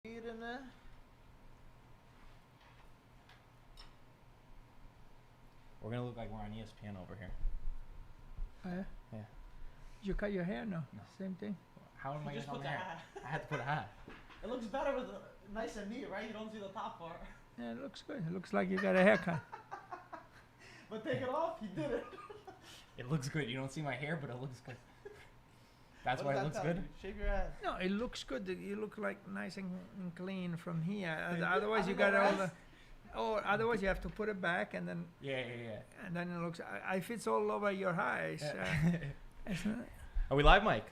Feet in there. We're gonna look like we're on ESPN over here. Yeah. Yeah. Did you cut your hair? No. No. Same thing. How am I You just gonna put cut the my hair? hat. I had to put a hat. It looks better with nice and neat, right? You don't see the top part. Yeah, it looks good. It looks like you got a haircut. But take it off, you did it. It looks good. You don't see my hair, but it looks good. That's What why does it that looks tell good. you? Shave your head. No, it looks good. You look like nice and clean from here. Thank you. Otherwise, you Under got all the the. Oh, otherwise you have to put it back and then Yeah. it looks. I fits all over your eyes. It's not- Are we live, Mike?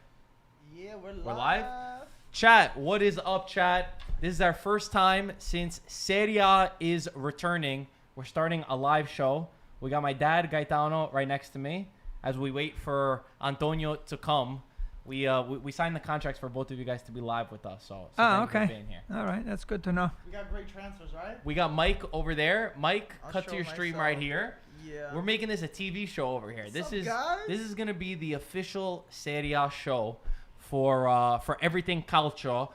Yeah, we're live. We're live? Chat, what is up, chat? This is our first time since Serie A is returning. We're starting a live show. We got my dad, Gaetano, right next to me. As we wait for Antonio to come, we signed the contracts for both of you guys to be live with us. So thank you for okay. being here. All right, that's good to know. We got great transfers, right? We got Mike over there. Mike, I'll cut to show your stream myself. right here. Yeah. We're making this a TV show over here. What's up, guys? This is gonna be the official Serie A show for everything calcio.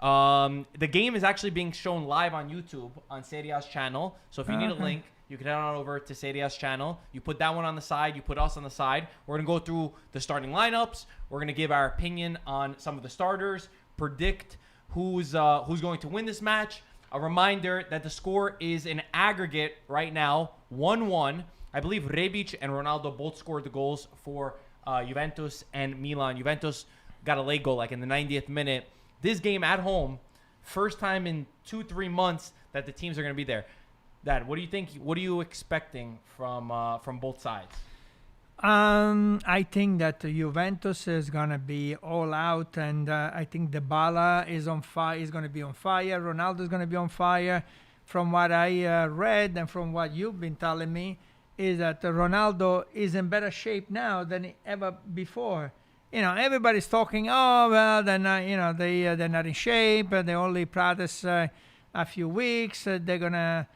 The game is actually being shown live on YouTube on Serie A's channel. So if you need a Okay. link, you can head on over to Serie A's channel. You put that one on the side. You put us on the side. We're gonna go through the starting lineups. We're gonna give our opinion on some of the starters, predict who's going to win this match. A reminder that the score is an aggregate right now, 1-1. I believe Rebic and Ronaldo both scored the goals for Juventus and Milan. Juventus got a late goal like in the 90th minute. This game at home, first time in 2-3 months that the teams are going to be there. Dad, what do you think? What are you expecting from both sides? I think that Juventus is gonna be all out, and I think Dybala is on fire. Is gonna be on fire. Ronaldo is gonna be on fire. From what I read and from what you've been telling me, is that Ronaldo is in better shape now than ever before. You know, everybody's talking. Oh well, they're not. You know, they're not in shape. They only practice a few weeks. They're gonna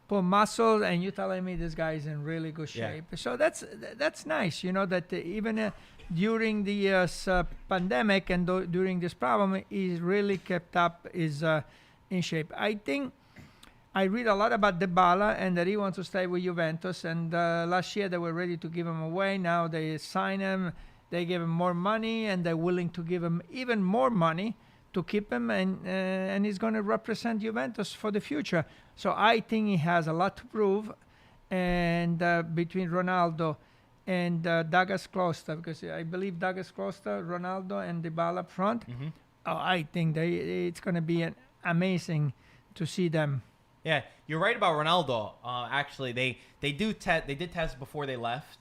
put muscle, and you're telling me this guy is in really good Yeah. shape. So that's nice. You know that even during the pandemic and during this problem, he's really kept up is in shape. I think I read a lot about Dybala and that he wants to stay with Juventus. And last year they were ready to give him away. Now they sign him. They give him more money, and they're willing to give him even more money to keep him, and he's going to represent Juventus for the future. So I think he has a lot to prove, and between Ronaldo and Douglas Costa, because I believe Douglas Costa, Ronaldo, and Dybala up front. Mm-hmm. Oh, I think it's going to be amazing to see them. Yeah, you're right about Ronaldo. Actually, they did test before they left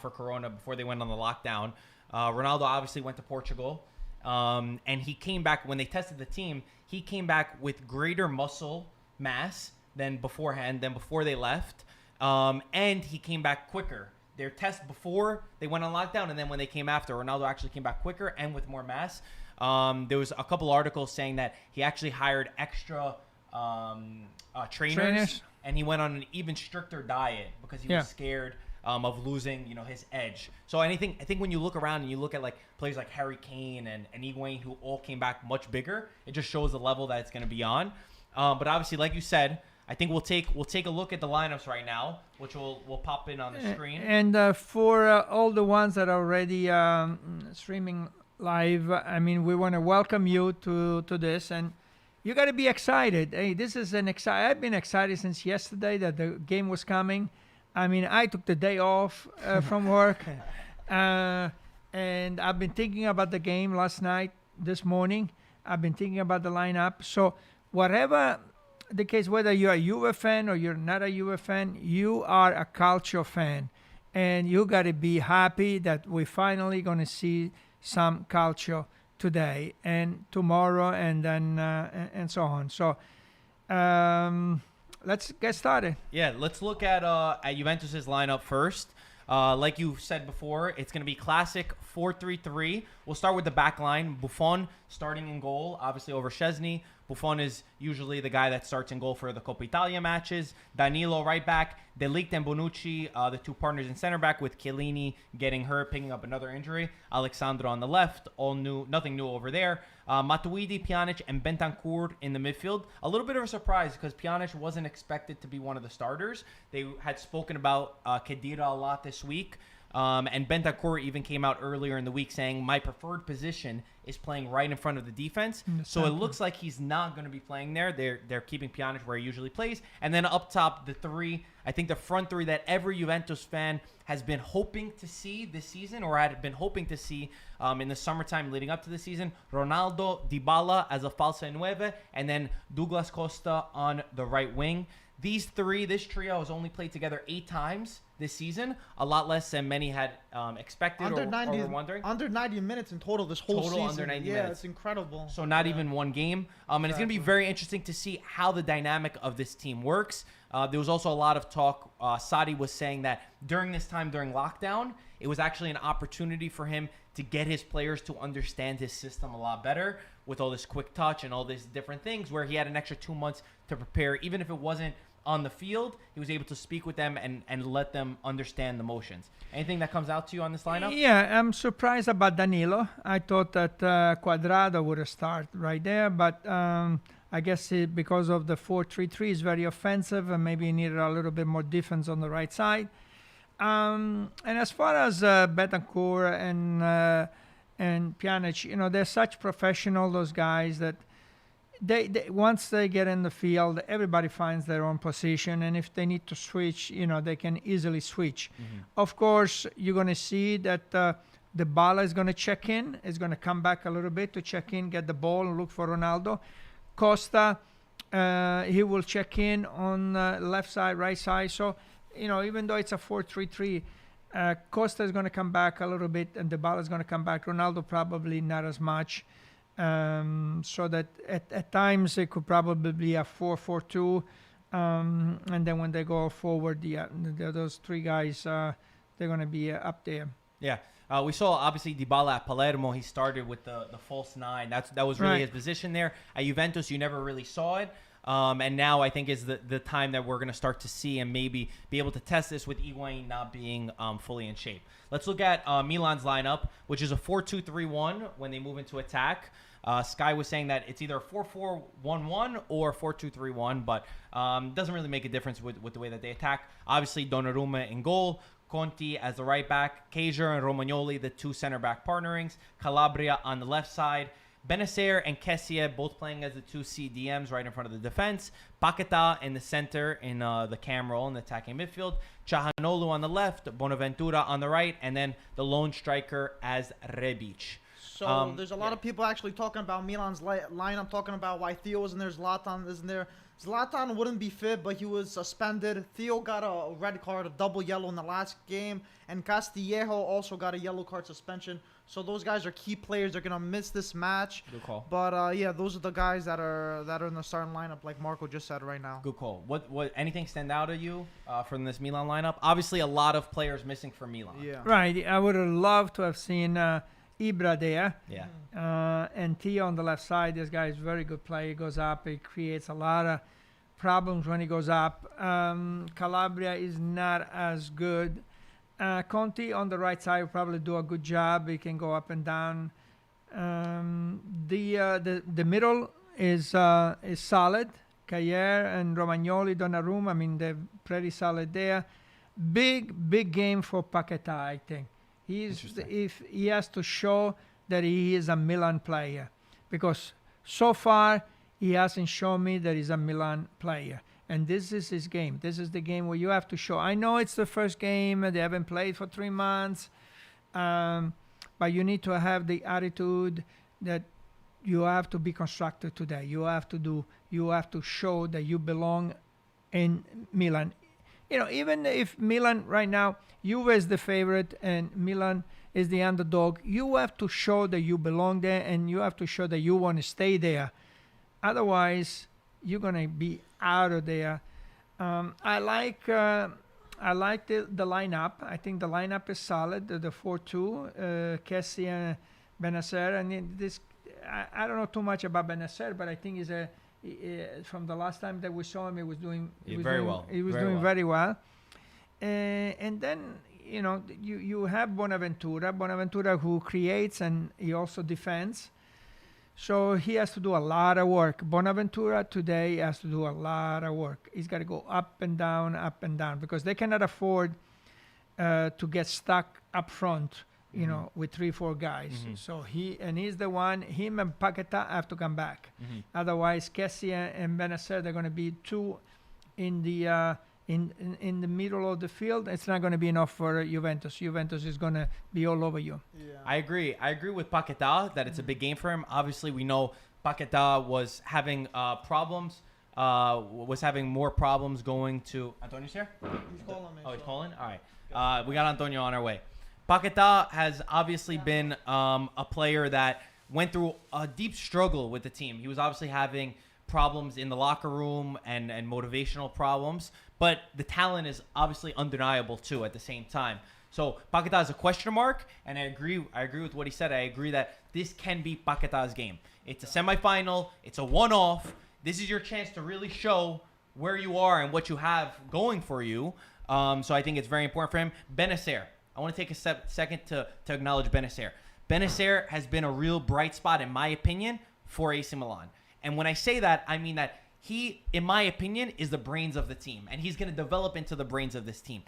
for Corona, before they went on the lockdown. Ronaldo obviously went to Portugal, and he came back when they tested the team. He came back with greater muscle mass than beforehand, than before they left, and he came back quicker. Their test before they went on lockdown, and then when they came after, Ronaldo actually came back quicker and with more mass. There was a couple articles saying that he actually hired extra trainers, and he went on an even stricter diet because he was scared of losing, his edge. So I think when you look around and you look at like players like Harry Kane and Higuain, who all came back much bigger, it just shows the level that it's going to be on. But obviously, like you said, I think we'll take a look at the lineups right now, which we'll pop in on the screen. And for all the ones that are already streaming live, I mean, we want to welcome you to this, and you got to be excited. Hey, this is I've been excited since yesterday that the game was coming. I mean, I took the day off from work, and I've been thinking about the game last night, this morning. I've been thinking about the lineup. So whatever the case, whether you're a Juve fan or you're not a Juve fan, you are a Calcio fan, and you got to be happy that we're finally going to see some Calcio today and tomorrow, and then and so on. So let's get started. Yeah, let's look at Juventus's lineup first. Like you said before, it's going to be classic 4-3-3. We'll start with the back line. Buffon starting in goal, obviously over Szczesny. Buffon is usually the guy that starts in goal for the Coppa Italia matches. Danilo right back. De Ligt and Bonucci, the two partners in center back, with Chiellini getting hurt, picking up another injury. Alexandro on the left, all new, nothing new over there. Matuidi, Pjanic, and Bentancur in the midfield. A little bit of a surprise because Pjanic wasn't expected to be one of the starters. They had spoken about Khedira a lot this week. And Bentancur even came out earlier in the week saying, my preferred position is playing right in front of the defense. So it looks like he's not going to be playing there. They're keeping Pjanic where he usually plays. And then up top, the three, I think the front three that every Juventus fan has been hoping to see this season, or had been hoping to see in the summertime leading up to the season. Ronaldo, Dybala as a falsa nueve, and then Douglas Costa on the right wing. These three, this trio has only played together 8 times this season, a lot less than many had expected or were wondering. Under 90 minutes in total this whole season. Under 90 yeah, minutes. It's incredible. So not even one game. And it's going to be very interesting to see how the dynamic of this team works. There was also a lot of talk. Sadi was saying that during this time, during lockdown, it was actually an opportunity for him to get his players to understand his system a lot better with all this quick touch and all these different things, where he had an extra 2 months to prepare. Even if it wasn't on the field, he was able to speak with them and let them understand the motions. Anything that comes out to you on this lineup? Yeah, I'm surprised about Danilo. I thought that Cuadrado would start right there, but I guess because of the 4-3-3 is very offensive, and maybe he needed a little bit more defense on the right side. And as far as Bentancur and Pjanic, they're such professional, those guys, that they once they get in the field, everybody finds their own position, and if they need to switch, they can easily switch. Of course, you're going to see that the ball is going to check in, is going to come back a little bit to check in, get the ball, and look for Ronaldo. Costa, he will check in on left side, right side. So, even though it's a 4-3-3, Costa is going to come back a little bit, and the ball is going to come back. Ronaldo probably not as much. So that at times it could probably be a 4-4-2, and then when they go forward, those three guys, they're going to be up there. Yeah. We saw, obviously, Dybala at Palermo. He started with the false 9. That was really his position there. At Juventus, you never really saw it. And now I think is the time that we're going to start to see and maybe be able to test this with Higuain not being fully in shape. Let's look at Milan's lineup, which is a 4-2-3-1 when they move into attack. Sky was saying that it's either 4-4-1-1 or 4-2-3-1, but doesn't really make a difference with the way that they attack. Obviously, Donnarumma in goal, Conti as the right back, Kjaer and Romagnoli, the two center back partnerings, Calabria on the left side, Benacer and Kessie both playing as the two CDMs right in front of the defense, Paqueta in the center in the cam role in the attacking midfield, Çalhanoğlu on the left, Bonaventura on the right, and then the lone striker as Rebic. So there's a lot of people actually talking about Milan's lineup, talking about why Theo isn't there, Zlatan isn't there. Zlatan wouldn't be fit, but he was suspended. Theo got a red card, a double yellow in the last game, and Castillejo also got a yellow card suspension. So those guys are key players. They're gonna miss this match. Good call. But yeah, those are the guys that are in the starting lineup, like Marco just said right now. Good call. What anything stand out to you from this Milan lineup? Obviously, a lot of players missing from Milan. Yeah. Right. I would have loved to have seen Ibra there. Yeah. And Theo on the left side. This guy is a very good player. He goes up. He creates a lot of problems when he goes up. Calabria is not as good. Conti on the right side will probably do a good job. He can go up and down. The middle is solid. Kjaer and Romagnoli, Donnarumma. I mean, they're pretty solid there. Big game for Paqueta, I think. If he has to show that he is a Milan player, because so far he hasn't shown me that he's a Milan player. And this is his game. This is the game where you have to show. I know it's the first game. They haven't played for 3 months. But you need to have the attitude that you have to be constructive today. You have to show that you belong in Milan. Even if Milan right now, Juve is the favorite and Milan is the underdog, you have to show that you belong there, and you have to show that you want to stay there. Otherwise, you're going to be out of there. I like the lineup. I think the lineup is solid. The 4-2, Kessie and Benacer. And I don't know too much about Benacer, but I think from the last time that we saw him, he was doing very well. He was Very doing well. very well. And then you have Bonaventura who creates and he also defends. So he has to do a lot of work. Bonaventura today has to do a lot of work. He's got to go up and down, because they cannot afford to get stuck up front, with 3-4 guys. So he's the one. Him and Paqueta have to come back. Otherwise, Kessie and Benacer, they're going to be two in the in the middle of the field. It's not going to be enough for Juventus. Juventus is going to be all over you. Yeah. I agree with Paqueta that it's a big game for him. Obviously, we know Paqueta was having problems. Was having more problems going to... Antonio's here? He's calling me. Oh, he's calling? All right. We got Antonio on our way. Paqueta has obviously been a player that went through a deep struggle with the team. He was obviously having problems in the locker room and motivational problems, but the talent is obviously undeniable too at the same time. So Paqueta is a question mark, and I agree with what he said. I agree that this can be Paqueta's game. It's a semifinal. It's a one-off. This is your chance to really show where you are and what you have going for you. So I think it's very important for him. Benacer. I want to take a second to acknowledge Benacer. Benacer has been a real bright spot, in my opinion, for AC Milan. And when I say that, I mean that he, in my opinion, is the brains of the team. And he's going to develop into the brains of this team.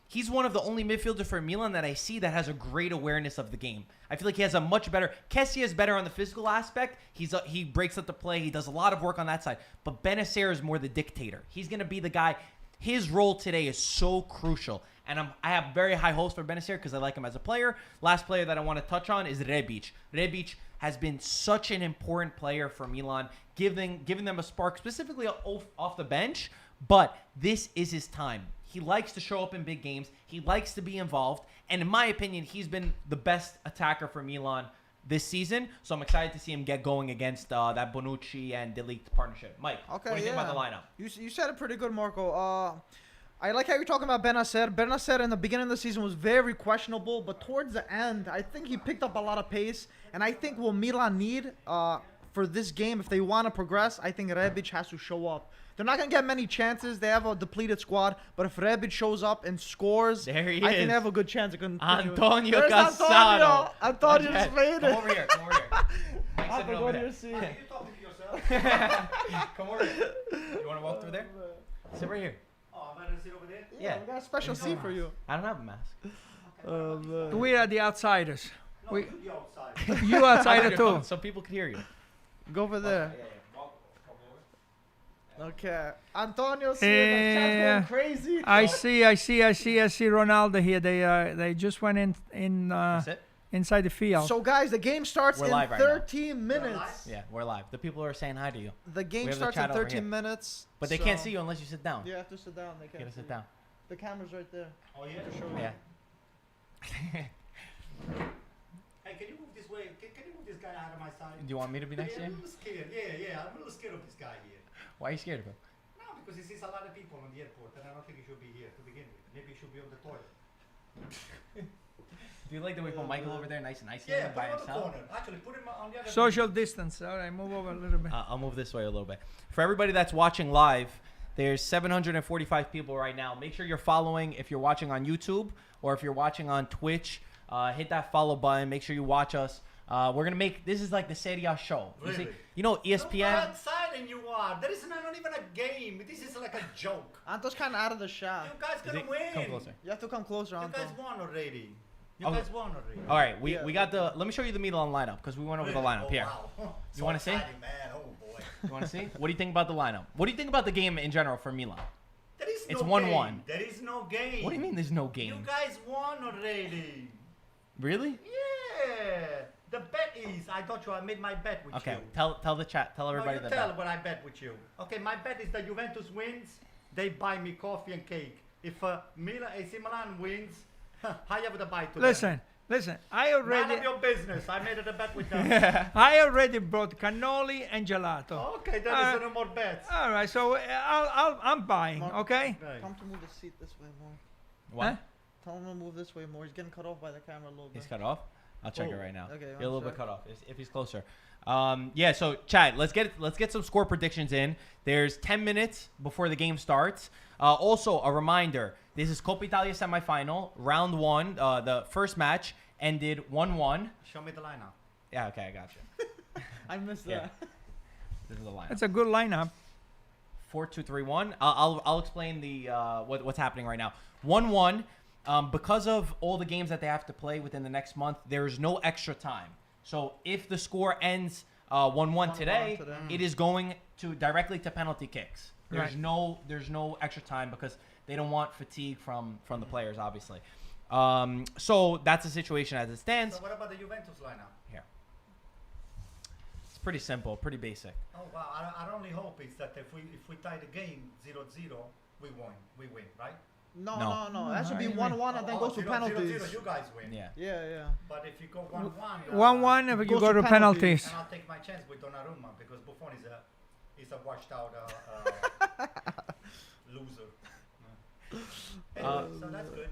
He's one of the only midfielders for Milan that I see that has a great awareness of the game. I feel like he has a much better... Kessie is better on the physical aspect. He breaks up the play. He does a lot of work on that side. But Benacer is more the dictator. He's going to be the guy... His role today is so crucial. And I have very high hopes for Benacer because I like him as a player. Last player that I want to touch on is Rebic. Rebic has been such an important player for Milan, giving them a spark, specifically off the bench. But this is his time. He likes to show up in big games. He likes to be involved. And in my opinion, he's been the best attacker for Milan this season. So I'm excited to see him get going against that Bonucci and De Ligt partnership. Mike, Okay, what do you think about the lineup? You said it pretty good, Marco. I like how you're talking about Benacer. Benacer in the beginning of the season was very questionable, but towards the end, I think he picked up a lot of pace. And I think what Milan need for this game, if they want to progress, I think Rebic has to show up. They're not going to get many chances. They have a depleted squad. But if Rebic shows up and scores, There he I is. think they have a good chance to continue. Antonio There's Cassano. Antonio Watch just made it. Come over here. Mike, sit Antonio, over go to there. your seat. You talking to yourself? Come over here. You want to walk through there? Sit right here. Oh, I'm gonna sit over there. Yeah. We got a special seat for you. I don't have a mask. We are the outsiders. No, you the outside. You outsider too. So people could hear you. Go over there. Walk over. Okay. Antonio, see the chat's going crazy. I see Ronaldo here. They just went in That's it? inside the field. So, guys, the game starts We're in live right now. 13 minutes. Yeah, we're live. The people are saying hi to you. The game We have the starts in chat over 13 here. minutes. But they can't see you unless you sit down. You have to sit down. They You can't gotta see sit you. down. The camera's right there. Oh yeah. To show you. Yeah. Hey, can you move this way? Can you move this guy out of my side? Do you want me to be next to Yeah, I'm you? a little scared. Yeah. I'm a little scared of this guy here. Why are you scared of him? No, because he sees a lot of people on the airport, and I don't think he should be here to begin with. Maybe he should be on the toilet. Do you like the way we put Michael over there nice and isolated Yeah, put by him on the himself? corner. Actually, put him on the other. Social distance. All right, move over a little bit. I'll move this way a little bit. For everybody that's watching live, there's 745 people right now. Make sure you're following if you're watching on YouTube or if you're watching on Twitch. Hit that follow button. Make sure you watch us. We're gonna make this is like the Serie A show. Really? You know Look ESPN. how exciting you are. There is not even a game. This is like a joke. Anto's kind of out of the shot. You guys Is gonna it- win. Come closer. You have to come closer, You Anto. guys won already. You Okay. guys won already. All right, we Yeah. got the. Let me show you the Milan lineup because we went over the Really? lineup Oh, here. Wow. You wanna see? exciting, man. Oh boy. You want to see? What do you think about the lineup? What do you think about the game in general for Milan? There is It's no 1-1. game. There is no game. What do you mean there's no You game? guys won already. Really? Yeah. The bet is. I told you I made my bet with Okay. you. Tell the chat. Tell everybody no, you that. tell what I bet with you. Okay, my bet is that Juventus wins. They buy me coffee and cake. If AC Milan wins, I have the buy to them. Listen. I None already of your business. I made it a bet with them. I already brought cannoli and gelato. Okay, there is no more bets. All right, so I'm buying. Mark- Okay. Right. Tell him to move the seat this way more. What? Huh? Tell him to move this way more. He's getting cut off by the camera a little bit. He's cut off. I'll check it Oh, right now. okay, You're a little one bit cut off if he's closer. Yeah, so Chad, let's get some score predictions in. There's 10 minutes before the game starts. Also, a reminder: this is Coppa Italia semifinal, round 1. The first match ended 1-1. Show me the lineup. Yeah, okay, I got you. I missed Yeah. that. This is the lineup. That's a good lineup. 4-2-3-1. I'll explain the what's happening right now. 1-1. Because of all the games that they have to play within the next month, there's no extra time. So if the score ends 1-1 today, it is going to directly to penalty kicks. There's Right. no extra time because they don't want fatigue from the players, obviously. So that's the situation as it stands. So what about the Juventus lineup? Here, it's pretty simple, pretty basic. Oh wow! Our only hope is that if we tie the game 0-0, we win, right? No, No. no, no. That should be I agree. 1-1 and then goes to 0-0, penalties. you guys win. Yeah. Yeah, yeah. But if you go 1-1, 1-1 if you goes go to to penalties. and I'll take my chance with Donnarumma because Buffon is a washed out loser. Anyway, so that's good.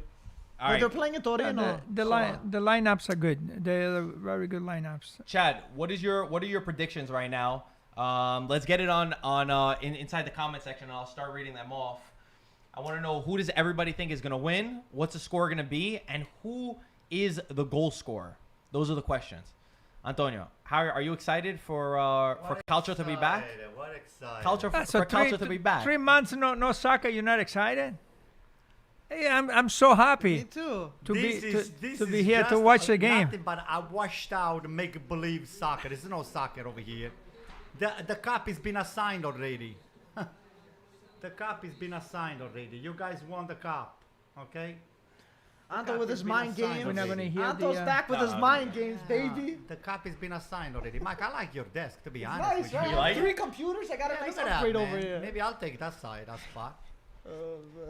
All But right, they're playing in Torino. The lineups are good. They're very good lineups. Chad, what are your predictions right now? Let's get it on inside the comment section, and I'll start reading them off. I want to know, who does everybody think is going to win? What's the score going to be? And who is the goal scorer? Those are the questions. Antonio, are you excited for Calcio to be back? What excited. Calcio Ah, so for Calcio to be back. 3 months no soccer. You're not excited? Hey, I'm so happy Me too. to This be is here to just watch the game. Nothing but a washed out make-believe soccer. There's no soccer over here. The cup has been assigned already. The cup has been assigned already. You guys won the cup, okay? Anto with his been mind assigned games. We're not gonna hear Anto's the, back with his no, mind games, baby. The cup has been assigned already. Mike, I like your desk, to be honest Nice, with right? you. I like have it? 3 computers. I got a Yeah, nice look at that, upgrade man. over here. Maybe I'll take that side, that spot.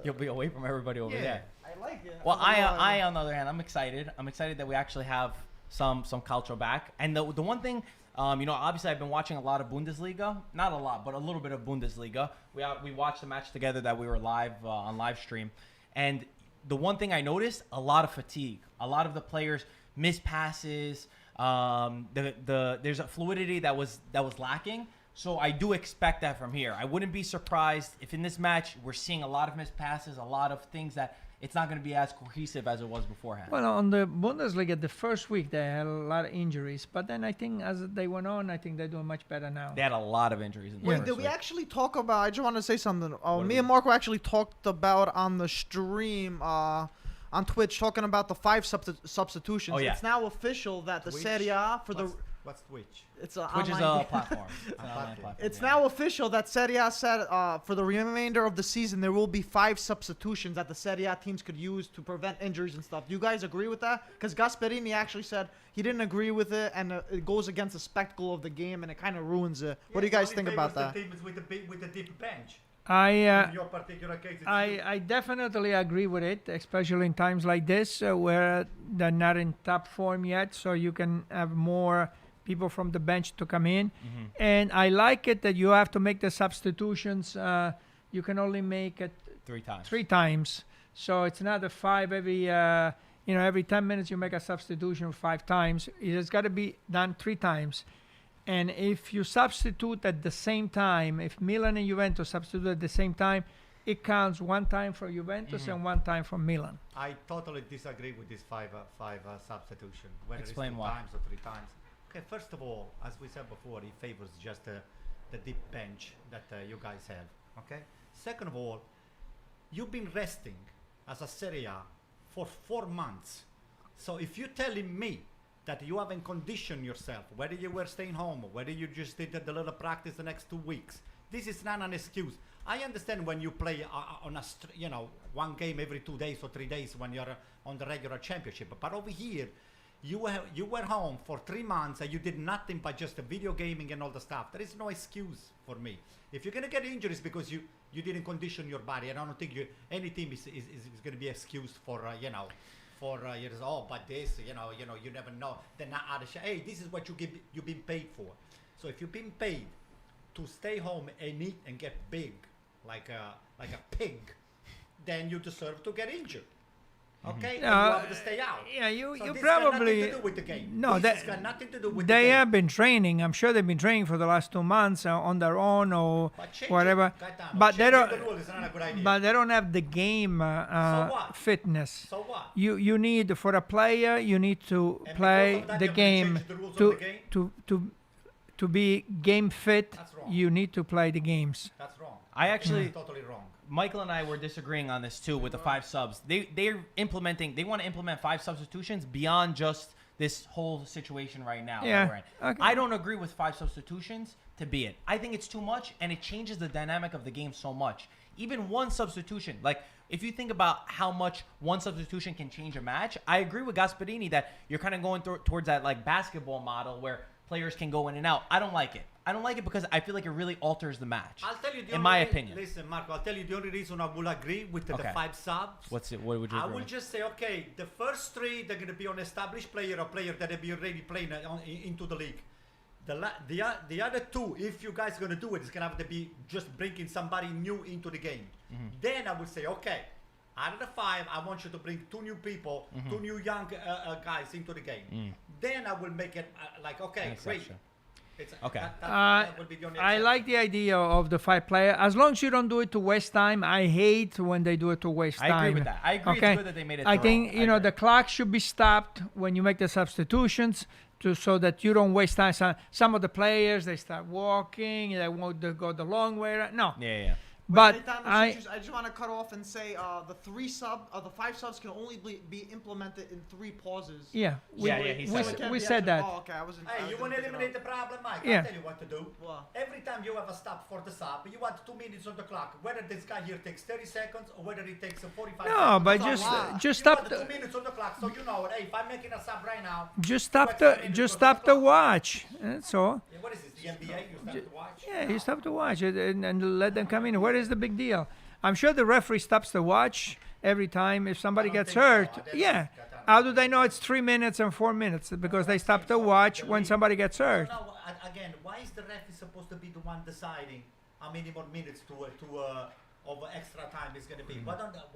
You'll be away from everybody over Yeah. there. I like it. Well, don't know why. I on the other hand, I'm excited. I'm excited that we actually have some Calcio back. And the one thing, obviously I've been watching a lot of Bundesliga, not a lot, but a little bit of Bundesliga. We watched the match together that we were live on live stream, and the one thing I noticed, a lot of fatigue. A lot of the players miss passes. There's a fluidity that was lacking. So I do expect that from here. I wouldn't be surprised if in this match we're seeing a lot of missed passes, a lot of things that it's not going to be as cohesive as it was beforehand. Well, on the Bundesliga, the first week they had a lot of injuries, but then I think as they went on, I think they're doing much better now. They had a lot of injuries in the Wait, first did we week. actually talk about? I just want to say something. What Me did and Marco actually talked about on the stream on Twitch, talking about the 5 substitutions. Oh, yeah. It's now official that the Twitch? Serie A for What's Twitch? it's a Twitch is online a platform. It's an online platform. It's yeah. now official that Serie A said for the remainder of the season there will be 5 substitutions that the Serie A teams could use to prevent injuries and stuff. Do you guys agree with that? Because Gasperini actually said he didn't agree with it, and it goes against the spectacle of the game, and it kind of ruins it. What do you guys think about that? The teams with the deep bench. I In your particular case, it's I definitely agree with it, especially in times like this where they're not in top form yet, so you can have more people from the bench to come in. Mm-hmm. And I like it that you have to make the substitutions. You can only make it 3 times. 3 times, so it's not a 5 every. Every 10 minutes you make a substitution 5 times. It has got to be done 3 times. And if you substitute at the same time, if Milan and Juventus substitute at the same time, it counts 1 time for Juventus and 1 time for Milan. I totally disagree with this five substitution. Whether Explain it's 2 why. times or 3 times. Okay, first of all, as we said before, it favors just the deep bench that you guys have. Okay. Second of all, you've been resting as a Serie A for 4 months. So if you're telling me that you haven't conditioned yourself, whether you were staying home or whether you just did the little practice the next 2 weeks, this is not an excuse. I understand when you play on one game every 2 days or 3 days when you're on the regular championship, but over here you were home for 3 months and you did nothing but just the video gaming and all the stuff. There is no excuse for me. If you're gonna get injuries because you didn't condition your body, and I don't think any team is gonna be excused for but this, you never know. They're not out of hey, this is what you've been paid for. So if you've been paid to stay home and eat and get big like a pig, then you deserve to get injured. Okay, and No, you have to stay out. Yeah, you So you this got probably nothing to do with the game. no This has that got nothing to do with they the game. have been training. I'm sure they've been training for the last 2 months on their own or But change whatever. it, Gaetano. But they Changing don't. the rule is not a good idea. But they don't have the game what? fitness. So what? You need for a player. You need to And play because of that, the you have to game change the rules of to the game? to be game fit. That's wrong. You need to play the games. That's wrong. I actually- That's totally wrong. Michael and I were disagreeing on this too with the 5 subs. They want to implement 5 substitutions beyond just this whole situation right now. that Yeah, we're in. okay. I don't agree with 5 substitutions to be it. I think it's too much and it changes the dynamic of the game so much. Even one substitution, like if you think about how much one substitution can change a match, I agree with Gasparini that you're kind of going towards that like basketball model where players can go in and out. I don't like it. I don't like it because I feel like it really alters the match. I'll tell you the in only my rea- opinion. Listen, Marco, I'll tell you the only reason I will agree with the Okay. 5 subs. What's it? What would you I agree will with? just say, okay, the first 3 they're going to be an established player or player that have been already playing into the league. The other 2, if you guys going to do it, it's going to have to be just bringing somebody new into the game. Then I would say, okay, out of the 5, I want you to bring 2 new people, 2 new young guys into the game. Then I will make it like, okay, An great. exception. It's, Okay. that would be the only I exception. like the idea of the 5 player. As long as you don't do it to waste time. I hate when they do it to waste time. I agree with that. I agree Okay. it's good that they made it I thorough. think I agree. the clock should be stopped when you make the substitutions so that you don't waste time. Some of the players they start walking, they want to go the long way. No, Yeah. but Gaetano, I I just want to cut off and say the 5 subs can only be implemented in 3 pauses. yeah He said we that. said that. Oh, okay. I wasn't. I Hey, you didn't want to pick it up. eliminate the problem, Mike? Yeah. I'll tell you what to do. What? Every time you have a stop for the sub, you want 2 minutes on the clock. Whether this guy here takes 30 seconds or whether he takes 45 No, seconds. but That's a just lot. just You stop want the 2 the minutes on the clock, so you know it. Hey, if I'm making a sub right now, just stop extra the minutes just goes on stop the clock. watch. That's all. Yeah, what is this? The NBA? You start to watch? Yeah, you stop to watch it and let them come in. What is the big deal? I'm sure the referee stops the watch every time if somebody I don't gets think so. hurt. That's- Yeah. that's- How do they know it's 3 minutes and 4 minutes? Because they stop the watch when somebody gets So hurt. now, again, why is the referee supposed to be the one deciding how many more minutes over extra time is going to be? Why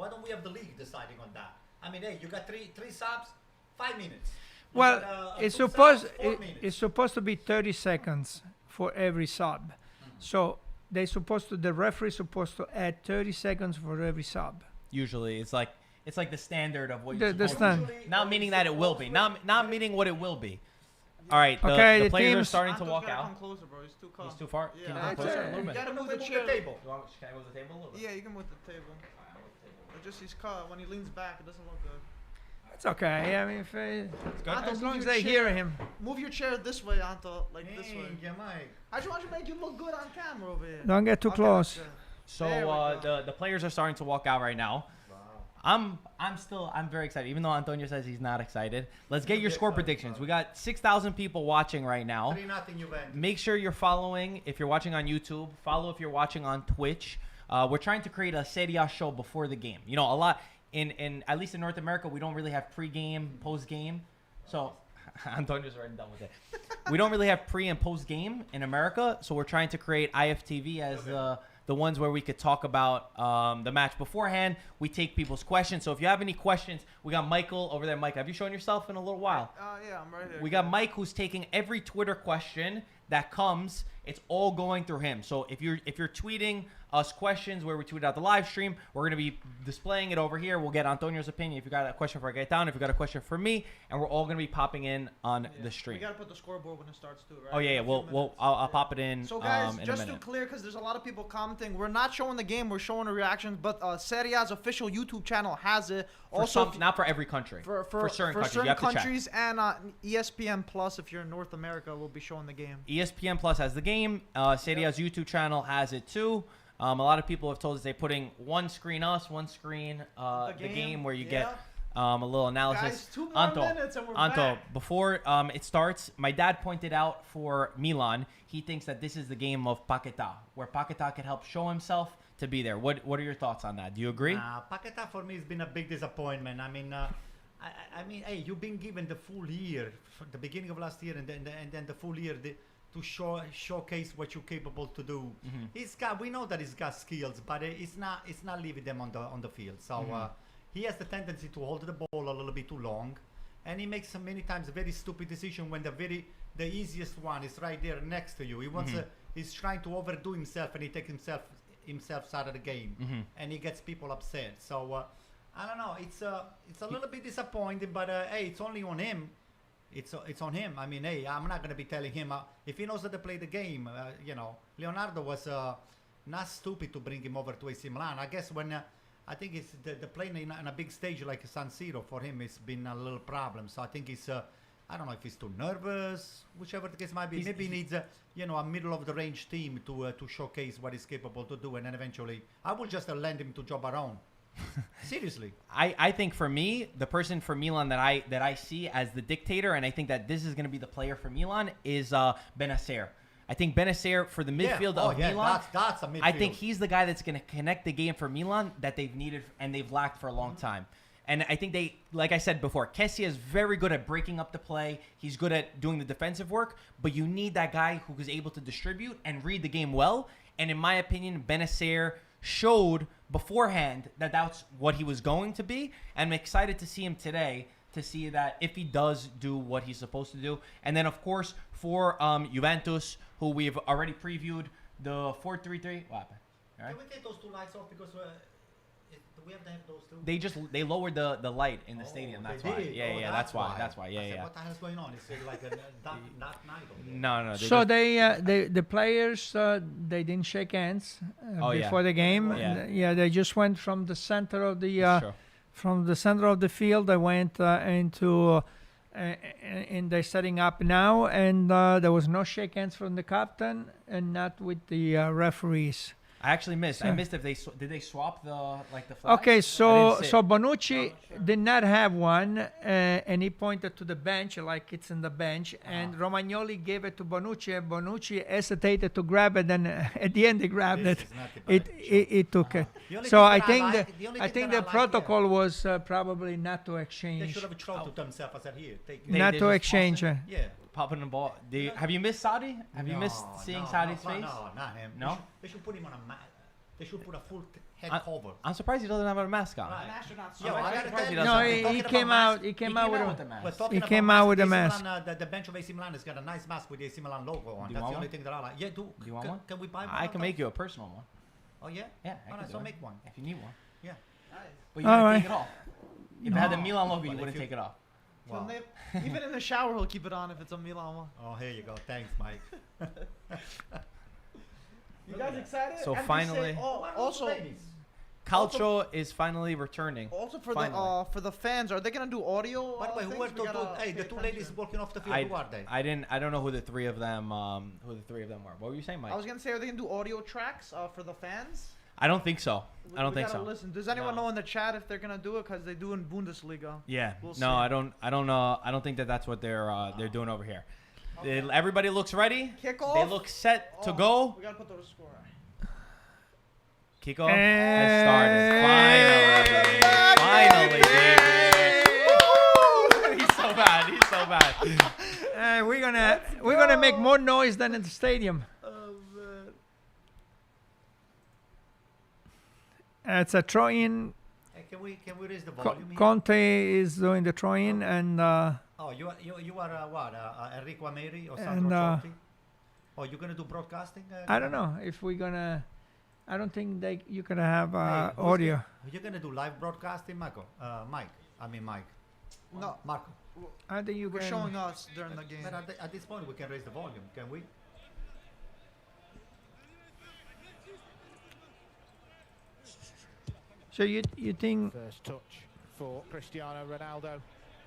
don't we have the league deciding on that? I mean, hey, you got three subs, 5 minutes. You Well, got, it's 2 supposed subs, 4 minutes. it's supposed to be 30 seconds for every sub. So the referee's supposed to add 30 seconds for every sub. Usually, it's like the standard of what The- you're the supposed stand- to Usually, Not what meaning is that it will be. supposed Not meaning what it will be. All right. Okay, The the players are teams- starting to Anto's walk gotta out. Come closer, bro. He's too close. He's too far. Yeah, Can you that's come closer it. a little You bit? gotta move Move the the chair. table. Can I move the table a little bit? Yeah, you can move the table. But just he's cut. When he leans back, it doesn't look good. It's okay. I mean, Good. Anto, as move long as your they chair. hear him. Move your chair this way, Anto. Like this way. Dang, yeah, Mike. I just want to make you look good on camera over here. Don't get too Okay, close. that's good. So There we go. the players are starting to walk out right now. I'm very excited. Even though Antonio says he's not excited. Let's get your score predictions. We got 6,000 people watching right now. 3-0 Juventus. Make sure you're following if you're watching on YouTube. Follow if you're watching on Twitch. We're trying to create a Serie A show before the game. You know, a lot in at least in North America, we don't really have pre-game, post-game. So Antonio's already done with it. We don't really have pre and post-game in America, so we're trying to create IFTV as the ones where we could talk about the match beforehand. We take people's questions. So if you have any questions, we got Michael over there. Mike, have you shown yourself in a little while? Yeah, I'm right here. We got Mike who's taking every Twitter question that comes. It's all going through him. So if you're tweeting us questions where we tweet out the live stream, we're going to be displaying it over here. We'll get Antonio's opinion. If you got a question for Gaetan, if you got a question for me, and we're all going to be popping in on the stream. We gotta put the scoreboard when it starts too, right? Oh yeah, In a few We'll minutes. I'll pop it in. So guys, in a just to minute. clear, because there's a lot of people commenting, we're not showing the game, we're showing the reactions. But Serie A's official YouTube channel has it. For Also, some, not for every country. for certain countries, you have to check. countries and ESPN Plus, if you're in North America, will be showing the game. ESPN Plus has the game. Serie A's YouTube channel has it too. A lot of people have told us they're putting one screen us, one screen the game where you get a little analysis. Guys, 2 more minutes and we're back. Before it starts, my dad pointed out for Milan, he thinks that this is the game of Paquetá, where Paquetá could help show himself to be there. What are your thoughts on that? Do you agree? Paquetá for me has been a big disappointment. I mean, I mean, hey, you've been given the full year, from the beginning of last year, and then the full year to showcase what you're capable to do. We know that he's got skills, but it's not leaving them on the field. So he has the tendency to hold the ball a little bit too long, and he makes many times a very stupid decision when the easiest one is right there next to you. He wants he's trying to overdo himself, and he takes himself out of the game, and he gets people upset. So I don't know. It's a little bit disappointing, but hey, it's only on him. It's on him. I mean, hey, I'm not gonna be telling him if he knows how to play the game. You know, Leonardo was not stupid to bring him over to AC Milan. I guess when I think it's the playing in a big stage like San Siro for him, it's been a little problem. So I think he's I don't know if he's too nervous, whichever the case might be. Maybe he needs a middle of the range team to showcase what he's capable to do, and then eventually I will just lend him to Joe Barone. Seriously. I think for me, the person for Milan that I see as the dictator, and I think that this is going to be the player for Milan, is Benacer. I think Benacer for the midfield of Milan. That's a midfield. I think he's the guy that's going to connect the game for Milan that they've needed and they've lacked for a long time. And I think they, like I said before, Kessie is very good at breaking up the play. He's good at doing the defensive work, but you need that guy who is able to distribute and read the game well. And in my opinion, Benacer showed beforehand that that's what he was going to be. I'm excited to see him today, to see that if he does do what he's supposed to do. And then, of course, for Juventus, who we've already previewed, the 4-3-3. What happened? All right. Can we take those two lights off because do we have to have those two? They lowered the light in the stadium. That's why. Did? Yeah, that's why. That's why. Yeah. What the hell's going on? It's like a dark night over there. No. So the players they didn't shake hands before the game. Yeah. They just went from the center of the That's true. from the center of the field. They went into and they're setting up now, and there was no shake hands from the captain and not with the referees. I actually missed. I missed if did they swap the flag? Okay, I so didn't see it. Bonucci did not have one, and he pointed to the bench like it's in the bench, and Romagnoli gave it to Bonucci, and Bonucci hesitated to grab it, and at the end he grabbed it. It took it. So I think the protocol was probably not to They exchange. should have thrown to themselves. I said, here, take it. Not they to just exchange. tossed it? Yeah. Popping the ball. Have you missed Saudi? Have you missed seeing Saudi's face? No, not him. No? They should put him on a mat. They should put a full head cover. I'm surprised he doesn't have a mask on. Right. An astronaut. Yeah, I gotta tell you, No, We're he talking came about out. mask. He came out with with a. the mask. We're talking He about came out with a AC mask. Milan, the bench of AC Milan has got a nice mask with the AC Milan logo on. Do you That's want the only one? thing that I like. Yeah, Do you want one? Can we buy one? I can make you a personal one. Oh yeah. Yeah, I All can right, do so it. make one. If you need one. Yeah. But you All gotta right. take it off. If it had the No, Milan logo, you but wouldn't if you- take it off. Wow. Even in the shower, he'll keep it on if it's a Milan one. Oh, here you go. Thanks, Mike. You guys excited? So And finally- they say- also, Calcio is finally returning. also for Finally. the fans, are they gonna do audio? By the way, who things? were We the gotta hey, the pay two ladies attention. walking off the field? Who are they? I don't know who the three of them were. What were you saying, Mike? I was gonna say, are they gonna do audio tracks for the fans? I don't think so. I don't We think gotta so. Listen, does anyone No. know in the chat if they're gonna do it? Because they do in Bundesliga. Yeah. We'll see. No, I don't know. I don't think that's what they're doing over here. Everybody looks ready. Kickoff. They look set to go. We gotta put the score. Kickoff has started. Finally, baby. He's so bad. He's so bad. We're gonna make more noise than in the stadium. It's a throw-in. Hey, can we raise the volume here? Conte is doing the throw-in, and Oh, you are what? Enrico Ameri or And, Sandro Ciotti? Oh, you're gonna do broadcasting? I don't know if we're gonna. I don't think you can have Hey, who's audio. You're gonna do live broadcasting, Marco? Mike. No, Marco. I think you we're can. showing us during the game. But at this point, we can raise the volume, can we? So you think First touch for Cristiano Ronaldo,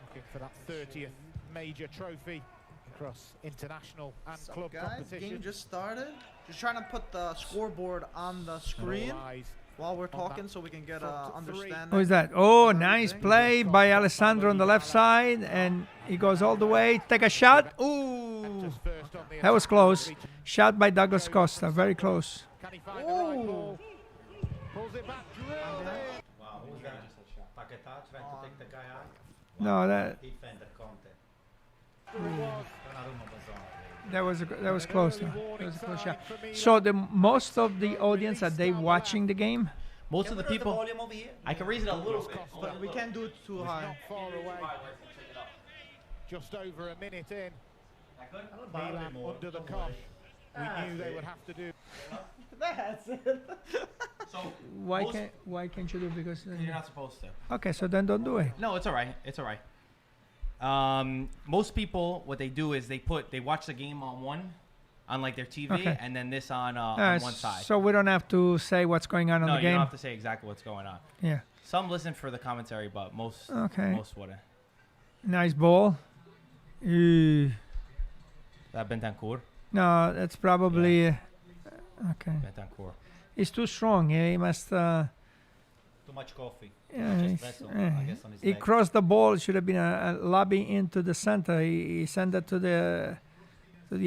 looking for that 30th major trophy across international and What's up, club guys? competition. Game just started. Just trying to put the scoreboard on the screen All eyes while we're on talking, that so we can get front three. understanding. who is that? Oh, nice play by Alessandro on the left side, and he goes all the way. Take a shot. Ooh, Just first on the that was attack. close. Shot by Douglas Costa, very close. Can he find the right ball? Pulls it back, drilled in. Wow, who's that? Paquetá trying to take the guy out. No, that Defender Conte. Was Donnarumma was on. that was close. Though. That was a close shot. So the most of the audience, are they watching the game? most Can of the we raise people. volume over here? I can raise it a little bit. But we can't do it too high. Not far away. Just over a minute in. Milan under the cosh. We knew they would have to do. That's it. So Why can't you do? Because you're not supposed to. okay, so then don't do it. No, it's all right. It's all right. Most people, what they do is they watch the game on like their TV, Okay. and then this on one side. So we don't have to say what's going on No, the you game. don't have to say exactly what's going on. Yeah. Some listen for the commentary, but most Okay. wouldn't. Nice ball. That Bentancur. No, that's probably okay. Bentancur. He's too strong. Yeah, he must. Too much coffee. Yeah, Just he's- vessel, yeah. I guess, on his He leg. crossed the ball. It should have been a lobby into the center. He sent it to the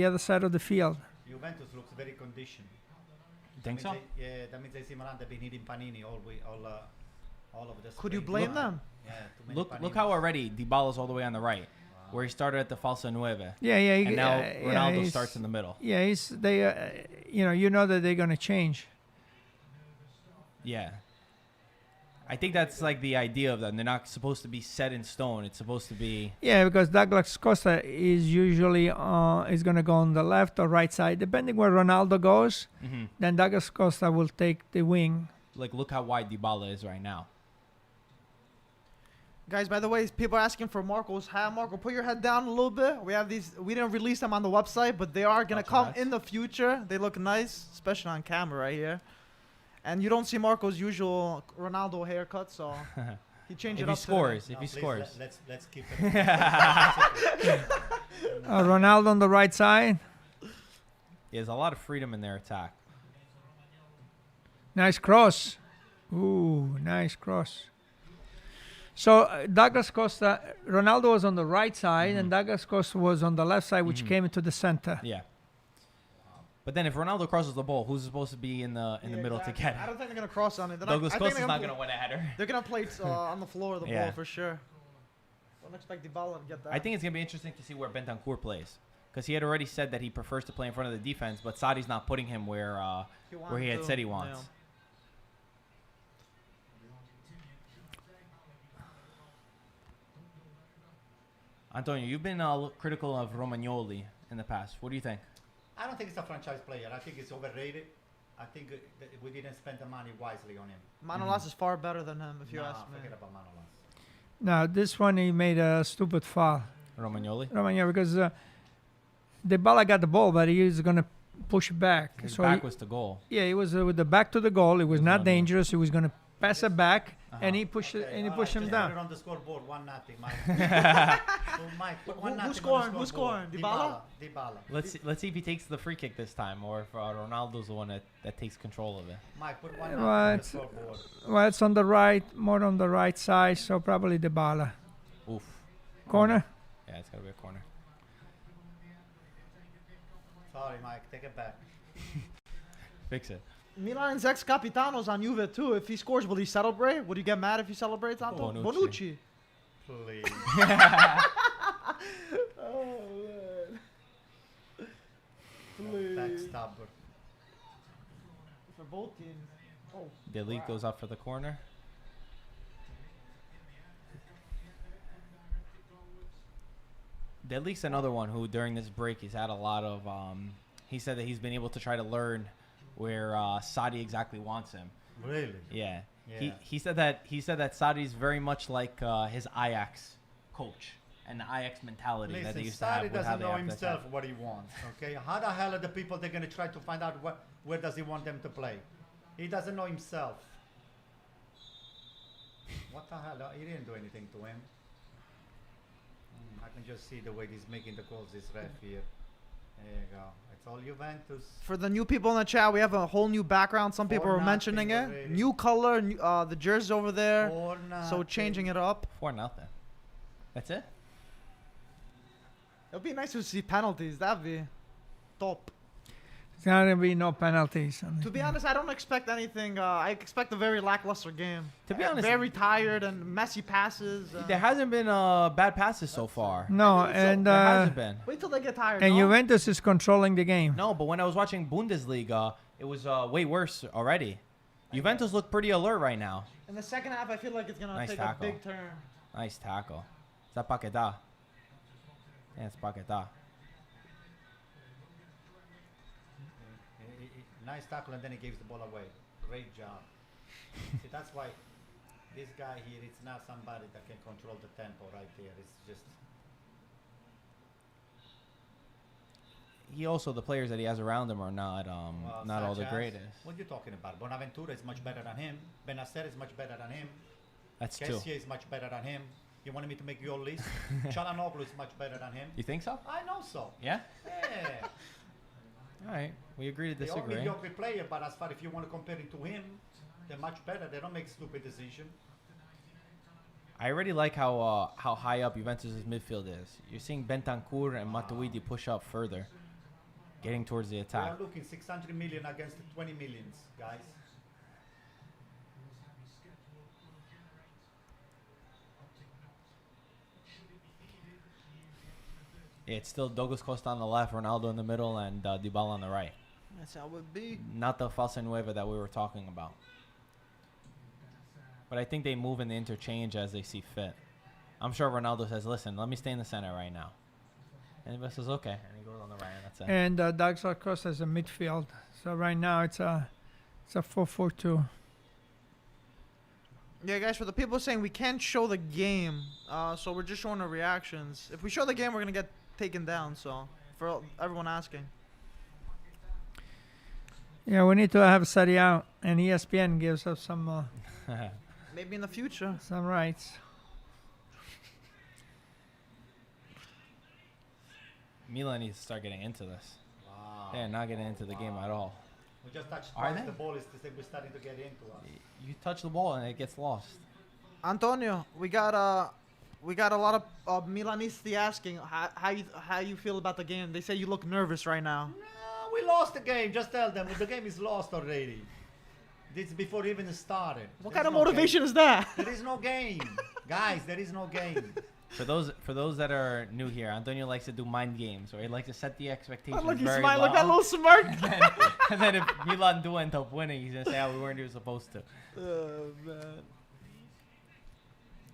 other side of the field. Juventus looks very conditioned. Think so? Yeah, that means AC Milan have been eating panini all over the Could you spring. blame them? Yeah, too many Look paninis. how already Dybala's all the way on the right, where he started at the falsa nueve, Yeah, and now yeah, Ronaldo he's- starts in the middle. Yeah, you know that they're gonna change. Yeah. I think that's like the idea of them. They're not supposed to be set in stone. It's supposed to be. Yeah, because Douglas Costa is usually is gonna go on the left or right side, depending where Ronaldo goes. Mhm. Then Douglas Costa will take the wing. Like, look how wide Dybala is right now. Guys, by the way, people are asking for Marco's hat. Marco, put your head down a little bit. We have these. We didn't release them on the website, but they are gonna That's come nice. in the future. They look nice, especially on camera right here. And you don't see Marco's usual Ronaldo haircut, so he changed If it he up. scores, Today. if he Please, scores. let's keep it. Ronaldo on the right side. He has a lot of freedom in their attack. Nice cross. Ooh, nice cross. So Douglas Costa, Ronaldo was on the right side, and Douglas Costa was on the left side, which came into the center. Yeah. But then if Ronaldo crosses the ball, who's supposed to be in the Yeah, middle exactly. to get I it? don't think they're gonna cross on it. They're Douglas I think Costa's they're not gonna going to win a header. They're gonna play it on the floor of the Yeah. ball for sure. Don't expect Dybala to get that. I think it's going to be interesting to see where Bentancur plays. Because he had already said that he prefers to play in front of the defense, but Sadi's not putting him where he wanted had to, said he wants. Antonio, you've been critical of Romagnoli in the past. What do you think? I don't think it's a franchise player. I think it's overrated. I think that we didn't spend the money wisely on him. Manolas is far better than him, if you ask me. Forget about Manolas. Now this one he made a stupid foul, Romagnoli? Romagna, because Dybala got the ball, but he was gonna push back. His So back he, was to goal. yeah, he was with the back to the goal. It was There's not no goal. dangerous. He was gonna pass it back, Uh-huh. and he pushed it, and he all pushed right, him just put down. it on the scoreboard, 1-0, Mike. So, Mike, put 1-0 Who's on scoring? the Who's scoreboard. scoring? Dybala? Dybala. Let's see if he takes the free kick this time, or if Ronaldo's the one that takes control of it. Mike, put 1-0 Well, on the it's- scoreboard. Well, it's on the right, more on the right side, so probably Dybala. Oof. Corner. Yeah, it's got to be a corner. Sorry, Mike, take it back. Fix it. Milan's ex-capitano's on Juve too. If he scores, will he celebrate? Would you get mad if he celebrates, Anto? Bonucci. Bonucci. Please. Oh, man. Please. Backstabber. For both teams. Oh. The league goes up for the corner. Delik's another one who, during this break, he's had a lot of. He said that he's been able to try to learn where Sadi exactly wants him. Really? Yeah. Yeah. He said that Sadi's very much like his Ajax coach and the Ajax mentality that they Listen, used to have. Sari with how doesn't they know have this himself have- what he wants, okay? How the hell are the people they're going to try to find out where does he want them to play? He doesn't know himself. What the hell? He didn't do anything to him. I can just see the way he's making the goals, this ref here. There you go. It's all Juventus. For the new people in the chat, we have a whole new background. Some people were 4-0 mentioning it. already. New color, the jersey over there. 4-0. So changing it up. 4-0. That's it. It'd be nice to see penalties. That'd be top. There's gonna be no penalties. On To this be game. honest, I don't expect anything. I expect a very lackluster game. To be honest- very tired and messy passes. There hasn't been bad passes so far. No, I think so. and There hasn't been. Wait till they get tired. and no? Juventus is controlling the game. No, but when I was watching Bundesliga, it was way worse already. Juventus look pretty alert right now. In the second half, I feel like it's gonna Nice take tackle. a big turn. Nice tackle. Is that Paquetá? Yeah, it's Paquetá. Nice tackle, and then he gives the ball away. Great job. See, that's why this guy here, it's not somebody that can control the tempo right there. It's just... He also, the players that he has around him are not not all the Sanchez, greatest. What are you talking about? Bonaventura is much better than him. Benacer is much better than him. That's two. Kessie is much better than him. You wanted me to make your list? Chalanoglu is much better than him. You think so? I know so. Yeah? Yeah. All right. We agree to They all disagree. mediocre player, but as far if you want to compare it to him, they're much better. They don't make stupid decisions. I already like how high up Juventus' midfield is. You're seeing Bentancur and Matuidi push up further, getting towards the We attack. are looking 600 million against 20 millions, guys. It's still Douglas Costa on the left, Ronaldo in the middle, and Dybala on the right. That's how it would be. Not the Falsa Nueva that we were talking about. But I think they move and they interchange as they see fit. I'm sure Ronaldo says, listen, let me stay in the center right now. And he says, okay. And he goes on the right, and that's it. And Douglas Costa is a midfield. So right now it's a 4-4-2. Yeah, guys, for the people saying we can't show the game, so we're just showing the reactions. If we show the game, we're going to get taken down, so for everyone asking. Yeah, we need to have Serie A, and ESPN gives us some Maybe in the future. some rights. Milan needs to start getting into this. Wow. They're not getting into the game at all. We just touched Are twice they? the ball is we're starting to get into us. You touch the ball and it gets lost. Antonio, we got a lot of Milanisti asking how you feel about the game. They say you look nervous right now. No, we lost the game. Just tell them the game is lost already. This is before even it started. What There kind is of no motivation game. is that? There is no game, guys. There is no game. For those that are new here, Antonio likes to do mind games, or he likes to set the expectations Oh, look, he's very smiling. low. Look at that little smirk. and then if Milan do end up winning, he's gonna say, "Oh, we weren't even supposed to." Oh, man.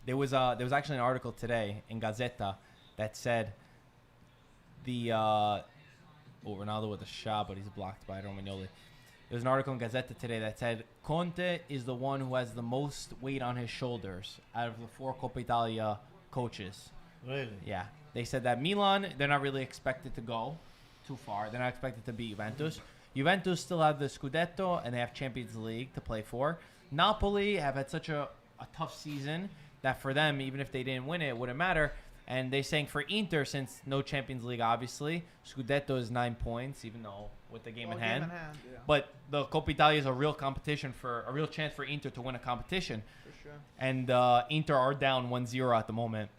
There was actually an article today in Gazzetta that said Ronaldo with a shot, but he's blocked by Romagnoli. There was an article in Gazzetta today that said Conte is the one who has the most weight on his shoulders out of the 4 Coppa Italia coaches. Really? Yeah. They said that Milan, they're not really expected to go too far. They're not expected to beat Juventus. Juventus still have the Scudetto, and they have Champions League to play for. Napoli have had such a tough season that for them, even if they didn't win it, it wouldn't matter. And they're saying for Inter, since no Champions League, obviously, Scudetto is 9 points, even though with the game in hand. Yeah, But the Coppa Italia is a real competition a real chance for Inter to win a competition. for sure. And Inter are down 1-0 at the moment.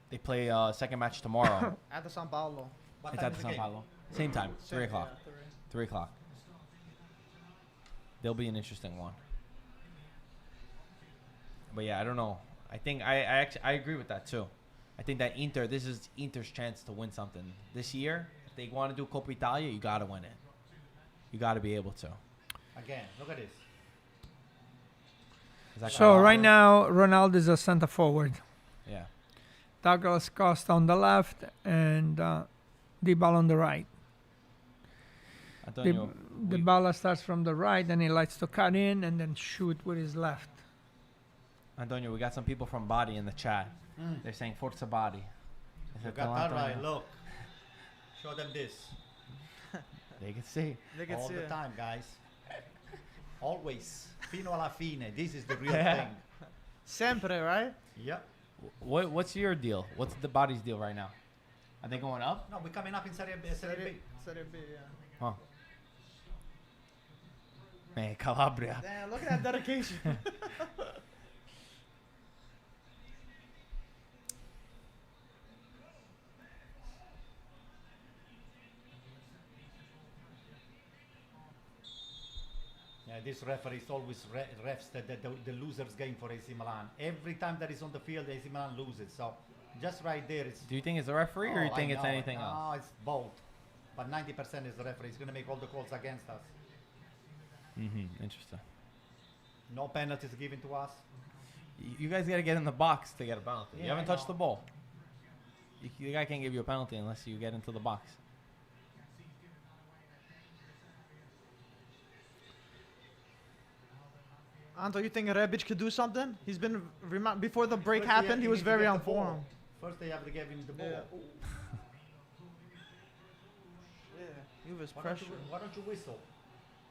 They play second match tomorrow. At the San Paulo. What It's time at is the the San game? Paulo. Same time, 3 o'clock. Yeah, 3 o'clock. They'll be an interesting one. But yeah, I don't know. I think I agree with that too. I think that this is Inter's chance to win something this year. If they want to do Coppa Italia, you got to win it. You got to be able to. Again, look at this. Is that So kinda right awkward? now, Ronaldo is a center forward. Yeah. Douglas Costa on the left, and Dybala on the right. Antonio, Dybala starts from the right, and he likes to cut in and then shoot with his left. Antonio, we got some people from Body in the chat. They're saying Forza Body. You got that right. Look. Show them this. They can see. They can All see the it. time, guys. Always. Fino alla fine. This is the real Yeah. thing. Sempre, right? Yep. What's your deal? What's the Body's deal right now? Are they going up? No, we're coming up in Serie B. Serie B. Serie B, yeah. Huh. Man, Calabria. Damn, look at that dedication. Yeah, this referee is always refs the loser's game for AC Milan. Every time that is on the field, AC Milan loses. So just right there, it's. Do you think it's the referee or you Oh, think I it's know. anything else? No, it's both. But 90% is the referee. He's going to make all the calls against us. Interesting. No penalties given to us. You guys got to get in the box to get a penalty. Yeah, You haven't I touched know. the ball. The guy can't give you a penalty unless you get into the box. Anto, you think Rebic could do something? He's been before the break First happened. He was needs to very get on the ball. form. First they have to give him the ball. Yeah. Yeah, he was Why pressure. why don't you whistle?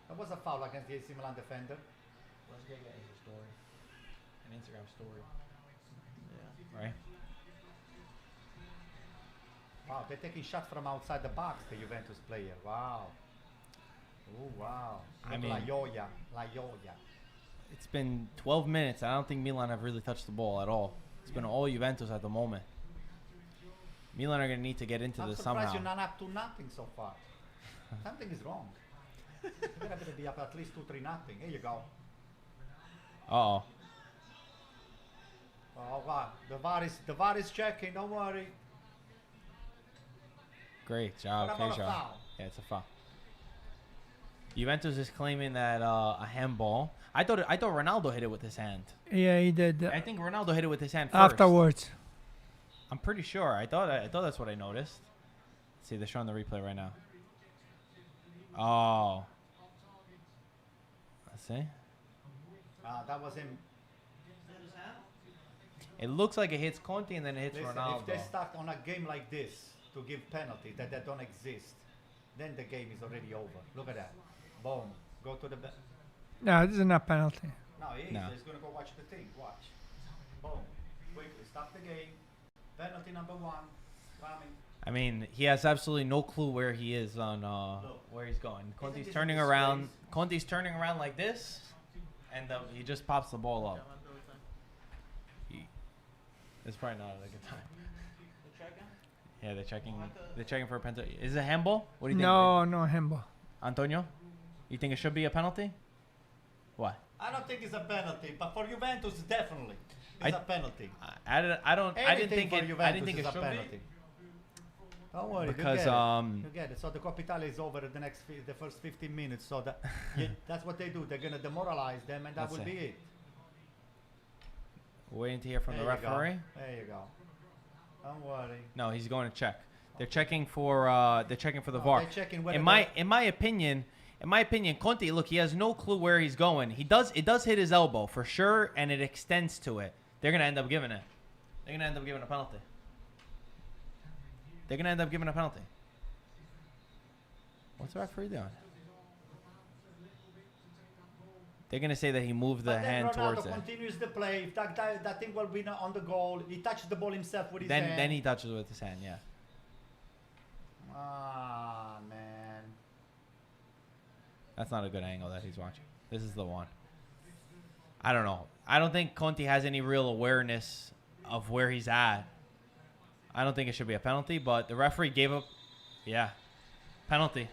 That was a foul against the AC Milan defender. Let's get a story. An Instagram story. Yeah. Right? Wow, they're taking shots from outside the box, the Juventus player. Wow. Oh, wow. I Look, mean- La Jolla. La Jolla. It's been 12 minutes. I don't think Milan have really touched the ball at all. It's been all Juventus at the moment. Milan are going to need to get into I'm this surprised somehow. you're not up to nothing so far. Something is wrong. You're going to be up at least 2-3 nothing. Here you go. Uh-oh. Oh, wow. The VAR is checking. Don't worry. Great job. What Okay, about a job. foul? Yeah, it's a foul. Juventus is claiming that a handball. I thought Ronaldo hit it with his hand. Yeah, he did I think Ronaldo hit it with his hand first. afterwards. I'm pretty sure. I thought that's what I noticed. Let's see, they're showing the replay right now. Oh. Let's see. That was him. It looks like it hits Conte and then it hits Listen, Ronaldo. if they start on a game like this to give penalties that don't exist, then the game is already over. Look at that. Boom. Go to the... No, this is not penalty. No, he is. No. He's going to go watch the thing. Watch. Boom. Quickly. Stop the game. Penalty number 1. Coming. I mean, he has absolutely no clue where he is on where he's going. Conte's this turning a around. disgrace? Conte's turning around like this, and he just pops the ball up. It's probably not a good time. Yeah, they're checking. They're checking for a penalty. Is it a handball? What do you think? No handball. Antonio, you think it should be a penalty? What? I don't think it's a penalty, but for Juventus, definitely. It's a penalty. I didn't Anything think for it. Juventus I didn't think is it a should penalty. be. Don't worry, Because you get it. So the Coppa Italia is over the first 15 minutes. So that's what they do. They're gonna demoralize them, and that That's will it. be it. Waiting to hear from the There you go. referee. There you go. Don't worry. No, he's going to check. They're checking for the No, VAR. they're checking whether In my opinion, Conte, look, he has no clue where he's going. It does hit his elbow for sure, and it extends to it. They're gonna end up giving it. They're gonna end up giving a penalty. They're gonna end up giving a penalty. What's the referee doing? They're gonna say that he moved the But then hand Ronaldo towards it. continues the play. If that thing will be not on the goal. He touched the ball himself with his hand. Then he touches it with his hand. Yeah. Ah, man. That's not a good angle that he's watching. This is the one. I don't know. I don't think Conte has any real awareness of where he's at. I don't think it should be a penalty, but the referee gave up. Yeah. Penalty.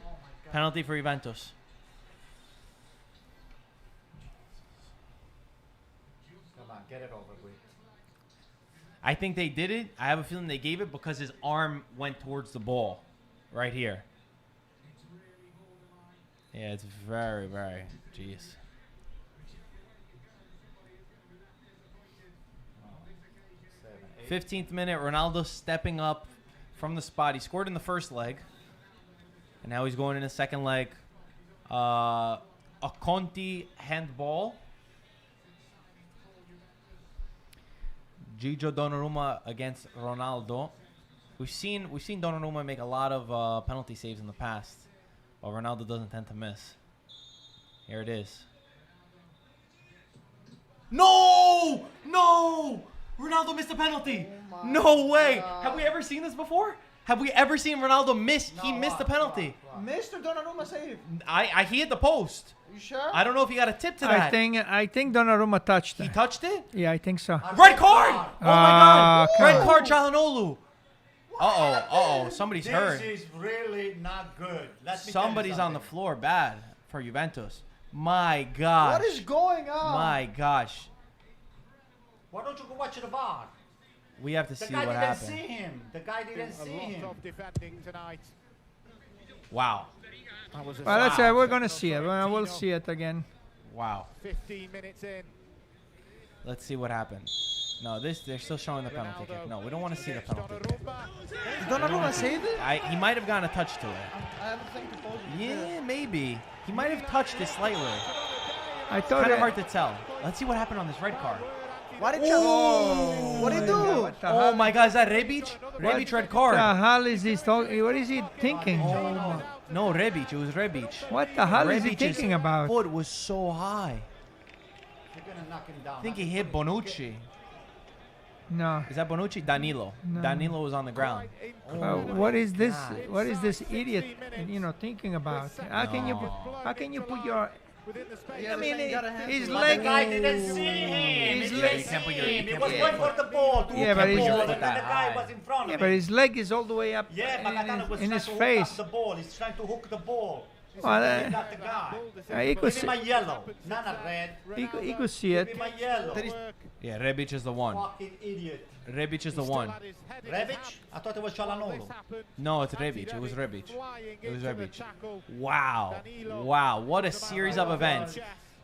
Penalty for Juventus. Come on, get it over with. I think they did it. I have a feeling they gave it because his arm went towards the ball. Right here. Yeah, it's very, very... Jeez. 15th minute, Ronaldo stepping up from the spot. He scored in the first leg. And now he's going in the second leg. A Conte handball. Gigio Donnarumma against Ronaldo. We've seen Donnarumma make a lot of penalty saves in the past. But Ronaldo doesn't tend to miss. Here it is. No! No! Ronaldo missed a penalty. Oh my No way. God. Have we ever seen this before? Have we ever seen Ronaldo miss? He missed the penalty. Mr. Donnarumma save. He hit the post. You sure? I don't know if he got a tip to that. I think Donnarumma touched He it. touched it? Yeah, I think so. Red card! Oh my god! come Red on. card, Çalhanoğlu. Uh-oh. Somebody's This hurt. is really not good. Let me tell you Somebody's on the something. floor bad for Juventus. My gosh. What is going on? My gosh. Why don't you go watch the VAR? We have to The see guy what didn't happened. see him. The guy didn't see A him. lot of defending tonight. Wow. That was a Well, Wow. we're gonna see it. We'll see it again. Wow. 15 minutes in. Let's see what happened. No, they're still showing the penalty kick. No, we don't want to see the penalty kick. Did Donnarumma save it? He might have gotten a touch to it. I haven't think Yeah, maybe. He might have touched it slightly. I It's thought kind of it- hard to tell. Let's see what happened on this red card. Why did you? What did he do? What the Oh hell? my God, is that Rebic? Rebic red card. What the hell is he talking? What is he thinking? Oh, no, Rebic. It was Rebic. What the hell is he Rebic's thinking about? foot was so high. You're gonna knock him down. I think he hit Bonucci. No. Is that Bonucci? Danilo. No. Danilo was on the ground. What is this? God. What is this idiot? Thinking about? How can you? How can you put your? Within the space. Yeah, I mean, he got a hand his to it. leg. The guy didn't see him. His He leg- didn't You can't put your- see you him. He can't was put going your for the ball. To Yeah, hook but the he's- ball, put and then that the guy high. was in front Yeah, of but him. his leg is all the way up Yeah, but Katana was in trying his to hook face. up the ball. He's trying to hook the ball. Well, He's not the guy. he could Give him a see, yellow, not a red. he could see Give it. him a yellow. Did he- Yeah, Rebic is the one. Fucking idiot. Rebic is the one. Rebic? I thought it was Chalanolo. No, it's Rebic. It was Rebic. It was Rebic. Wow. Wow. What a series of events.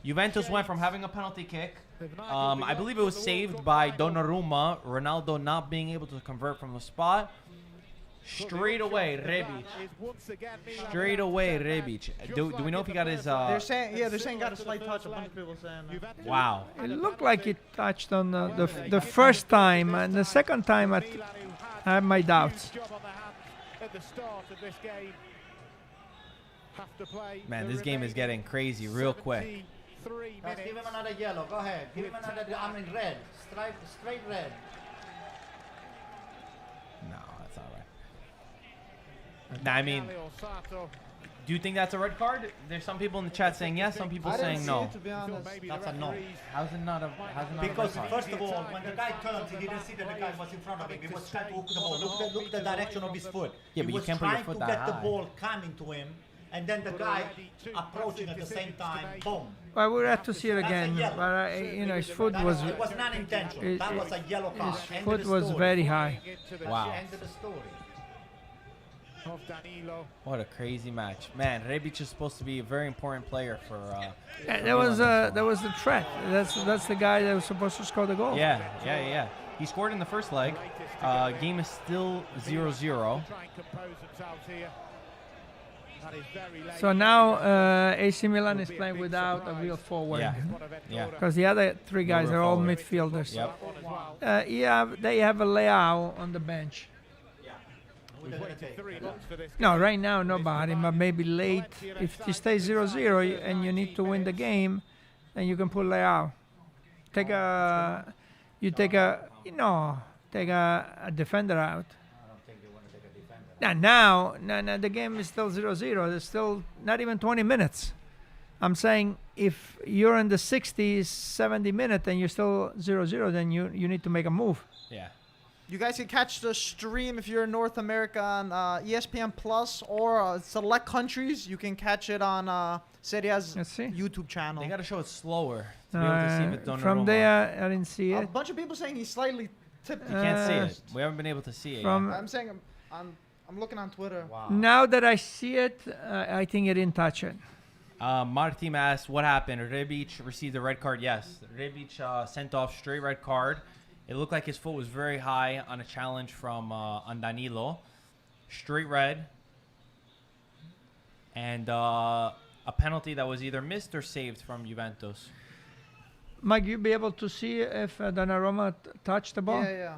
Juventus went from having a penalty kick. I believe it was saved by Donnarumma. Ronaldo not being able to convert from the spot. Straight away, Rebic. Straight away, Rebic. Do we know if he got his... They're saying got a slight touch. A bunch of people saying that. Wow. It looked like it touched on the first time, and the second time I have my doubts. At the start of this game. Have to play Man, the this game is getting remaining crazy real quick. 73 Guys, give him minutes. another yellow. Go ahead. Give him another. I mean red. Straight red. No, that's not right. Nah, I mean, do you think that's a red card? There's some people in the chat saying yes, some people I didn't saying see no. it, to be honest. That's a no. How's it not a red Because card? first of all, when the guy turns, he didn't see that the guy was in front of him. He was trying to hook the ball. Look the direction of his foot. Yeah, he but you was can't put your trying foot to that get the high. ball coming to him, and then the guy approaching at the same time. Boom. Well, we'll have to see it That's a again. yellow. But his foot was It was not intentional. That was a yellow card. his End of foot the was story. very high. Wow. End of the story. Of Danilo. What a crazy match. Man, Rebic is supposed to be a very important player for... Yeah, that was the threat. That's the guy that was supposed to score the goal. Yeah. He scored in the first leg. Game is still 0-0. Try and compose themselves here. That is very late. So now AC Milan is playing without a real forward. Yeah. One of Yeah. Because the other three guys real are all forward. midfielders. Yep. One as well. They have a Leao on the bench. We've waited 3 months for this. No, right now nobody, but maybe late. If you stay 0-0 and you need to win the game, then you can put Leao. Take a defender out. I don't think they want to take a defender. Now the game is still 0-0. There's still not even 20 minutes. I'm saying if you're in the 60s, 70 minute and you're still 0-0, then you need to make a move. Yeah. You guys can catch the stream if you're in North America on ESPN Plus or select countries. You can catch it on Serie A's Let's see. YouTube channel. They got to show it slower to be able to see if it's Donnarumma. From there, I didn't see A it. bunch of people saying he's slightly tipped. You can't see Uh, it. We haven't been able to see it from- yet. I'm saying I'm looking on Twitter. Wow. Now that I see it, I think he didn't touch it. Martim asked, what happened? Rebic received a red card? Yes. Rebic sent off straight red card. It looked like his foot was very high on a challenge from on Danilo. Straight red. And a penalty that was either missed or saved from Juventus. Mike, you be able to see if Donnarumma touched the ball? Yeah.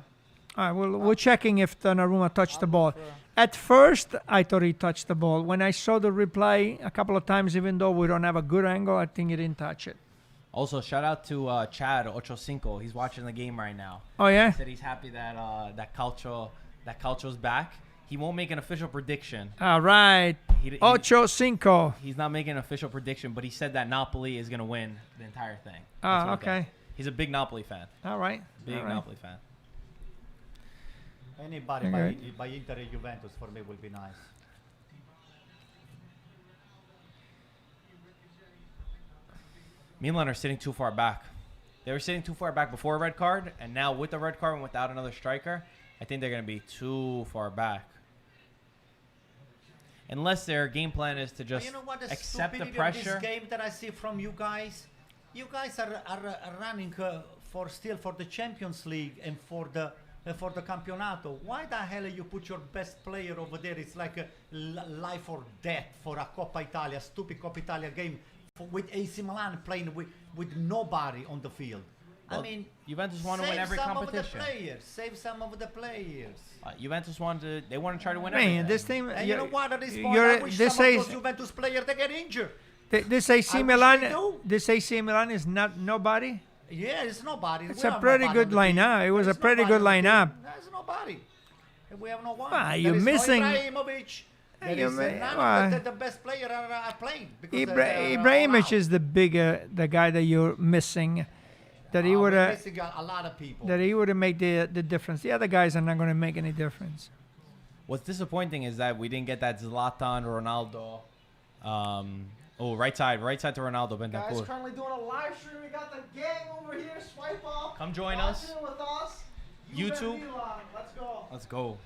All right, we're checking if Donnarumma touched the ball. For- At first, I thought he touched the ball. When I saw the replay a couple of times, even though we don't have a good angle, I think he didn't touch it. Also, shout out to Chad Ochocinco. He's watching the game right now. Oh, yeah? He said he's happy that Calcio's back. He won't make an official prediction. All right. He- Ocho Cinco. He's not making an official prediction, but he said that Napoli is going to win the entire thing. That's Ah, what he okay. thinks. He's a big Napoli fan. All right. Big All right. Napoli fan. Anybody Okay. by Inter and Juventus for me will be nice. Milan are sitting too far back. They were sitting too far back before a red card, and now with the red card and without another striker, I think they're going to be too far back. Unless their game plan is to But just you know what? The accept the stupidity of pressure. this game that I see from you guys. you guys are running for the Champions League and for the Campionato. Why the hell you put your best player over there? It's like a life or death for a Coppa Italia, stupid Coppa Italia game with AC Milan playing with nobody on the field. Well, I mean, Juventus want to win every competition. Save some of the players. Juventus want to try to win Man, everything. this team. And you know what? At this point, you're- I wish this some of is- those Juventus players they get injured. This AC I wish Milan. they do. This AC Milan is not nobody. Yeah, it's nobody. It's We a have pretty nobody good on the team. lineup. It was a There's pretty nobody good on the team. lineup. There's nobody. And we have no one. Ah, There you're is missing- No Ibrahimovic. There You is may- none why? of the best players are playing. Because Ibrahimovic out. is the guy that you're missing. That he would We're have. missing a lot of people. That he would have made the difference. The other guys are not going to make any difference. What's disappointing is that we didn't get that Zlatan, Ronaldo. Right side to Ronaldo. Guys, Bentancur. currently doing a live stream. We got the gang over here. Swipe up. Come join Watch us. it with us. YouTube. Milan. Let's go. Let's go.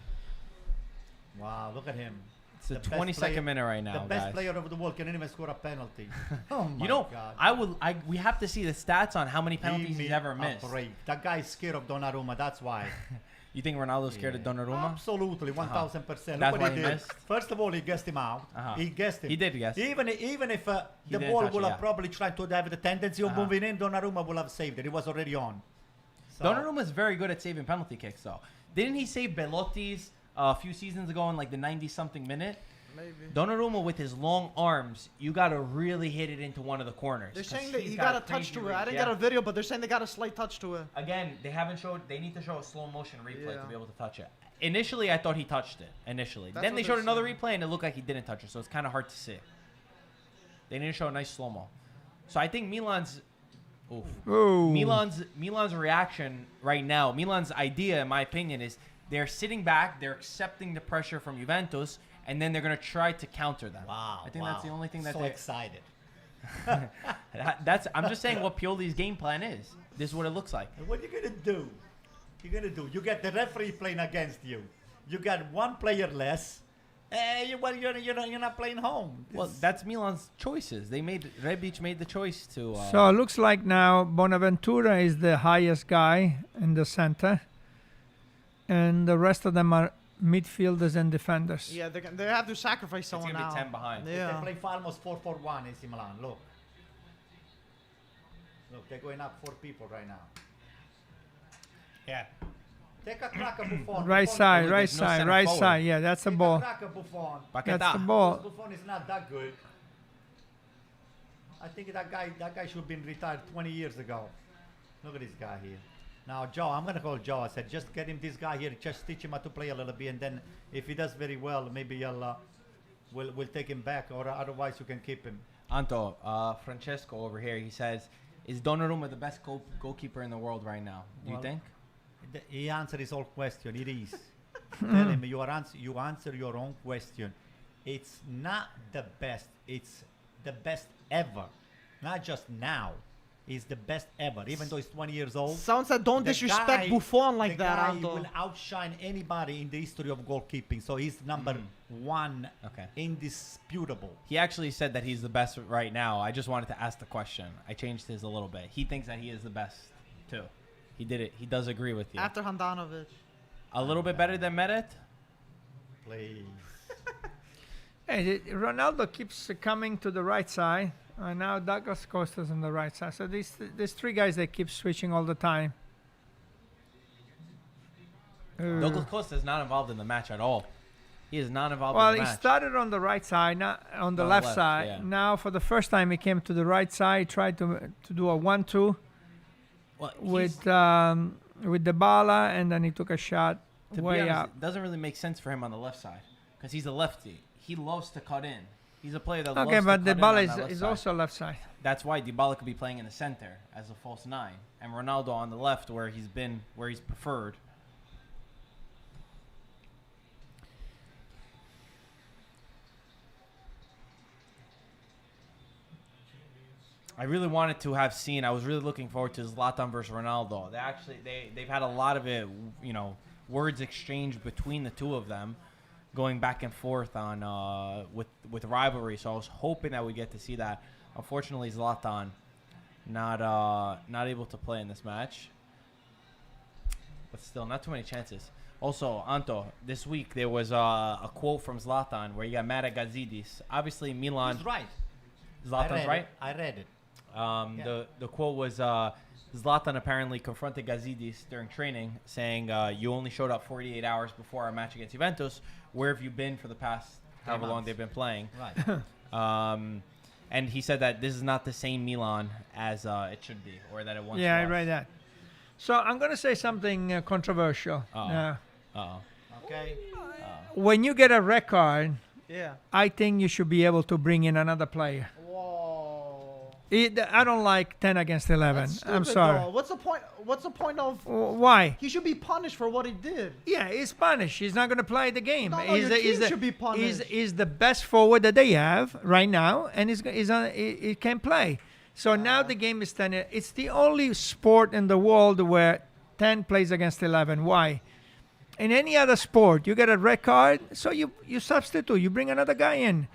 Wow, look at him. It's the best 22nd player- minute right now, The best guys. player of the world can even score a penalty. Oh my You know, God. we have to see the stats on how many penalties Give he's me ever a missed. break. That guy is scared of Donnarumma. That's why. You think Ronaldo's scared of Donnarumma? Absolutely, 1000%. That's Look why what he did. missed? First of all, he guessed him out. Uh-huh. He guessed him. He did guess. Even if the didn't ball touch it, would have yeah. probably tried to have the tendency of Uh-huh. moving in, Donnarumma would have saved it. It was already on. So, Donnarumma's very good at saving penalty kicks, though. Didn't he save Belotti's a few seasons ago in like the 90-something minute? Maybe. Donnarumma with his long arms, you got to really hit it into one of the corners. They're 'cause saying that he's he got a crazy touch to it. reach, I didn't yeah. get a video, but they're saying they got a slight touch to it. Again, they haven't showed. They need to show a slow motion replay Yeah. to be able to touch it. Initially, I thought he touched it. Initially, That's then what they they're showed another saying. replay and it looked like he didn't touch it. So it's kind of hard to see. They need to show a nice slow mo. So I think Milan's, Ooh. Milan's reaction right now, Milan's idea, in my opinion, is they're sitting back, they're accepting the pressure from Juventus, and then they're gonna try to counter them. Wow. I think that's the only thing that so they're. excited. That's. I'm just saying what Pioli's game plan is. This is what it looks like. And what are you gonna do? You get the referee playing against you. You got one player less. You're not playing home. Well, that's Milan's choices. Rebic made the choice to. So it looks like now Bonaventura is the highest guy in the center, and the rest of them are midfielders and defenders. Yeah, they have to sacrifice it's someone gonna now. be 10 behind. They Yeah. play for almost 4-4-1 AC Milan. Look, they're going up 4 people right now. Yeah. Take a crack at Buffon. Right Buffon- side, there's right no side, center right forward. side. Yeah, that's the Take a ball. crack at Buffon. That's the Paquetá. ball. Buffon is not that good. I think that guy should have been retired 20 years ago. Look at this guy here. Now, Joe, I'm going to call Joe. I said, just get him this guy here. Just teach him how to play a little bit. And then if he does very well, maybe we'll take him back. Or otherwise, you can keep him. Anto, Francesco over here, he says, is Donnarumma the best goalkeeper in the world right now? Do you Well, think? He answered his own question. It is. Tell him you answer your own question. It's not the best. It's the best ever. Not just now. He's the best ever. Even though he's 20 years old. Someone said don't the disrespect guy- Buffon like the that, guy Anto. will outshine anybody in the history of goalkeeping. So he's number one. Okay. Indisputable. He actually said that he's the best right now. I just wanted to ask the question. I changed his a little bit. He thinks that he is the best, too. He did it. He does agree with you. After Handanovic. A little bit better than Meret? Please. Hey, Ronaldo keeps coming to the right side, and now Douglas Costa's on the right side. So these 3 guys, they keep switching all the time. Douglas Costa is not involved in the match at all. He is not involved Well, in the he match. started on the right side, not on the On the left left, side. yeah. Now, for the first time, he came to the right side, tried to do a 1-2 Well, with Dybala, and then he took a shot to be way honest, up. it doesn't really make sense for him on the left side because he's a lefty. He loves to cut in. He's a player that Okay, loves but to cut in on Dybala that left is side. also left side. That's why Dybala could be playing in the center as a false 9, and Ronaldo on the left where he's preferred. I really wanted to have seen. I was really looking forward to Zlatan versus Ronaldo. They've had a lot of it, words exchanged between the two of them, going back and forth on with rivalry. So I was hoping that we get to see that. Unfortunately, Zlatan not able to play in this match. But still, not too many chances. Also, Anto, this week there was a quote from Zlatan where he got mad at Gazidis. Obviously, Milan. He's right. Zlatan's right. I read it. The quote was Zlatan apparently confronted Gazidis during training, saying, "You only showed up 48 hours before our match against Juventus. Where have you been for the past however long they've been playing?" Right. And he said that this is not the same Milan as it should be, or that it once Yeah, was. I read that. So I'm going to say something controversial. Uh-oh. Okay. When you get a red card, Yeah. I think you should be able to bring in another player. Whoa. I don't like 10 against 11. That's I'm stupid, sorry. though. What's the point? What's the point of? Why? He should be punished for what he did. Yeah, he's punished. He's not going to play the game. No, he's your team should be punished. He's the best forward that they have right now, and he can play. So now the game is 10. It's the only sport in the world where 10 plays against 11. Why? In any other sport, you get a red card, so you substitute. You bring another guy in.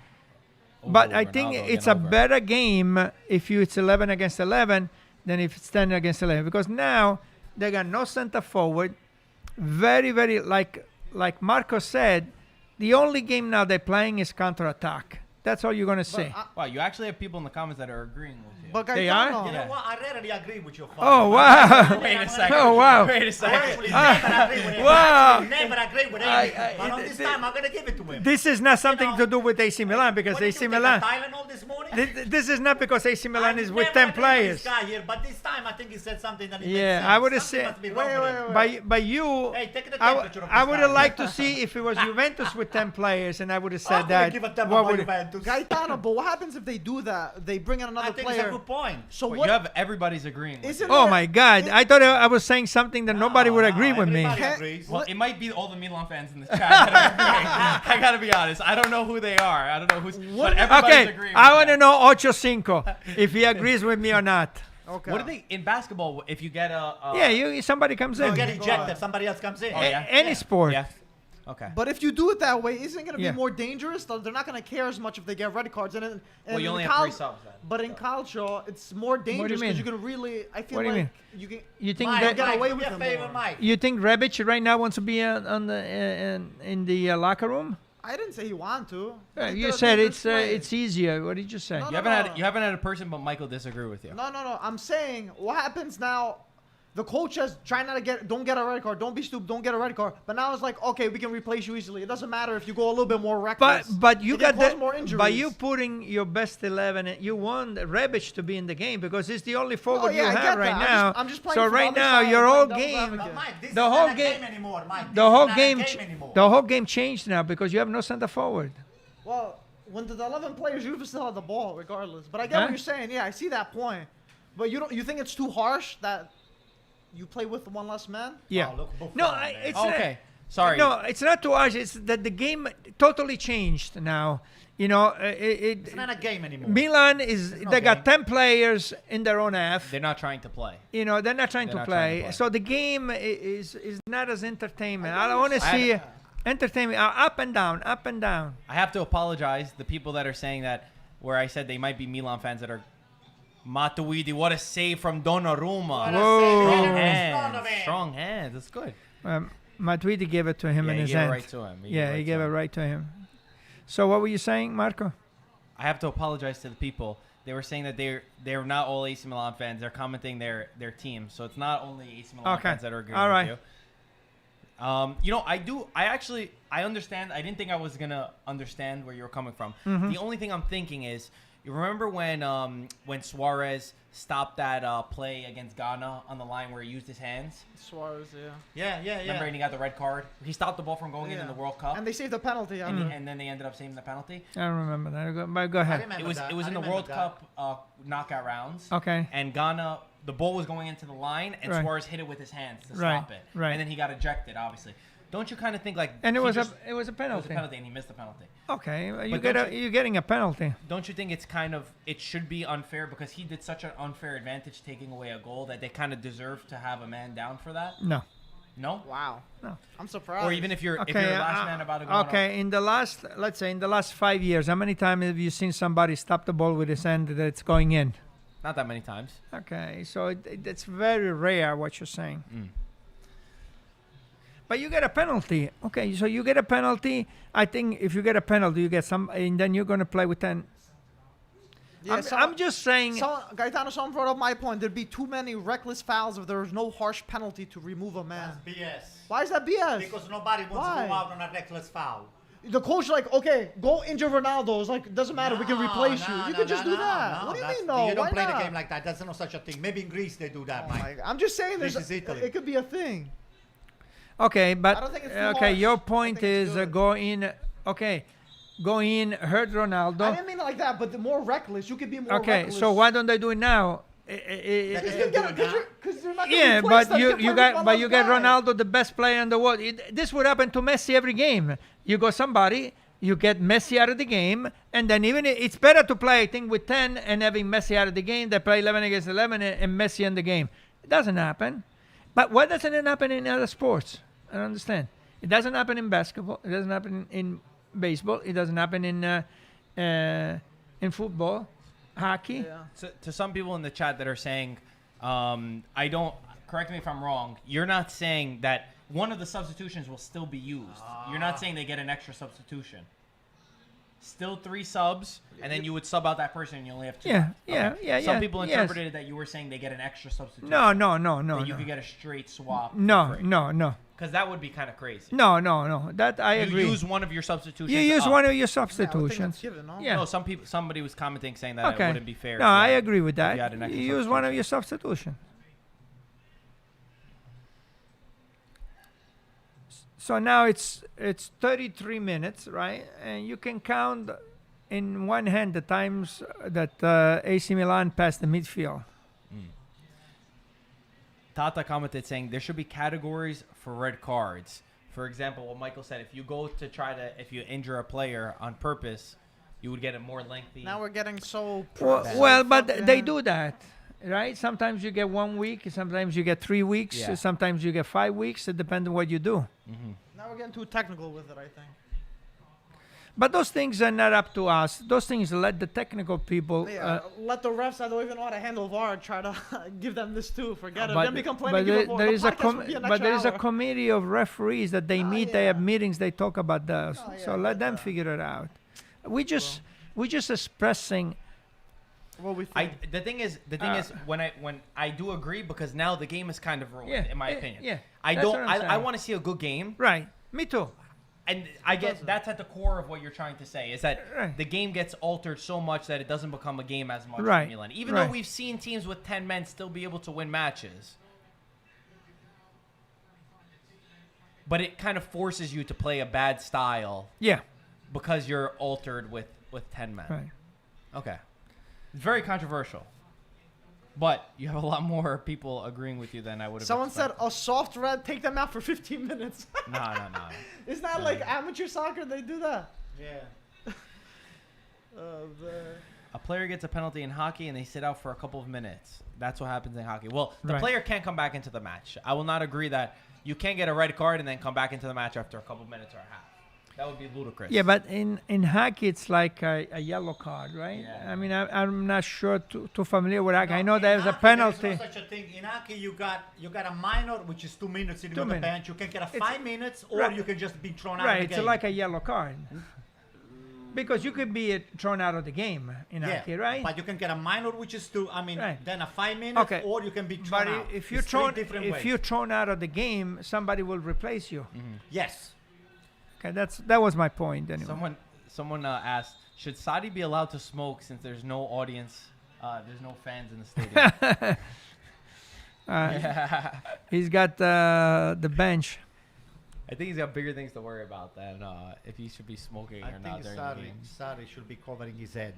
But I think it's a better game if it's 11 against 11 than if it's 10 against 11. Because now they got no center forward. Very, very, like Marco said, the only game now they're playing is counter-attack. That's all you're going to see. Wow, you actually have people in the comments that are agreeing with you. But They Gaetano, are? You know what? I rarely agree with your father. Oh, wow. Wait a second. Oh, wow. Wait a I second. actually never agree with him. Wow. I actually never agree with him. I- But on this time, I'm going to give it to him. This is not something know, to do with AC Milan because What did AC you Milan. take a Tylenol this morning? This is not because AC Milan I is with never 10 agree players. This guy here, but this time I think he said something that it Yeah, makes I sense. would have Something said. must be wrong with him. By you, Hey, take the I temperature of this would guy. have liked to see if it was Juventus with 10 players, and I would have said I'm gonna that. give a damn what about would- Juventus. Gaetano, but what happens if they do that? They bring in I another think it's a player. good point. So Wait, what? you have everybody's agreeing with Isn't you. Oh there- my God! I thought I was saying something that nobody would agree with me. everybody Can't- agrees. Well, it might be all the Milan fans in the chat that are agreeing. I gotta be honest. I don't know who they are. I don't know who's. But everybody's Okay, agreeing. I with want to that. know Ocho Cinco if he agrees with me or not. Okay. What do they in basketball? If you get a Yeah, somebody comes You in. get ejected, somebody else comes in. Oh, yeah? Any sport. Yeah. Okay. But if you do it that way, isn't it going to Yeah. be more dangerous? They're not going to care as much if they get red cards. And Well, you in only have 3 subs then. But in calcio, it's more dangerous mean? because you can really. I feel What do you like mean? you can. You think Mike, that? get away do with me a them favor, more. Mike. You think Rebic right now wants to be in the locker room? I didn't say he wanted to. You said it's easier. What did you say? No, You haven't had a person but Michael disagree with you. No. I'm saying what happens now. The coach has try not to don't get a red card. Don't be stupid. Don't get a red card. But now it's like, okay, we can replace you easily. It doesn't matter if you go a little bit more reckless. But you It can got cause that more injuries. by you putting your best 11. You want Rebic to be in the game because he's the only forward yeah, you I have get right that. now. I'm just playing so from the right other now side, your I'm whole playing devil's game, advocate. But Mike, this The is whole not a game- game anymore, Mike. the This whole is not game, a game anymore. the whole game changed now because you have no center forward. Well, when the 11 players, you still have the ball regardless. But I get Huh? what you're saying. Yeah, I see that point. But you think it's too harsh that you play with one less man? Yeah. Oh, look, Buffon, No, man. it's Okay. Sorry. No, it's not too harsh. It's that the game totally changed now. You know, It's not a game anymore. Milan is no they got game. 10 players in their own half. They're not trying to play. You know, they're not trying, They're to, not play. trying to play. So the game is not as entertainment. I don't want to I see had- entertainment up and down, up and down. I have to apologize. The people that are saying that, where I said they might be Milan fans that are. Matuidi, what a save from Donnarumma. What a Whoa. save. Strong Strong hands. hands. Strong hands. That's good. Matuidi gave it to him Yeah, in he his gave it hand. right to him. Yeah, he gave it right to him. So what were you saying, Marco? I have to apologize to the people. They were saying that they're not all AC Milan fans. They're commenting their team. So it's not only AC Milan Okay. fans that are agreeing All right. with you. You know, I understand. I didn't think I was going to understand where you were coming from. Mm-hmm. The only thing I'm thinking is, you remember when Suarez stopped that play against Ghana on the line where he used his hands? Suarez, yeah. Yeah. Remember, and he got the red card? He stopped the ball from going in Yeah. the World Cup. And they saved the penalty. I and, mean, and then they ended up saving the penalty. I don't remember that. But go I ahead. remember It was that. it was I in the remember World that. Cup knockout rounds. Okay. And Ghana, the ball was going into the line, and Right. Suarez hit it with his hands to Right, stop it. right. And then he got ejected, obviously. Don't you kind of think like? And it he was just- a it penalty. was a penalty, and he missed the penalty. Okay, But don't you're getting a penalty. Don't you think it's kind of it should be unfair because he did such an unfair advantage taking away a goal that they kind of deserve to have a man down for that? No. No. wow. No. I'm surprised. Or even if you're Okay. last man about to go. okay. In the last 5 years, how many times have you seen somebody stop the ball with his hand that it's going in? Not that many times. Okay, so it's very rare what you're saying. But you get a penalty. Okay, so you get a penalty. I think if you get a penalty, you get some, and then you're going to play with 10. Yeah, I'm just saying. Gaetano, someone brought up my point. There'd be too many reckless fouls if there was no harsh penalty to remove a man. That's BS. Why is that BS? Because nobody wants to go out on a reckless foul. The coach like, okay, go injure Ronaldo. It's like, doesn't matter. We can replace you. You could just do that. What do you mean, no? You don't Why play not? the game like that. There's no such a thing. Maybe in Greece they do that, Mike. I'm just saying, This is Italy. it could be a thing. Okay, but I don't think it's too okay, harsh. your I point think it's is good. go in. Okay, go in, hurt I Ronaldo. didn't mean it like that, but the more reckless, you could be more Okay, reckless. so why don't they do it now? Because they're doing that. Because you're not gonna Yeah, replace but them. you can you play got with but you Ronaldo's get guy. Ronaldo, the best player in the world. This would happen to Messi every game. You go somebody, you get Messi out of the game, and then even it's better to play, I think, with 10 and having Messi out of the game than play 11 against 11 and Messi in the game. It doesn't happen. But why doesn't it happen in other sports? I don't understand. It doesn't happen in basketball. It doesn't happen in baseball. It doesn't happen in football, hockey. Yeah. So, to some people in the chat that are saying, I don't, correct me if I'm wrong, you're not saying that one of the substitutions will still be used. You're not saying they get an extra substitution. Still 3 subs, and then you would sub out that person and you only have 2. Yeah. Some people yes. interpreted it that you were saying they get an extra substitution. No. That you could get a straight swap. No. Because that would be kind of crazy. No. That I You agree. use one of your substitutions. You use up. one of your Yeah, I would think substitutions. that's given, no? Yeah. No, somebody was commenting saying that it Okay. wouldn't be fair. No, if you I had- agree with you that. had an extra You use one of substitution. your substitution. So now it's 33 minutes, right? And you can count in one hand the times that AC Milan passed the midfield. Tata commented saying there should be categories for red cards. For example, what Michael said, if you injure a player on purpose, you would get a more lengthy. Now we're getting so. Well, but fucking- they do that, right? Sometimes you get 1 week, sometimes you get 3 weeks, Yeah. sometimes you get 5 weeks. It depends on what you do. Now we're getting too technical with it, I think. But those things are not up to us. Those things let the technical people. Yeah, let the refs that don't even know how to handle VAR try to give them this too. Forget it. But, Then be complaining. there is a committee of referees that they meet. They have meetings. They talk about those. Oh, yeah, So I let get them that. figure it out. We just expressing. What we think. The thing is when I do agree, because now the game is kind of ruined, Yeah, in my yeah, opinion. yeah. I That's don't. what I'm I saying. want to see a good game, Right. Me too. and I get that's at the core of what you're trying to say is that Right. the game gets altered so much that it doesn't become a game as much Right, for Milan. Even right. though we've seen teams with 10 men still be able to win matches. But it kind of forces you to play a bad style Yeah. because you're altered with 10 men. Right. Okay. It's very controversial. But you have a lot more people agreeing with you than I would have Someone said expected. a soft red, take them out for 15 minutes. No. Isn't that like amateur soccer? They do that. Yeah. A player gets a penalty in hockey and they sit out for a couple of minutes. That's what happens in hockey. Well, the Right. player can't come back into the match. I will not agree that you can't get a red card and then come back into the match after a couple of minutes or a half. That would be ludicrous. Yeah, but in hockey it's like a yellow card, right? Yeah. I mean, I'm not sure too familiar with hockey. I know in there's a hockey, penalty. There's no such a thing. In hockey, you got a minor, which is 2 minutes sitting 2 on the minutes. bench. You can get a It's- 5 minutes, or right. you can just be thrown out Right, of the it's game. like a yellow card. Because you could be thrown out of the game in yeah, hockey, right? But you can get a minor, which is 2. I mean, Right. then a 5 minutes, Okay. or you can be thrown But out. if you're It's three thrown, different if ways. you're thrown out of the game, somebody will replace you. Yes. Okay, that was my point anyway. Someone asked, should Sadi be allowed to smoke since there's no audience, there's no fans in the stadium? He's got the bench. I think he's got bigger things to worry about than if he should be smoking I or not think during the Sarri, game. Sarri should be covering his head.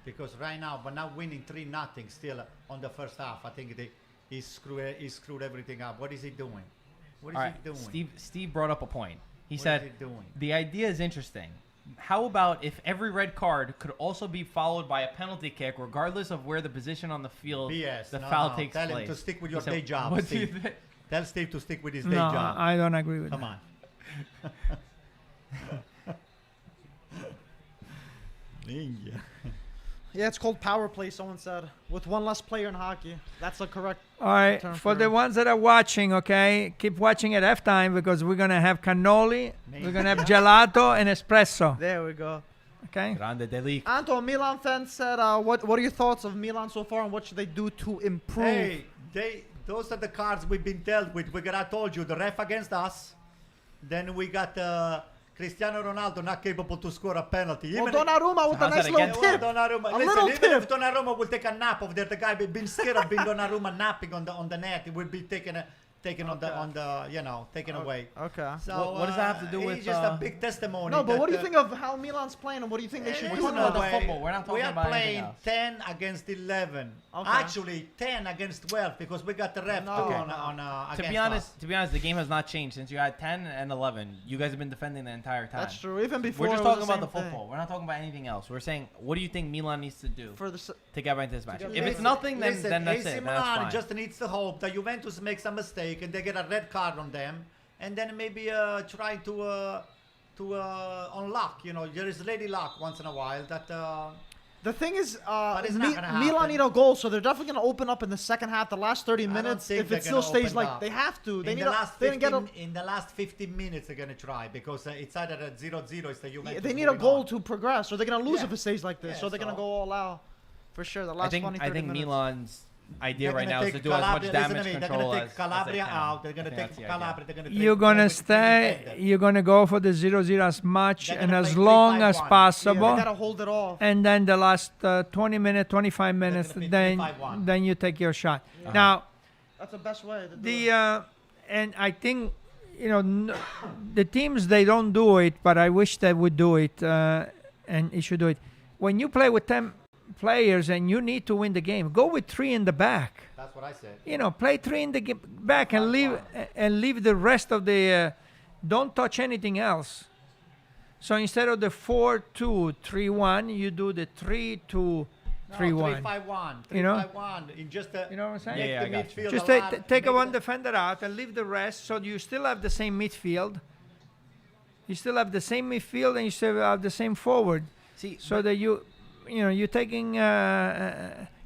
Because right now, but now winning 3-0 still on the first half, I think he screwed everything up. What is he doing? What is All right, he doing? Steve brought up a point. He What said is he doing? the idea is interesting. How about if every red card could also be followed by a penalty kick, regardless of where the position on the field BS. the No, foul no. takes Tell place? him to stick with He your said, day job, What do you Steve. think? Tell Steve to stick with his day No, job. I don't agree with Come that. on. Yeah, it's called power play, someone said. With one less player in hockey. That's the correct All right, term for for the it. ones that are watching, okay, keep watching at halftime because we're going to have cannoli, we're going to have gelato and espresso, There we go. okay? Grande Delic. Anto, Milan fan said, what are your thoughts of Milan so far and what should they do to improve? Hey, those are the cards we've been dealt with. I told you, the ref against us. Then we got Cristiano Ronaldo not capable to score a penalty. Well, Even Donnarumma with a How's nice that little against tip. Donnarumma. A Listen, little even tip. if Donnarumma will take a nap over there, the guy been scared of being Donnarumma napping on the net. It will be taken taken away. Okay. So What does that have to do he's with, just a big testimony. No, but that, what do you think of how Milan's playing and what do you think they should We're do talking about now? the football. We're not talking we are about anything playing else. 10 against 11. Okay. Actually, 10 against 12 because we got the ref No. too Okay. on To against be us. honest, the game has not changed since you had 10 and 11. You guys have been defending the entire time. That's true. Even before We're just it was talking about the same thing. football. We're not talking about anything else. We're saying, what do you think Milan needs to do For the to get back into this match? get If back it's in. nothing, then Listen, that's AC it. Then Milan that's fine. just needs to hope that Juventus makes a mistake and they get a red card on them, and then maybe try to unlock. You know, there is lady luck once in a while that. The thing is, it's not gonna Milan happen. need a goal, so they're definitely going to open up in the second half, the last 30 don't minutes. think If they're it still gonna stays open like up. they have to, they in need the a, last they didn't get 15, in the last 15 minutes they're gonna try because it's either a 0-0. It's the Juventus. they need a moving goal on. to progress, or they're going to lose Yeah. if it stays like this. Yeah, so they're going to so- go all out for sure. The I last think 20, 30 minutes. Milan's idea They're right gonna now is take to do as much Calabria- listen to damage me, control They're gonna as take Calabria they can. out. They're I gonna think that's take the idea. Calabria. They're gonna You're play gonna with three stay. defenders. You're gonna go for the 0-0 as much They're and gonna as play long as 3-5-1. They possible, got to hold it off. and then the last 20 minutes, 25 minutes, gonna be then 3-5-1. you take your shot. Uh-huh. Now, That's the best way to do the it. and I think the teams they don't do it, but I wish they would do it, and you should do it. When you play with 10 players and you need to win the game, go with 3 in the back. That's what I said. You know, play 3 in the back and leave the rest of the. Don't touch anything else. So instead of the 4-2-3-1, you do the 3-2-3-1. 3-5-1. You know? 3-5-1. In just You know what I'm saying? Yeah, yeah, I the got you. midfield Just a lot, take a make one it- defender out and leave the rest, so you still have the same midfield. You still have the same midfield and you still have the same forward. See, So that you're taking you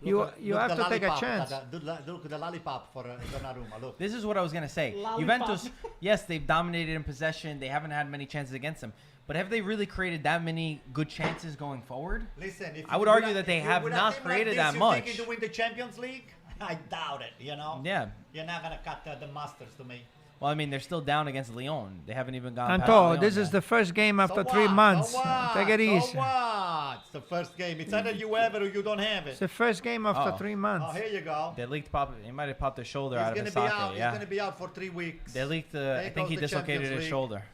Look have the to take a lollipop, chance. Look at the lollipop for Donnarumma. Look. this is what I was gonna say. Lollipop. Juventus, yes, they've dominated in possession. They haven't had many chances against them. But have they really created that many good chances going forward? Listen, if I would you- argue with a- that they if you- have with a not team created like that this, much. You think you to win the Champions League? I doubt it. You know. Yeah. You're not gonna cut the masters to me. Well, I mean, they're still down against Lyon. They haven't even gone past Anto, Lyon this yet. is the first game after So 3 what? months. So what? Take it easy. So what? It's the first game. It's either you have it or you don't have It's it. the first game after Oh. 3 months. Oh, here you go. They leaked he might have popped his shoulder He's out of gonna his be socket. out. Yeah. He's gonna be out for 3 weeks. They leaked There I think goes he the dislocated Champions his League. shoulder.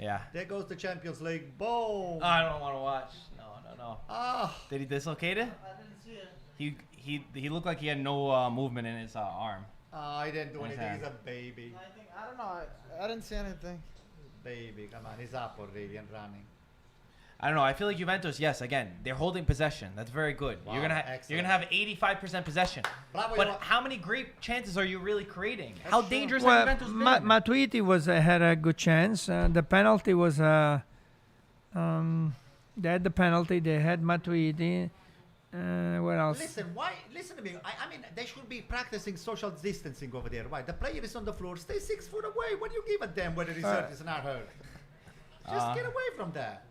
Yeah. There goes the Champions League. Boom. I don't want to watch. No. Ah. Did he dislocate it? I didn't see it. He looked like he had no movement in his arm. Oh, he didn't do What is anything. that? He's a baby. I don't know. I didn't see anything. Baby, come on. He's up already and running. I don't know. I feel like Juventus, yes, again, they're holding possession. That's very good. Wow, you're gonna excellent. have 85% possession. Bravo, But you- how many great chances are you really creating? How true. dangerous Well, have Juventus been? Matuidi had a good chance. The penalty was they had the penalty. They had Matuidi. What else? Listen to me. I mean, they should be practicing social distancing over there. Why? The player is on the floor. Stay 6 foot away. What do you give a damn whether he's hurt or not hurt? Just get away from that.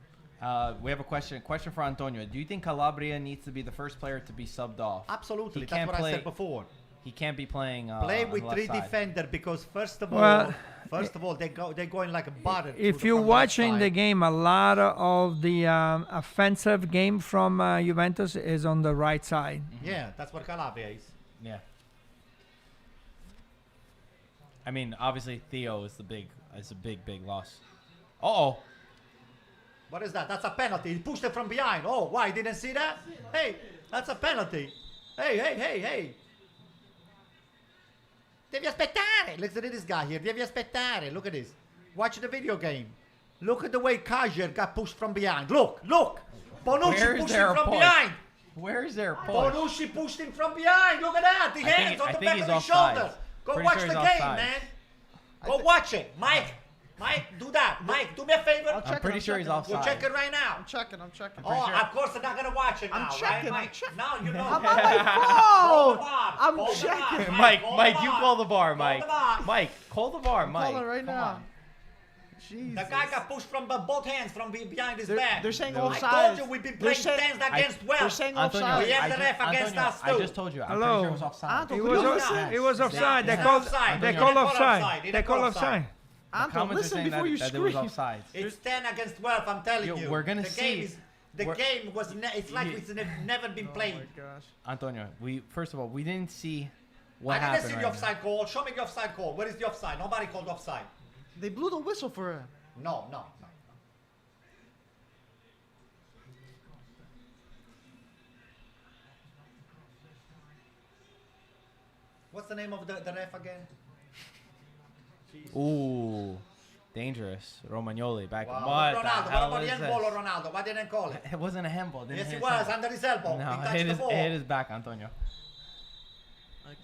We have a question for Antonio. Do you think Calabria needs to be the first player to be subbed off? Absolutely. He That's can't what I said play- before. He can't be playing. Play on with the left 3 side. defender because first of Well, all, they're going like a butter. If you're watching the game, a lot of the offensive game from Juventus is on the right side. Yeah, that's what Calabria is. Yeah. I mean, obviously Theo is a big loss. Uh-oh. What is that? That's a penalty. He pushed it from behind. Oh, why? Didn't see that? Hey, that's a penalty. Hey. Devi aspettare. Look at this guy here. Devi aspettare. Look at this. Watch the video game. Look at the way Kajer got pushed from behind. Look. Bonucci Where's pushed their him from push? behind. Where's their push? Bonucci pushed him from behind. Look at that. The I think- hands on I the think back he's of his offside. shoulders. Go Pretty watch sure the he's game, offside. man. Go watch it. Mike, Mike, do that. Mike, do me a favor. I'm pretty sure he's You offside. check it right now. I'm checking. I'm checking. Oh, of course I'm not gonna watch it I'm now, checking, right, I'm Mike? checking. Now you know. I'm on my phone. I'm Call the VAR, checking. Mike, call Mike, the you VAR. call the VAR, Call Mike. the VAR. Mike, call the VAR, Mike. Calling right Come now. on. Jesus. The guy got pushed from both hands from behind his They're, back. they're saying No. I offside. told you we've been They're playing saying- 10 against 12. They're saying Antonio, offside. We have the I ref ju- against Antonio, us I too. just told you. I'm Hello. pretty sure it was offside. Anto, It we was, don't off- listen. it was offside. They It's called. offside. They He call didn't call offside. offside. He They didn't call call offside. The Anto, comments are listen saying before you that it was scream. offside. It's 10 against 12, I'm telling Yo, you. we're gonna the see- Game is, the we're- game was, it's like it's never been played. Oh my gosh. Antonio, first of all, we didn't see what I happened. didn't see the offside call. Show me the offside call. Where is the offside? Nobody called offside. They blew the whistle for it. No. What's the name of the ref again? Ooh, dangerous. Romagnoli back. Wow. What the Ronaldo. What hell about the is handball this? or Ronaldo? Why didn't call it? It wasn't a handball. Didn't Yes, hit it his was. hand. Under his elbow. No, he touched it the is, ball. it is back, Antonio.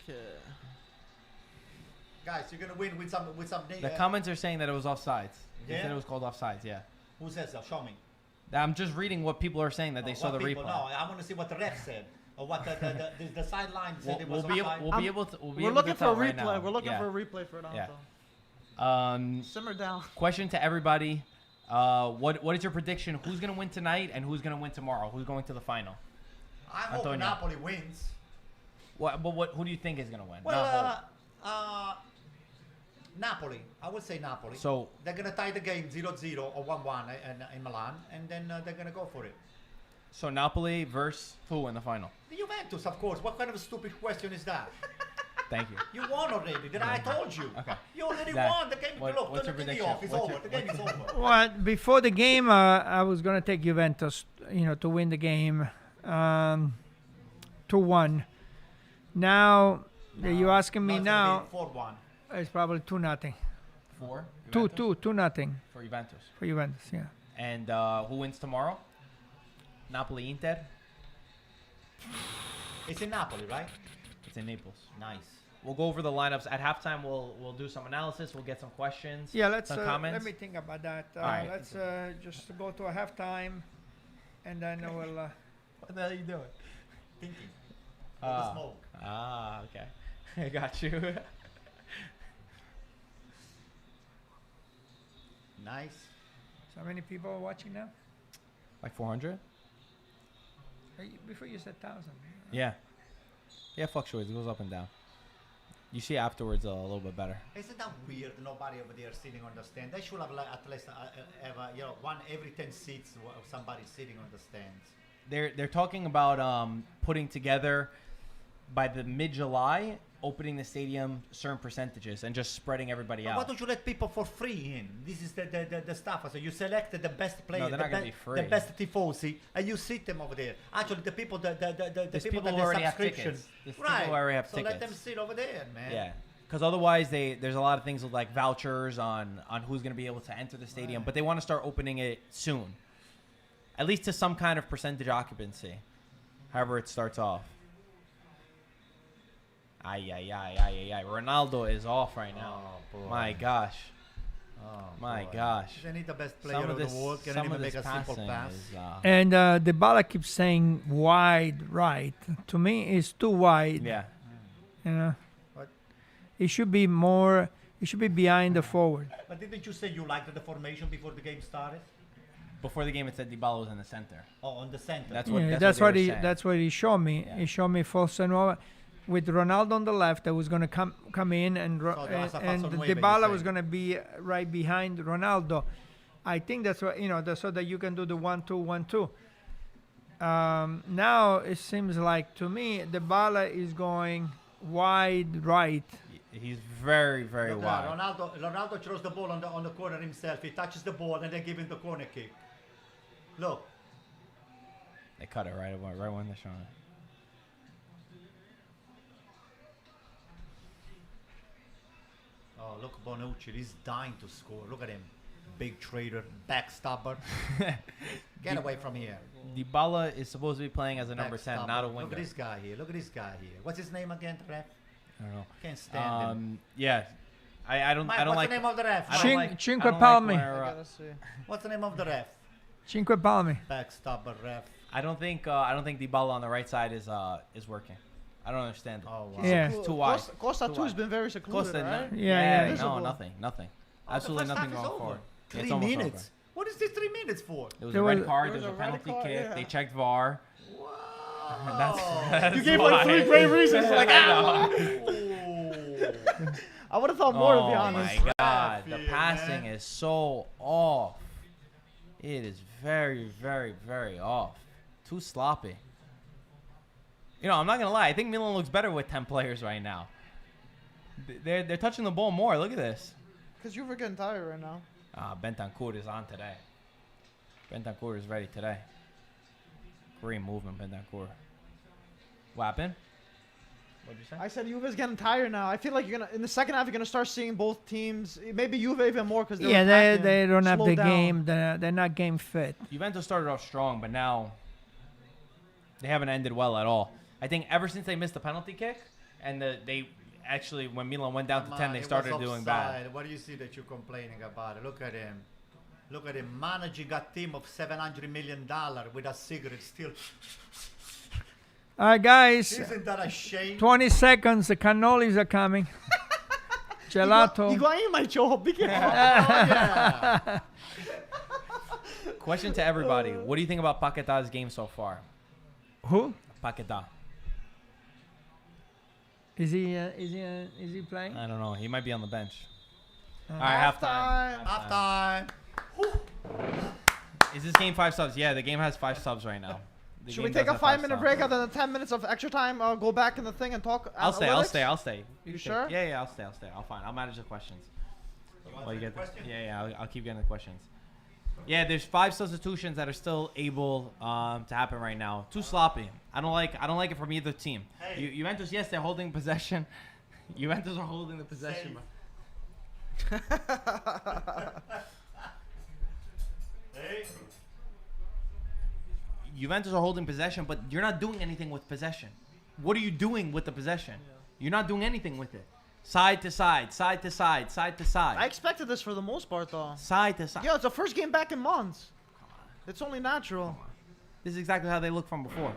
Okay. Guys, you're gonna win with some. The comments are saying that it was offsides. They Yeah? said it was called offsides. Yeah. Who says that? Show me. I'm just reading what people are saying that they saw What the people? replay. No, I want to see what the ref said or what the sideline said. We'll, It was we'll be able, offside. we'll be able to. We'll be We're able looking to for tell a right replay. now. We're looking Yeah. for a replay for it, Anto. Yeah. Simmer down. Question to everybody: what is your prediction? Who's gonna win tonight and who's gonna win tomorrow? Who's going to the final? I hope Antonio. Napoli wins. Who do you think is gonna win? Well, Napoli. I would say Napoli. So They're gonna tie the game 0-0 or 1-1 in Milan, and then they're gonna go for it. so Napoli versus who in the final? The Juventus, of course. What kind of a stupid question is that? Thank you. You won already. Did I told you? Okay. You already That- won. The game. Look, what's turn your the TV prediction? off. It's What's over. your- The game is over. Well, before the game, I was gonna take Juventus, to win the game, 2-1. Now, you asking me now? 4-1. It's probably 2-0. For 2-0 for Juventus. for Juventus. Yeah. And who wins tomorrow? Napoli Inter. It's in Napoli, right? It's in Naples. Nice. We'll go over the lineups at halftime. We'll do some analysis. We'll get some questions. Yeah. Let's some comments. let me think about that. Alright. Let's just go to a halftime, and then we'll. What the hell are you doing? Thinking. All the smoke. Okay. I got you. Nice. So how many people are watching now? Like 400? Before you said 1,000. Yeah. Yeah, it fluctuates. It goes up and down. You see afterwards a little bit better. Isn't that weird? Nobody over there sitting on the stand. They should have like, at least have one every 10 seats. Somebody sitting on the stands. They're talking about putting together by the mid-July, opening the stadium certain percentages and just spreading everybody Why out. don't you let people for free in? This is the stuff. So you selected the best player, they're not gonna be free. the best tifosi, and you sit them over there. Actually, the people, the There's people people that who already have subscription, tickets. There's people right? who already have so tickets. let them sit over there, man. Yeah, because otherwise there's a lot of things with like vouchers on who's going to be able to enter the stadium, Right. but they want to start opening it soon, at least to some kind of percentage occupancy, however it starts off. Ay. Ronaldo is off right now. Oh, boy. My gosh. Oh, My boy. gosh. Isn't he the best player Some of the world? Can some even of make this a simple passing pass? is, And Dybala keeps saying wide right. To me, it's too wide. yeah. You know, What? it should be more. It should be behind the forward. But didn't you say you liked the formation before the game started? Before the game, it said Dybala was in the center. Oh, on the center. That's what. Yeah, That's what they were saying. That's what he showed me. Yeah. He showed me false and over. With Ronaldo on the left, that was going to come in, and So there was a and false on Wave, Dybala you was say. going to be right behind Ronaldo. I think that's what so that you can do the 1-2-1-2. Now it seems like to me Dybala is going wide right. He's very, very Look, wide. Ronaldo throws the ball on the corner himself. He touches the ball and they give him the corner kick. Look. They cut it right when they're showing it. Oh, look, Bonucci. He's dying to score. Look at him. Big trader, backstabber. Get away from here. Dybala is supposed to be playing as a number 10, not a Backstabber. winger. Look at this guy here. Look at this guy here. What's his name again, ref? I don't know. Can't stand him. Yeah, I don't Mike, I don't what's like the name of the ref? I don't Cin- like- Cinque I don't Palmi. Like I where, gotta see. What's the name of the ref? Cinque Palmi. Backstabber ref. I don't think Dybala on the right side is working. I don't understand it. Oh, wow. Yeah. It's too wide. Costa Too too has wide. been very secluded, Costa, right? Yeah, no, Visible. nothing. Oh, Absolutely the first nothing half is going over. forward. Yeah, 3 it's almost minutes. over. What is this 3 minutes for? There was There a red was- card. there There was was a a red penalty card, kick. yeah. They checked VAR. Wow. That's You gave why. like 3 great reasons. Like, ah! Oh. I would have thought more, to be Oh honest. my God, the Ref, passing man. is so off. It is very, very, very off. Too sloppy. You know, I'm not gonna lie. I think Milan looks better with 10 players right now. They're touching the ball more. Look at this. Because you were getting tired right now. Bentancur is on today. Bentancur is ready today. Great movement, Bentancur. What happened? What'd you say? I said Juve's getting tired now. I feel like you're gonna in the second half you're gonna start seeing both teams. Maybe Juve even more because Yeah, they don't have the game. They're not game fit. Juventus started off strong, but now they haven't ended well at all. I think ever since they missed the penalty kick, and they actually, when Milan went down to 10, they started doing bad. What do you see that you're complaining about it? Look at him. Look at him managing a team of $700 million with a cigarette still. All right, guys. Isn't that a shame? 20 seconds. The cannolis are coming. Gelato. Higuain might show up. Be careful. Oh, yeah. Question to everybody: what do you think about Paqueta's game so far? Who? Paqueta. Is he playing? I don't know. He might be on the bench. All Uh, right, halftime. Halftime. Is this game 5 subs? Yeah, the game has 5 subs right now. The Should game we take does a have 5 5-minute subs. break after the 10 minutes of extra time? Go back in the thing and talk. I'll stay. analytics? You You stay. sure? Yeah, I'll stay. I'll fine. I'll manage the questions. While you get the, I'll keep getting the questions. Yeah, there's 5 substitutions that are still able to happen right now. Too sloppy. I don't like it from either team. Hey. Juventus, yes, they're holding possession. Juventus are holding the possession. Hey. Juventus are holding possession, but you're not doing anything with possession. What are you doing with the possession? You're not doing anything with it. Side to side, side to side, side to side. I expected this for the most part, though. Side to side. Yo, it's the first game back in months. It's only natural. This is exactly how they look from before.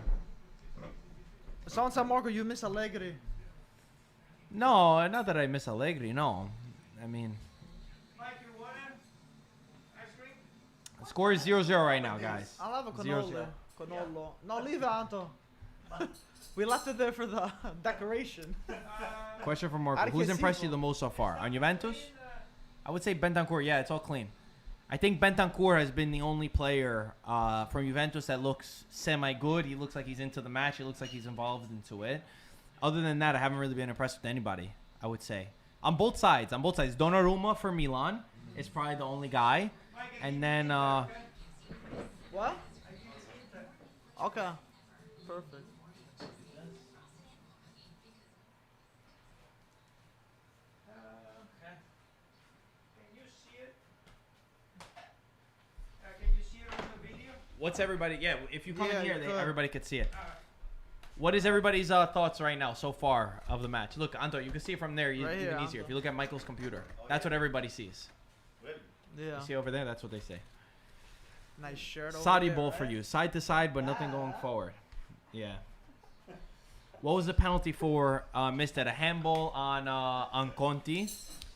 Someone said, Marco, you miss Allegri. No, not that I miss Allegri. No, I mean, the score is 0-0 right now, guys. I'll have a 0-0. cannoli. Cannolo. No, leave it, Anto. We left it there for the decoration. Question from How Marco: do who's you impressed see you the most so far? On Juventus, I would say Bentancur. Yeah, it's all clean. I think Bentancur has been the only player from Juventus that looks semi-good. He looks like he's into the match. He looks like he's involved into it. Other than that, I haven't really been impressed with anybody, I would say. On both sides. Donnarumma for Milan is probably the only guy. And then, What? Okay. Perfect. what's everybody... Yeah, if you come Yeah, in here, you could. everybody could see it. What is everybody's thoughts right now so far of the match? Look, Anto, you can see it from there Right even here, easier. Anto. If you look at Michael's computer, that's what everybody sees. Yeah. You see over there? That's what they say. Nice shirt over Saudi there, ball right? for you. Side to side, but nothing going forward. Yeah. What was the penalty for? Missed at a handball on Conti.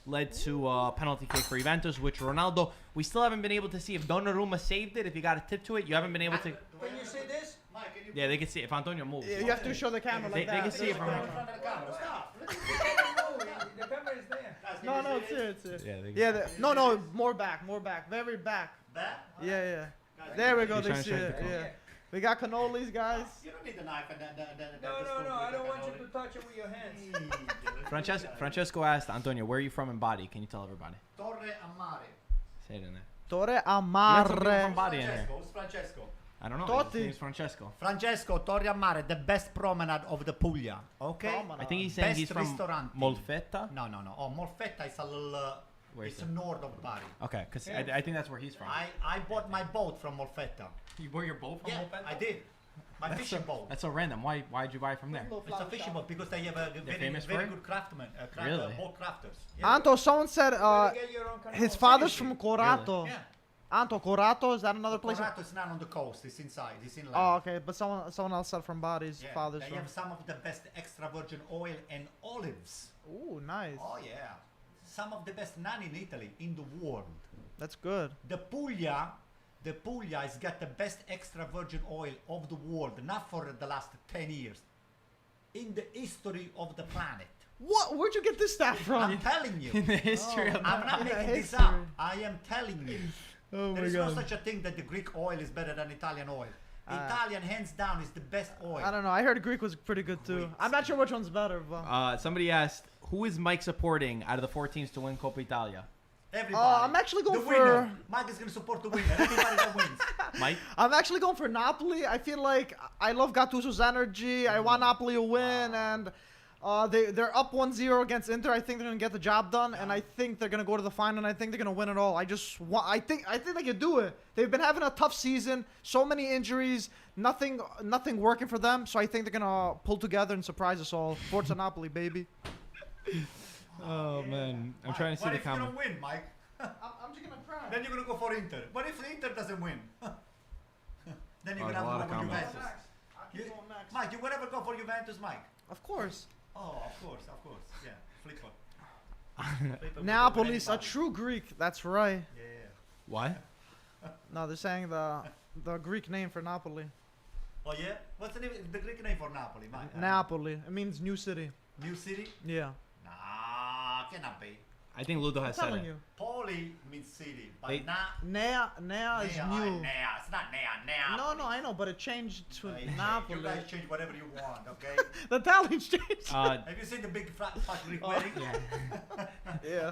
Led to a penalty kick for Juventus, which Ronaldo... We still haven't been able to see if Donnarumma saved it. If you got a tip to it, you haven't been able to... Can you see this? Yeah, they can see it. If Antonio moves. Yeah, you have to show the camera like They that. can see it from... The camera is there. No, it's it. It's it. Yeah, they can Yeah, no, more back, very back. Back? Yeah. There we go. He's They trying to see check it. the camera. Yeah. We got cannolis, guys. You don't need a knife and No, I don't want you to touch it with your hands. Francesco asked Antonio, where are you from in body? Can you tell everybody? Torre Amare. Say it in there. Torre You got some people from Amare. body in here. Who's Francesco? I don't know. Totti. His name's Francesco. Francesco Torre Amare, the best promenade of the Puglia. Okay? Promenade. I think he's saying Best he's from restaurant. Molfetta. No. Oh, Molfetta is a little. Where is It's it? north of Bari. Okay, because I think that's where he's from. I bought my boat from Molfetta. You bought your boat from Yeah, I did. My fishing boat. That's so random. Why'd you buy it from there? It's a fishing boat because they have a very, famous for very it? good craftsmen, Really? boat crafters. Yeah. Anto, someone said Get your own canoe. his father's from Corato. Yeah. Anto, Corato, is that another place? Corato is not on the coast. It's inside. It's inland. Oh, okay. But someone else said from Bari's Yeah. father's They from. have some of the best extra virgin oil and olives. Ooh, nice. Oh yeah. Some of the best naan in Italy, in the world. That's good. The Puglia has got the best extra virgin oil of the world, not for the last 10 years. In the history of the planet. What? Where'd you get this stuff from? I'm telling you. In the history of I'm not Yeah, making this history. up. I am telling you. Oh There my is no god. such a thing that the Greek oil is better than Italian oil. Italian, hands down, is the best oil. I don't know. I heard Greek was pretty good too. Greek. I'm not sure which one's better, but. Somebody asked, who is Mike supporting out of the 4 teams to win Coppa Italia? Everybody. I'm actually going the for- winner. Mike is going to support the winner. Everybody that wins. Mike? I'm actually going for Napoli. I feel like I love Gattuso's energy. I want Napoli to win, and they're up 1-0 against Inter. I think they're gonna get the job done, and I think they're gonna go to the final. And I think they're gonna win it all. I think they can do it. They've been having a tough season. So many injuries. Nothing working for them. So I think they're gonna pull together and surprise us all. Forza Napoli, baby. Oh, man. I'm Mike, trying to see what the if you comment. don't win, Mike? I'm just gonna try. Then you're going to go for Inter. What if Inter doesn't win? Then you're Oh, going to there's a lot have to of go for comments. Juventus. I You- can go next. Mike, you would ever go for Juventus, Mike? Of course. Oh, of course. Yeah, flipper. Flipper Napoli's a anybody. true Greek. That's right. Yeah. What? No, they're saying the Greek name for Napoli. Oh yeah? What's the Greek name for Napoli, Mike? Napoli. It means new city. New city? Yeah. Nah, cannot be. I think Ludo I'm has said telling it. you. Poli means city, but They- not Nea is new. Nea. It's not Nea. No, I know, but it changed to You Napoli. guys change whatever you want, okay? The Italians changed. Have you seen the big fat Greek wedding? Yeah. Yeah.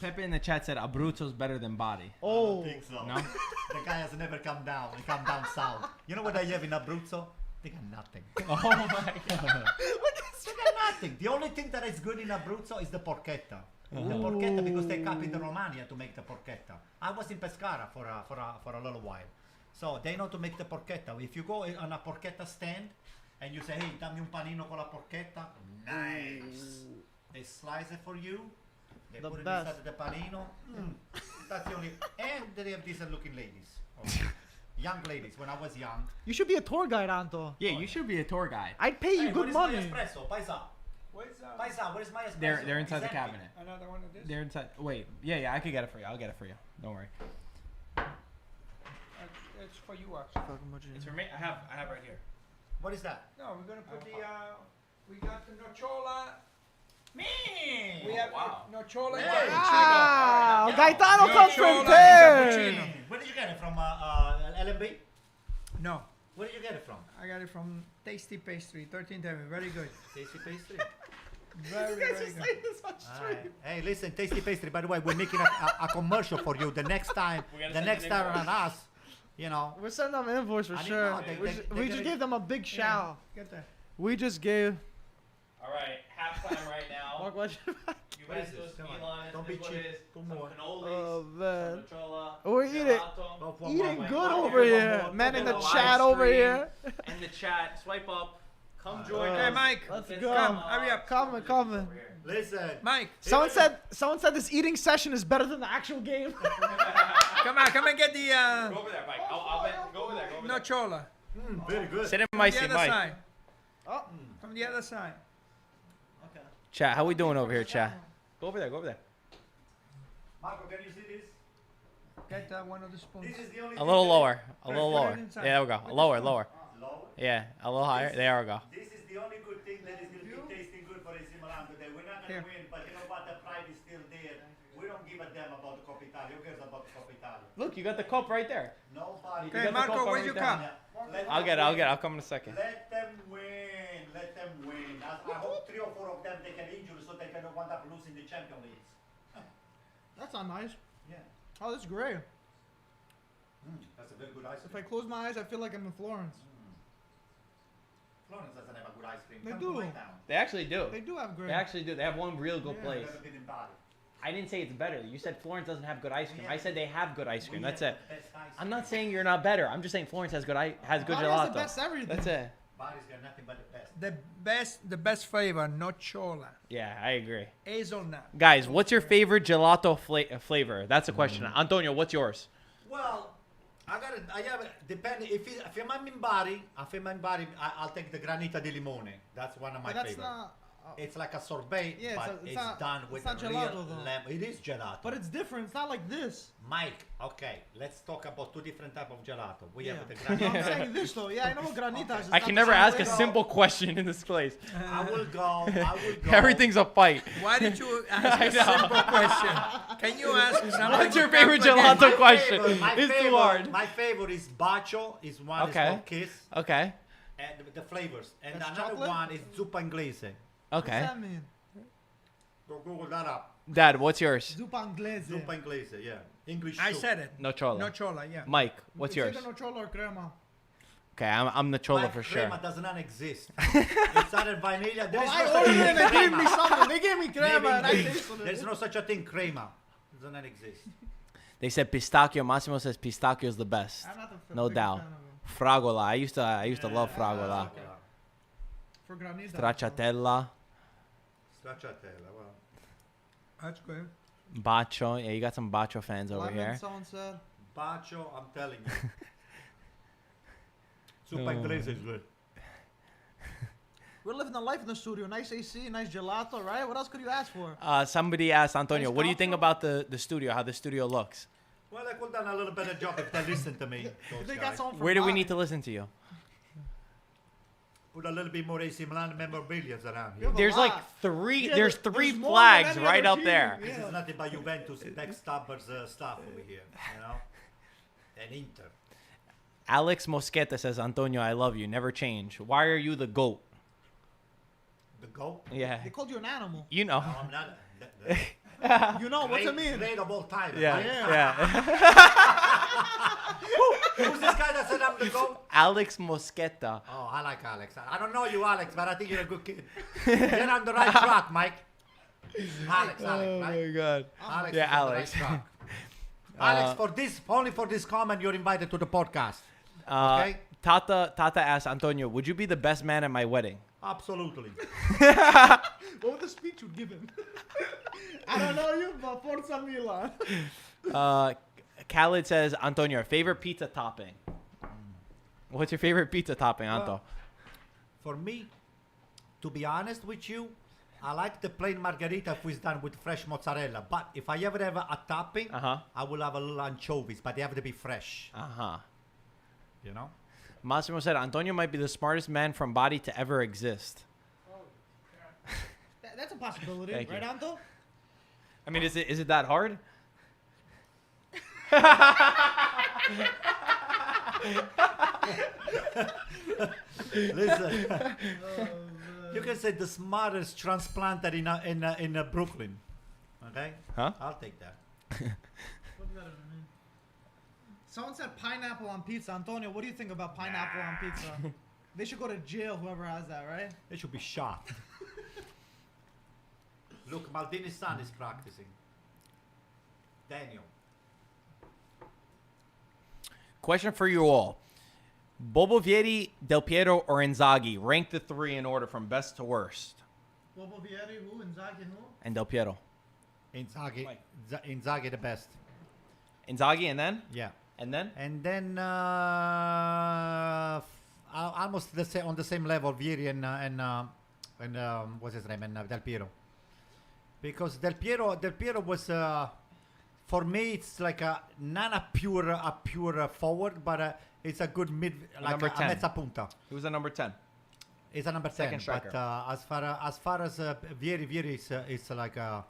Pepe in the chat said Abruzzo's better than Bari. I Oh. don't think so. No? The guy has never come down. He come down south. You know what they have in Abruzzo? They got nothing. Oh my god. They got nothing. The only thing that is good in Abruzzo is the porchetta. The porchetta, because they copied the Romania to make the porchetta. I was in Pescara for a little while. So they know to make the porchetta. If you go on a porchetta stand and you say, hey, dammi un panino con la porchetta, nice. They slice it for you. They The put it best. inside of the panino. That's the only. And they have decent looking ladies. Young ladies. When I was young. You should be a tour guide, Anto. Yeah, you should be a tour guide. I'd pay you Hey, good what money. is my espresso? Paisa. Where's Paisa, where is my espresso? They're inside It's the empty. cabinet. another one of this? They're inside. Wait. Yeah, I could get it for you. I'll get it for you. Don't worry. It's for you actually. It's for me. I have right here. What is that? No, we're gonna put we got the nocciola. Me! We have wow. nocciola and Hey. Wow, Yeah. Gaetano comes Nocciola prepared. and cappuccino. Where did you get it from? LMB? No, Where did you get it from? I got it from Tasty Pastry, 13th Avenue. Very good. Tasty Pastry. Very, very good. Alright. Hey, listen, Tasty Pastry. By the way, we're making a commercial for you. The next time, We're gonna the send next an time invoice. on us, you know. We're sending them an invoice for I didn't sure. know. We They just gotta- gave them a big shout. Get that. We just gave. All right, halftime right now. Mark, what you- What is this? Juventus, Come on. Milan. Don't this be is what cheap. it is. Two Some more. cannolis, Oh some man, nocciola, We're eating- gelato. Go for eating one, good one, over one, here, one, man. one, In the one, live chat over stream. here. In the chat, swipe up. Come join Okay, us. Okay, Mike. Let's It's go. Come, hurry up. Coming. Over here. Listen. Mike, Someone said this eating session is better than the actual game. come and get the Go over there, Mike. I'll bet. Go over there. Go over there. nocciola. Very good. Sit in From my the seat, other Mike. side. Oh. From the other side. Okay. Chat, how we doing over here, chat? Go over there. Go over there. Marco, can you see this? Get one of the spoons. This is the only A little thing lower. A Press little it lower. inside. Yeah, there we go. With the Lower, spoon. lower. low. Yeah, a little higher. There we go. This is the only good thing that is going to be tasting good for AC Milan today. We're not going Here. to win, but you know what? The pride is still there. We don't give a damn about the Coppa Italia. Who cares about the Coppa Italia? Look, you got the cup right there. Nobody. Okay, got the Marco, cup where's right your there. cup? Let I'll them get it. I'll win. get it. I'll come in a second. Let them win. Let them win. I hope 3 or 4 of them they can injure so they can wind up losing the Champions League. That's not nice. Yeah. Oh, this is great. That's a very good ice If cream. I close my eyes, I feel like I'm in Florence. Florence doesn't have a good ice cream. They Come do. to my town. They actually do. They do have great. They actually do. They have one real good Yeah. place. I've never been in Bali. I didn't say it's better. You said Florence doesn't have good ice cream. I said they have good ice cream. We That's have it. the best ice I'm cream. not saying you're not better. I'm just saying Florence has good Bari gelato. has the best everything. That's it. Bari's got nothing but the best. The best flavor, nocciola, Yeah, I agree. hazelnut. Guys, what's your favorite gelato flavor? That's a question. Antonio, what's yours? Well, I have depending if I'm in Bari, I'll take the granita di limone. That's one of my But that's favorites. not. It's like a sorbet, Yeah, but it's it's not- done it's with not real gelato, though. lemon. It is gelato. But it's different. It's not like this. Mike, okay, let's talk about two different type of gelato. We Yeah. have the I'm granita. saying this though. Yeah, I know what granita is. It's I not can the never same ask a way. simple question in this place. I will go. Everything's a fight. Why did you ask a simple question? Can you ask something? What's your favorite gelato question? It's too hard. My favorite is bacio. Is one Okay. is called Kiss, Okay. and the flavors. And That's another chocolate? one is zuppa inglese. What's Okay. that mean? Go Google that up. Dad, what's yours? Zuppa inglese. Zuppa inglese, yeah. English I soup. said it. Nocciola. Nocciola, yeah. Mike, what's It's yours? either nocciola or crema. Okay, I'm Nocciola Black for sure. crema does not exist. It's either vanilla. There is I no such ordered it and thing. they gave me Crema. something. They gave me crema Maybe and I English. tasted it. There's no such a thing. Crema does not exist. They said pistachio. Massimo says pistachio is the best. I'm not the No biggest doubt. fan of it. Fragola. I used to love fragola. okay. For granita. Stracciatella, Stracciatella. Well, That's good. bacio. Yeah, you got some bacio fans over Lemon, here. someone said. bacio, I'm telling you. Zuppa inglese is good. We're living the life in the studio. Nice AC, nice gelato, right? What else could you ask for? Somebody asked Antonio, Nice what do you think cocktail. about the studio? How the studio looks? Well, I could have done a little better job if they listened to me. Those They got guys. someone from Where do we Bali. need to listen to you? Put a little bit more AC Milan memorabilia around You here. have a There's like lot. three. Yeah, there's there's three more than flags any right other up team. there. Yeah. This is nothing but Juventus, backstabbers stuff over here, you know? And Inter. Alex Mosqueta says, Antonio, I love you. Never change. Why are you the GOAT? The goat? Yeah. They called you an animal. You know. No, I'm not. The You know, what's it great- mean? Great of all time. Yeah. right? Yeah. Who's this guy that said I'm the goat? Alex Mosqueta. Oh, I like Alex. I don't know you, Alex, but I think you're a good kid. You're on the right track, Mike. Alex, right? God. Alex Yeah, is on the Alex. right track. Alex, for this, only for this comment, you're invited to the podcast. Okay? Tata asked Antonio, would you be the best man at my wedding? Absolutely. What would the speech would give him? I don't know you, but Forza Milan. Khaled says, Antonio, favorite pizza topping. What's your favorite pizza topping, Anto? For me, to be honest with you, I like the plain margarita if it's done with fresh mozzarella. But if I ever have a topping, Uh-huh. I will have a little anchovies, but they have to be fresh. Uh-huh. You know? Massimo said, Antonio might be the smartest man from Bari to ever exist. That's a possibility, Thank you. right, Anto? I mean, is it that hard? Listen, you can say the smartest transplanted in Brooklyn. Okay? Huh? I'll take that. What does that even mean? Someone said pineapple on pizza. Antonio, what do you think about pineapple on pizza? They should go to jail, whoever has that, right? They should be shot. Look, Maldini's son is practicing. Daniel. Question for you all. Bobo Vieri, Del Piero, or Inzaghi? Rank the three in order from best to worst. Bobo Vieri, who? Inzaghi, who? And Del Piero. Inzaghi. Mike. Inzaghi the best. Inzaghi and then? Yeah. And then? And then almost on the same level, Vieri and what's his name, and Del Piero. Because Del Piero was for me it's like not a pure forward, but it's a good mid, like number a 10. mezza punta. Who's the number 10? It's a number 10. Second striker. But as far as Vieri is like a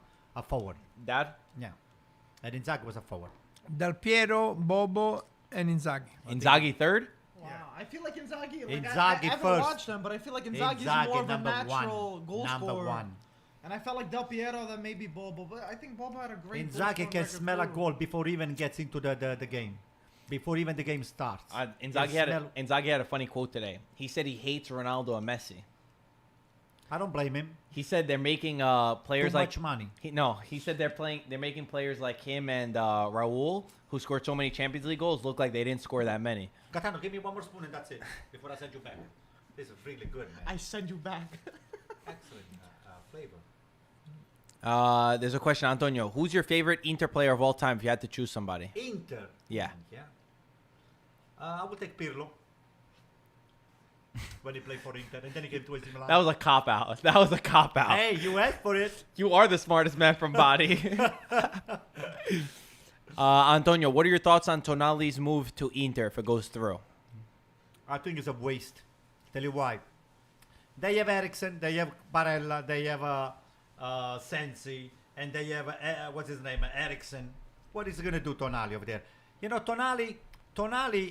forward. Dad? Yeah. And Inzaghi was a forward. Del Piero, Bobo, and Inzaghi. Inzaghi third? Wow, I feel like Inzaghi. Like Inzaghi I haven't first. watched him, but I feel like Inzaghi's more of a number natural one. goal Number scorer. one. And I felt like Del Piero, then maybe Bobo. But I think Bobo had a great goal Inzaghi scoring can record smell a too. goal before even gets into the game. Before even the game starts. Inzaghi had a funny quote today. He said he hates Ronaldo and Messi. I don't blame him. He said they're making players Too like much money. He said they're making players like him and Raul, who scored so many Champions League goals, look like they didn't score that many. Gaetano, give me one more spoon and that's it. Before I send you back. This is really good, man. I send you back. Excellent flavor. There's a question, Antonio. Who's your favorite Inter player of all time if you had to choose somebody? Inter. Yeah. Yeah. I would take Pirlo. When he played for Inter, and then he came to AC Milan. That was a cop out. That was a cop out. Hey, you asked for it. You are the smartest man from Body. Antonio, what are your thoughts on Tonali's move to Inter if it goes through? I think it's a waste. Tell you why. They have Eriksen, they have Barella, they have Sensi, and they have what's his name, Eriksen. What is he gonna do, Tonali over there? You know, Tonali,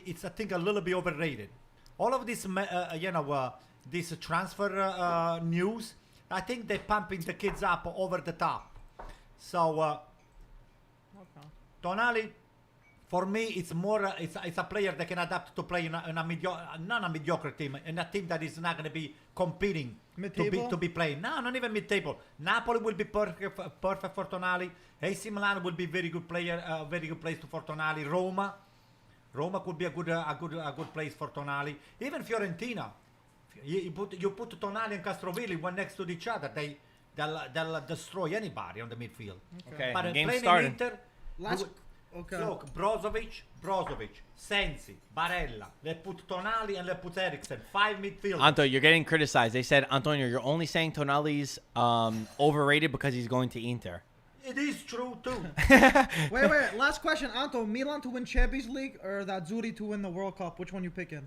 it's I think a little bit overrated. All of this, this transfer news, I think they're pumping the kids up over the top. So, Tonali, for me, it's more. It's a player that can adapt to play in not a mediocre team, in a team that is not going to be competing to be playing. No, not even mid-table. Napoli will be perfect for Tonali. AC Milan will be very good player, very good place for Tonali. Roma could be a good place for Tonali. Even Fiorentina, you put Tonali and Castrovilli one next to each other, they'll destroy anybody on the midfield. Okay, But game playing started. in Inter, look, Brozovic, Sensi, Barella. They put Tonali and they put Eriksen. 5 midfielders. Anto, you're getting criticized. They said, Antonio, you're only saying Tonali's overrated because he's going to Inter. It is true too. Wait. Last question, Anto. Milan to win Champions League or that Zuri to win the World Cup? Which one you picking?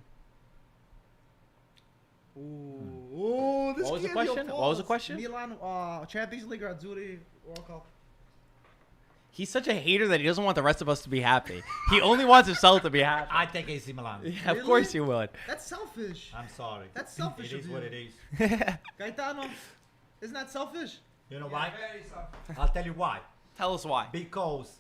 Ooh, this What was the kid, question? yo, What was the pause. question? Milan Champions League or Zuri World Cup? He's such a hater that he doesn't want the rest of us to be happy. He only wants himself to be happy. I take AC Milan. Yeah, of Really? course you would. That's selfish. I'm sorry. That's selfish It of is you. what it is. Gaetano, isn't that selfish? You know why? I'll tell you why. Tell us why. Because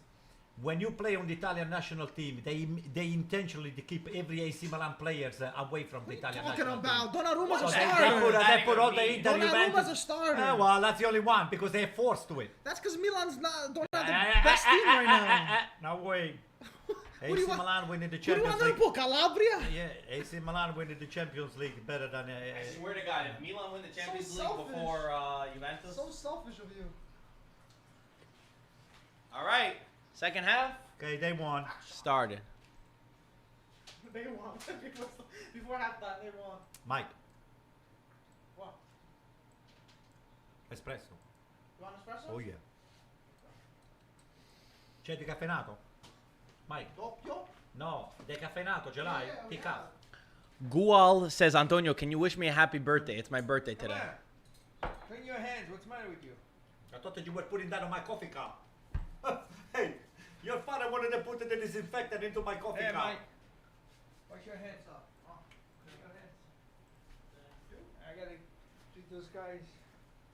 when you play on the Italian national team, they intentionally keep every AC Milan players away from the Italian Talking national about team. Donnarumma's a So starter. they put all the Inter Donnarumma's Juventus. a starter. Well, that's the only one because they're forced to it. That's because Milan's don't have the best team right now. No way. do AC you want- Milan winning the Who do you Champions want them League. to put? Calabria? Yeah, AC Milan winning the Champions League better than. I swear to God, if Milan win the Champions So League selfish. before Juventus. So selfish of you. All right, second half Okay, they won. started. They won. Before halftime, they won. Mike, What? espresso. You want espresso? Oh yeah. C'è decaffeinato? Mike? Doppio? No, decaffeinato ce l'hai? Yeah, Ti yeah. cazzo. Gual says, Antonio, can you wish me a happy birthday? It's my birthday today. Clean your hands. What's the matter with you? I thought that you were putting that on my coffee cup. Hey, your father wanted to put the disinfectant into my coffee Hey, cup. Mike. Wash your hands up. Wash your hands. I gotta treat those guys.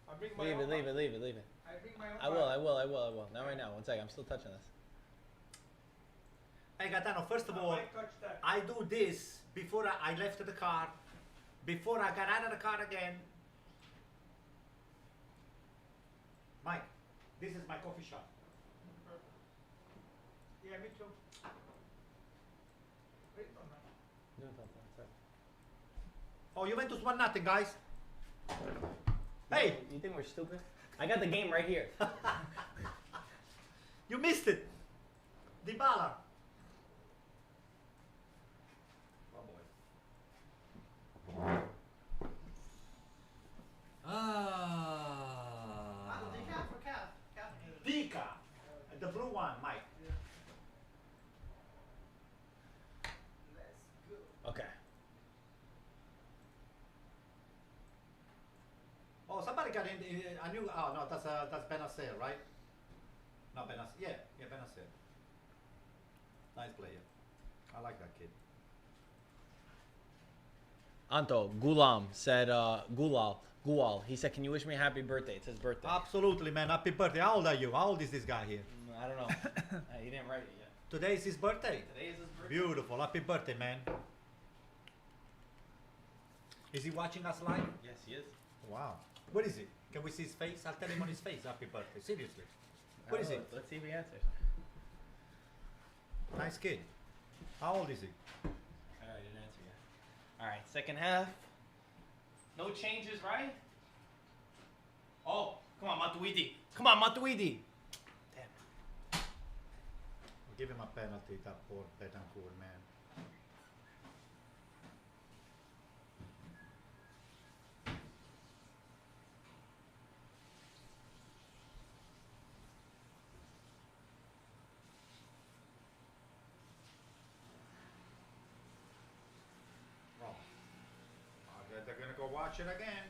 I'll bring my own. Leave it. I bring my own. I will. Not right now. One second. I'm still touching this. Hey Gaetano, first of all, Mike, touch that. I do this before I left the car, before I got out of the car again. Mike, this is my coffee shop. Yeah, me too. Wait, no. Oh, Juventus 1-0, guys. Hey, You think we're stupid? I got the game right here. you missed it. Dybala. Decaf or calf? Dika. The blue one, Mike. Okay. Oh, somebody got in. I knew. Oh no, that's Benacer, right? No, Benacer. Yeah, Benacer. Nice player. I like that kid. Anto, Gulam said, Gual. He said, can you wish me a happy birthday? It's his birthday. Absolutely, man. Happy birthday. How old are you? How old is this guy here? I don't know. He didn't write it yet. Today is his birthday. Today is his birthday. Beautiful. Happy birthday, man. Is he watching us live? Yes, he is. Wow. Where is he? Can we see his face? I'll tell him on his face. Happy birthday. Seriously. Where is he? Let's see if he answers. Nice kid. How old is he? Alright, didn't answer yet. Alright, second half. No changes, right? Oh, come on, Matuidi. Come on, Matuidi. Damn. Give him a penalty, that poor Betancourt, man. They're gonna go watch it again.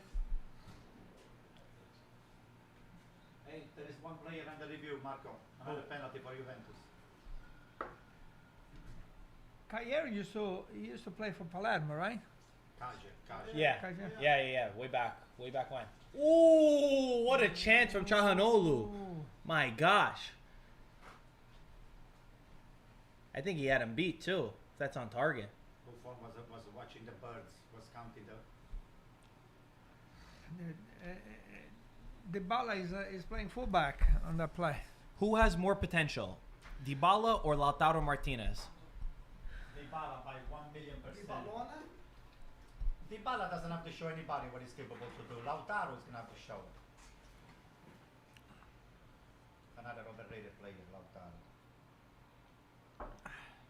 Hey, there is one player under review, Marco. Another penalty for Juventus. Cagliari used to play for Palermo, right? Kaja. Yeah. Kaja. Yeah. Way back when. Ooh, what a chance from Chahanoglu. My gosh. I think he had him beat too. If that's on target. Buffon was watching the birds, was counting the. Dybala is playing fullback on that play. Who has more potential, Dybala or Lautaro Martinez? Dybala by 1,000,000%. Dybala doesn't have to show anybody what he's capable to do. Lautaro is gonna have to show it. Another overrated player, Lautaro.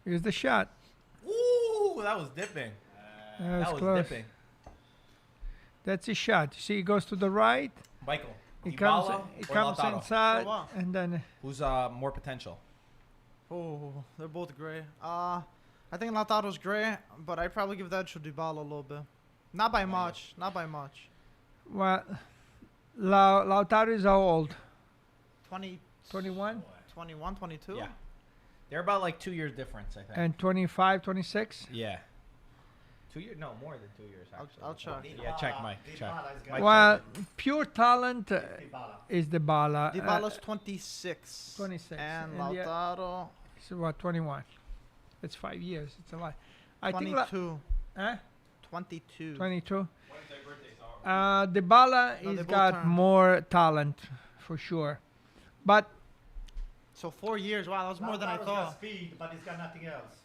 Here's the shot. Ooh, that was dipping. That's That was close. dipping. That's his shot. You see, he goes to the right. Michael, He Dybala comes or Lautaro? inside, Oh, wow. and then Who's more potential? Oh, they're both great. I think Lautaro's great, but I'd probably give that to Dybala a little bit. Not by much. Not by much. well, Lautaro is how old? 20, 21 21, 22? Yeah. They're about like 2 years difference, I think. and 25, 26. Yeah. 2 years? No, more than 2 years actually. I'll check. Yeah, check, Mike. Check. Dybala is Mike, Well, check pure talent Dybala. is Dybala. Dybala's 26. 26. And And the- Lautaro, So what? 21. It's 5 years. It's a lot. I think. 22. Huh? 22. 22. When's their birthdays? Dybala, No, he's they both got turned. more talent for sure, but So 4 years. Wow, that's more than I Lautaro's thought. got speed, but he's got nothing else.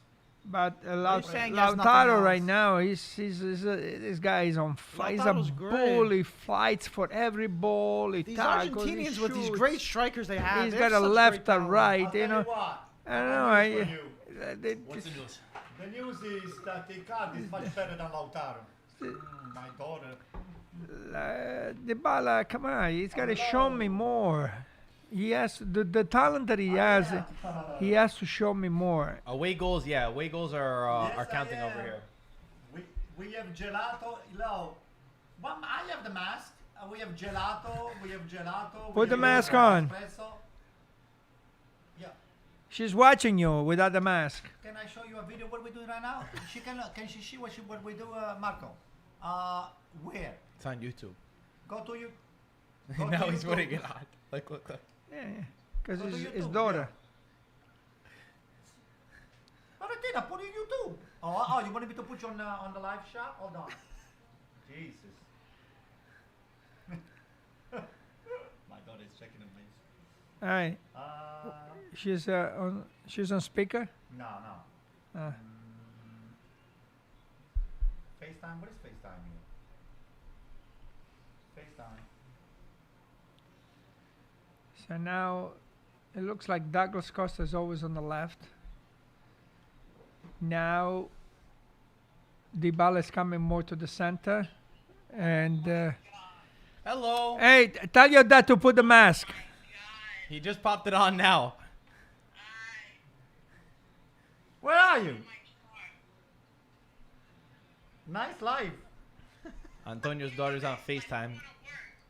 You're saying he has nothing Lautaro right else. now, this guy is on fire. He's a Lautaro's great. bull. He fights for every ball. He These tackles. he Argentinians with these shoots. great strikers they have. He's they got have a such left, great a talent. right. I'll You tell know. you what. I don't got know. news for you. They What's the just- news? The news is that Icardi is much better than Lautaro. My daughter. Dybala, come on, he's got to show me more. He has the talent that he has. He has to show me more. Away goals, yeah. Away goals are Yes, I counting am. over here. We have gelato. No, I have the mask. We have gelato. We have gelato. Put we the have mask on. espresso. Yeah. She's watching you without the mask. Can I show you a video what we're doing right now? Can she see what we do, Marco? Where? It's on YouTube. Go to you. Now he's putting it on. Look. Yeah, because Go to his YouTube, daughter. Valentina, put it on YouTube. Oh, you wanted me to put you on the live shot? Hold on. Jesus. My daughter is checking on me. All right, Uh, she's on speaker. no. Uh, FaceTime? What is FaceTime here? FaceTime. so now it looks like Douglas Costa is always on the left. Now Dybala is coming more to the center, and Hello. hey, tell your dad to put the mask. He just popped it on now. Where are you? Nice live. Antonio's daughter's on FaceTime.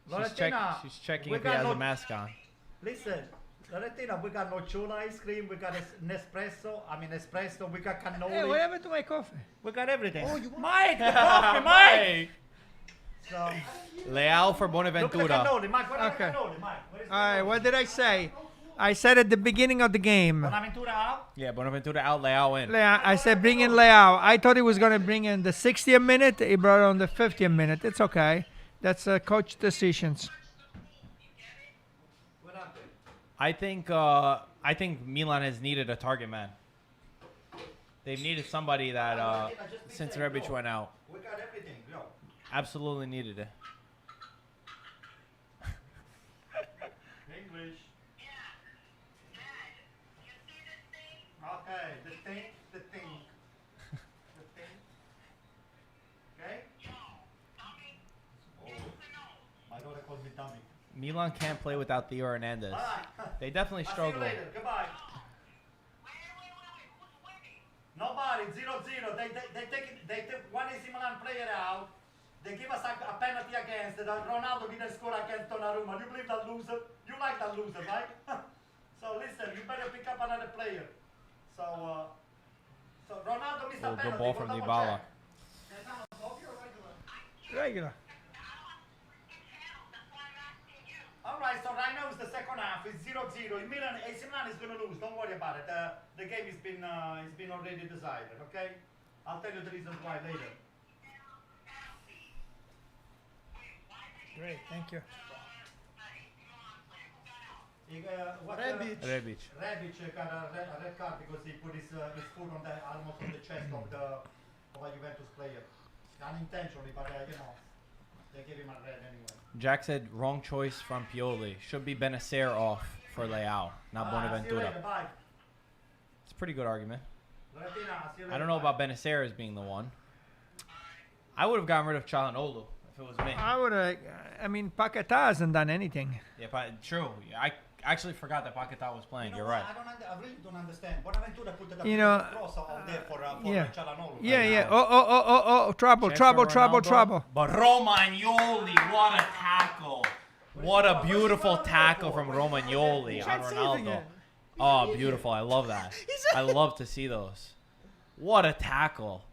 Loretina, She's checking we if he got has no- a mask on. Listen, Loretina, we got nocciola ice cream, we got espresso, we got cannoli, Hey, what happened to my coffee? we got everything. Oh, you want- Mike, the coffee, Mike! So, Leal for look at the Bonaventura. cannoli, Mike, what is Okay. the cannoli, Mike? What is the All right, cannoli? what did I say? I said at the beginning of the game. Bonaventura out? Yeah, Bonaventura out, Leal in. I said bring in Leao. I thought he was going to bring in the 60th minute. He brought on the 50th minute. It's okay. That's coach decisions. What happened? I think Milan has needed a target man. They've needed somebody that since Rebic went out, We got everything. Yo. absolutely needed it. English. Okay, the thing. Okay? Oh. My daughter calls me dummy. Milan can't play without Theo Hernandez. Alright. They definitely I'll see you struggle. later. Goodbye. Nobody, 0-0. They took one AC Milan player out. They give us a penalty against. Ronaldo didn't score against Donnarumma. You believe that loser? You like that loser, right? So listen, you better pick up another player. So Ronaldo missed a Oh, penalty. good ball Go from double Dybala. check. Regular. Alright, so right now it's the second half. It's 0-0. Milan, AC Milan is going to lose. Don't worry about it. The game has been already decided, okay? I'll tell you the reasons why later. Great, thank you. Rebic. Rebic. Rebic got a red card because he put his foot on almost on the chest of a Juventus player. Unintentionally, but you know, they gave him a red anyway. Jack said wrong choice from Pioli. Should be Benacer off for Leao, not See you Bonaventura. later, bye. It's a pretty good argument. Loretina, see you later, I don't know bye. about Benacer as being the one. I would have gotten rid of Çalhanoğlu if it was me. I would. I mean, Paquetá hasn't done anything. Yeah, but true. I actually forgot that Paquetá was playing. You know You're what? right. I really don't understand. Bonaventura put the You know, cross out there for yeah. Çalhanoğlu. Yeah. Oh, trouble, Chance trouble, for trouble, Ronaldo. trouble. But Romagnoli, what a tackle. What a beautiful tackle from Romagnoli on tried saving Ronaldo. it. Oh, beautiful. I love that. I love to see those. What a tackle.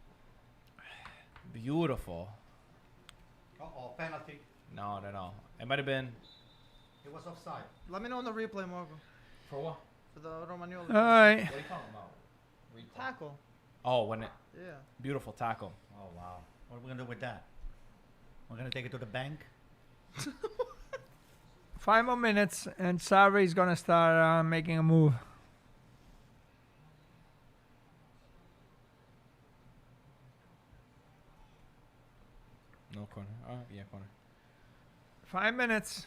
Beautiful. Uh-oh, penalty. No. It might have been. It was offside. Let me know in the replay, Marco. For what? For the Romagnoli. All right. What are you talking about? Tackle. Oh, when it. Yeah. Beautiful tackle. Oh, wow. What are we going to do with that? We're going to take it to the bank? 5 more minutes, and Sarri is gonna start making a move. No corner. Oh, yeah, corner. 5 minutes.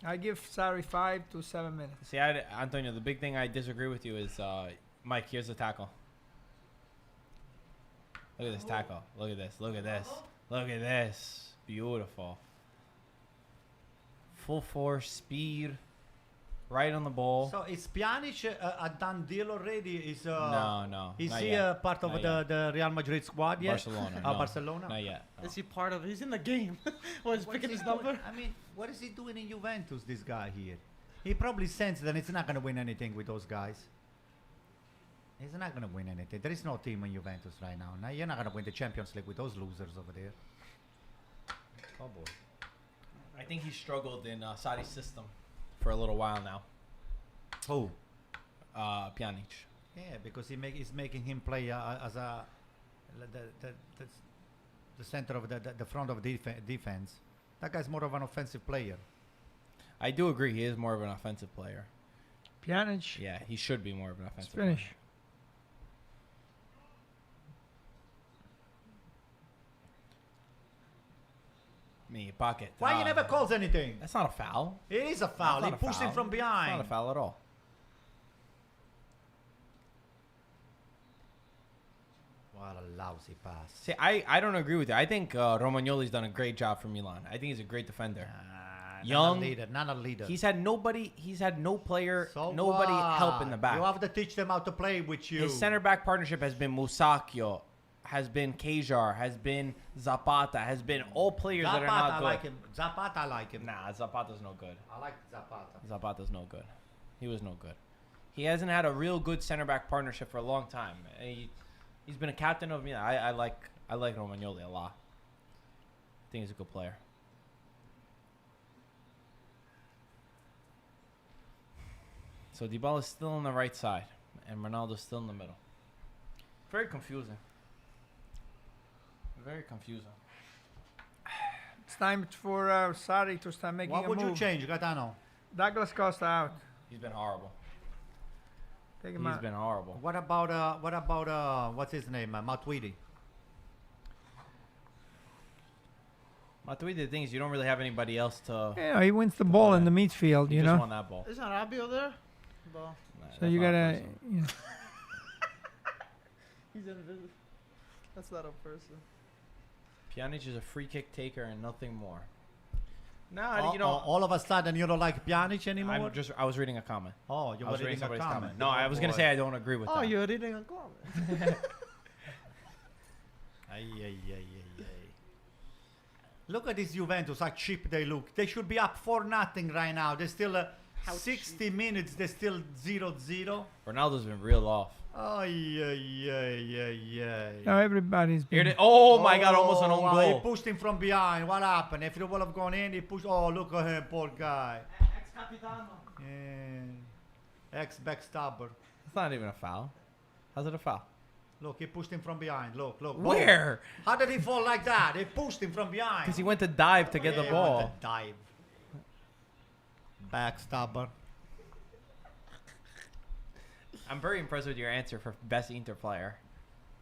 I give Sarri 5 to 7 minutes. See, Antonio, the big thing I disagree with you is, Mike, here's the tackle. Look at this tackle. Look at this. Look at this. Look at this. Beautiful. Full force, speed, right on the ball. So is Pjanic a done deal already? Is No. Is not he yet. part of Not the Real Madrid squad yet? Barcelona. Oh, no. Barcelona. Not yet. no. Is he part of? He's in the game. Well, he's What is picking he his doing? number. I mean, what is he doing in Juventus, this guy here? He probably sensed that it's not going to win anything with those guys. He's not going to win anything. There is no team in Juventus right now. Now you're not going to win the Champions League with those losers over there. Oh boy. I think he struggled in Sarri's system for a little while now. Who? Pjanic. Yeah, because he's making him play as a the center of the front of defense. That guy's more of an offensive player. I do agree. He is more of an offensive player. Pjanic. Yeah, he should be more of an Let's offensive player. finish. Me, pocket. Why he never calls anything? That's not a foul. It is a foul. That's He not a pushed him foul. from It's behind. not a foul at all. What a lousy pass. See, I don't agree with you. I think Romagnoli's done a great job for Milan. I think he's a great defender. Young. Not a leader. He's had nobody. He's had no player, So nobody what? help in the back. You have to teach them how to play with you. His center back partnership has been Musacchio, has been Kejar, has been Zapata, has been all players that are Zapata, not I good. like him. Zapata, I like him. Nah, Zapata's no good. I like Zapata. Zapata's no good. He was no good. He hasn't had a real good center back partnership for a long time. He's been a captain of Milan. I like Romagnoli a lot. I think he's a good player. So Dybala's still on the right side, and Ronaldo's still in the middle. Very confusing. Very confusing. It's time for Sarri to start making What a would move. you change, Gaetano? Douglas Costa out. He's been horrible. Take him He's out. been horrible. What about what's his name? Matuidi. Matuidi, the thing is, you don't really have anybody else to. Yeah, he wins the ball in the midfield, He you just know. won that ball. Isn't Rabiot there? Well, Nah, So that's you not a gotta. person. You know. he's invisible. That's not a person. Pjanic is a free kick taker and nothing more. Nah, you know, all of a sudden you don't like Pjanic anymore. I was reading a comment. Oh, you I were was reading reading a somebody's comment. comment. No, I was gonna say I don't agree with Oh, that. you're reading a comment. Ay, ay, ay, ay, ay. Look at this Juventus, how cheap they look. They should be up 4-0 right now. They're still 60 minutes. They're still 0-0. Ronaldo's been real off. Ay, ay, ay, ay, ay. No, everybody's Here been. it is. Oh my God, almost an own wow, goal. He pushed him from behind. What happened? If it would have gone in, he pushed. Oh, look at him, poor guy. Ex-capitano. Yeah. Ex-backstabber. It's not even a foul. How's it a foul? Look, he pushed him from behind. Look, look. boom. Where? How did he fall like that? They pushed him from behind. Because he went to dive to get the Yeah, ball. what a dive. Backstabber. I'm very impressed with your answer for best Inter player.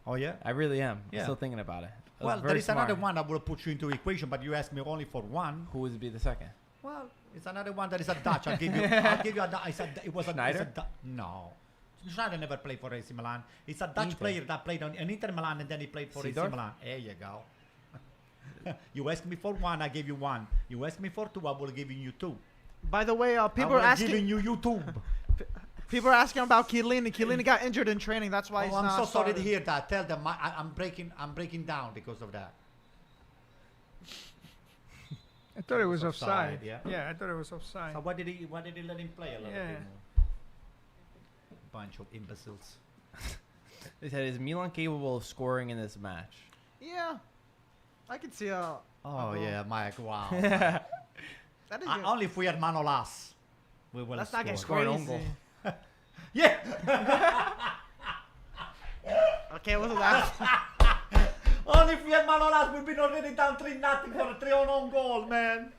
Oh, yeah? I really am. Yeah. I'm still thinking about it. It was Well, there very is smart. another one that will put you into equation, but you asked me only for one. Who would be the second? Well, it's another one that is a Dutch. I'll give you. I'll give you a. It was a. Schneider? No, Schneider never played for AC Milan. It's a Dutch Inter. player that played on Inter Milan and then he played for AC Seedorf? Milan. There you go. You asked me for one, I gave you one. You asked me for two, I will give you two. By the way, people I are will asking. giving you YouTube. People are asking about Chiellini. Chiellini got injured in training. That's why he's Oh, I'm not so sorry to starting. hear that. Tell them I'm breaking down because of that. I thought it was Offside, offside. yeah. Yeah, I thought it was offside. So why did he let him play a little Yeah. bit more? Bunch of imbeciles. They said, is Milan capable of scoring in this match? Yeah, I can see a. Oh yeah, Mike. Wow. That is. good. Only if we had Manolas, we will Let's not get Score an own crazy. goal. Yeah. Okay, what's that? Only if we had Manolas, we'd been already down 3-0 for a 3-on goal, man.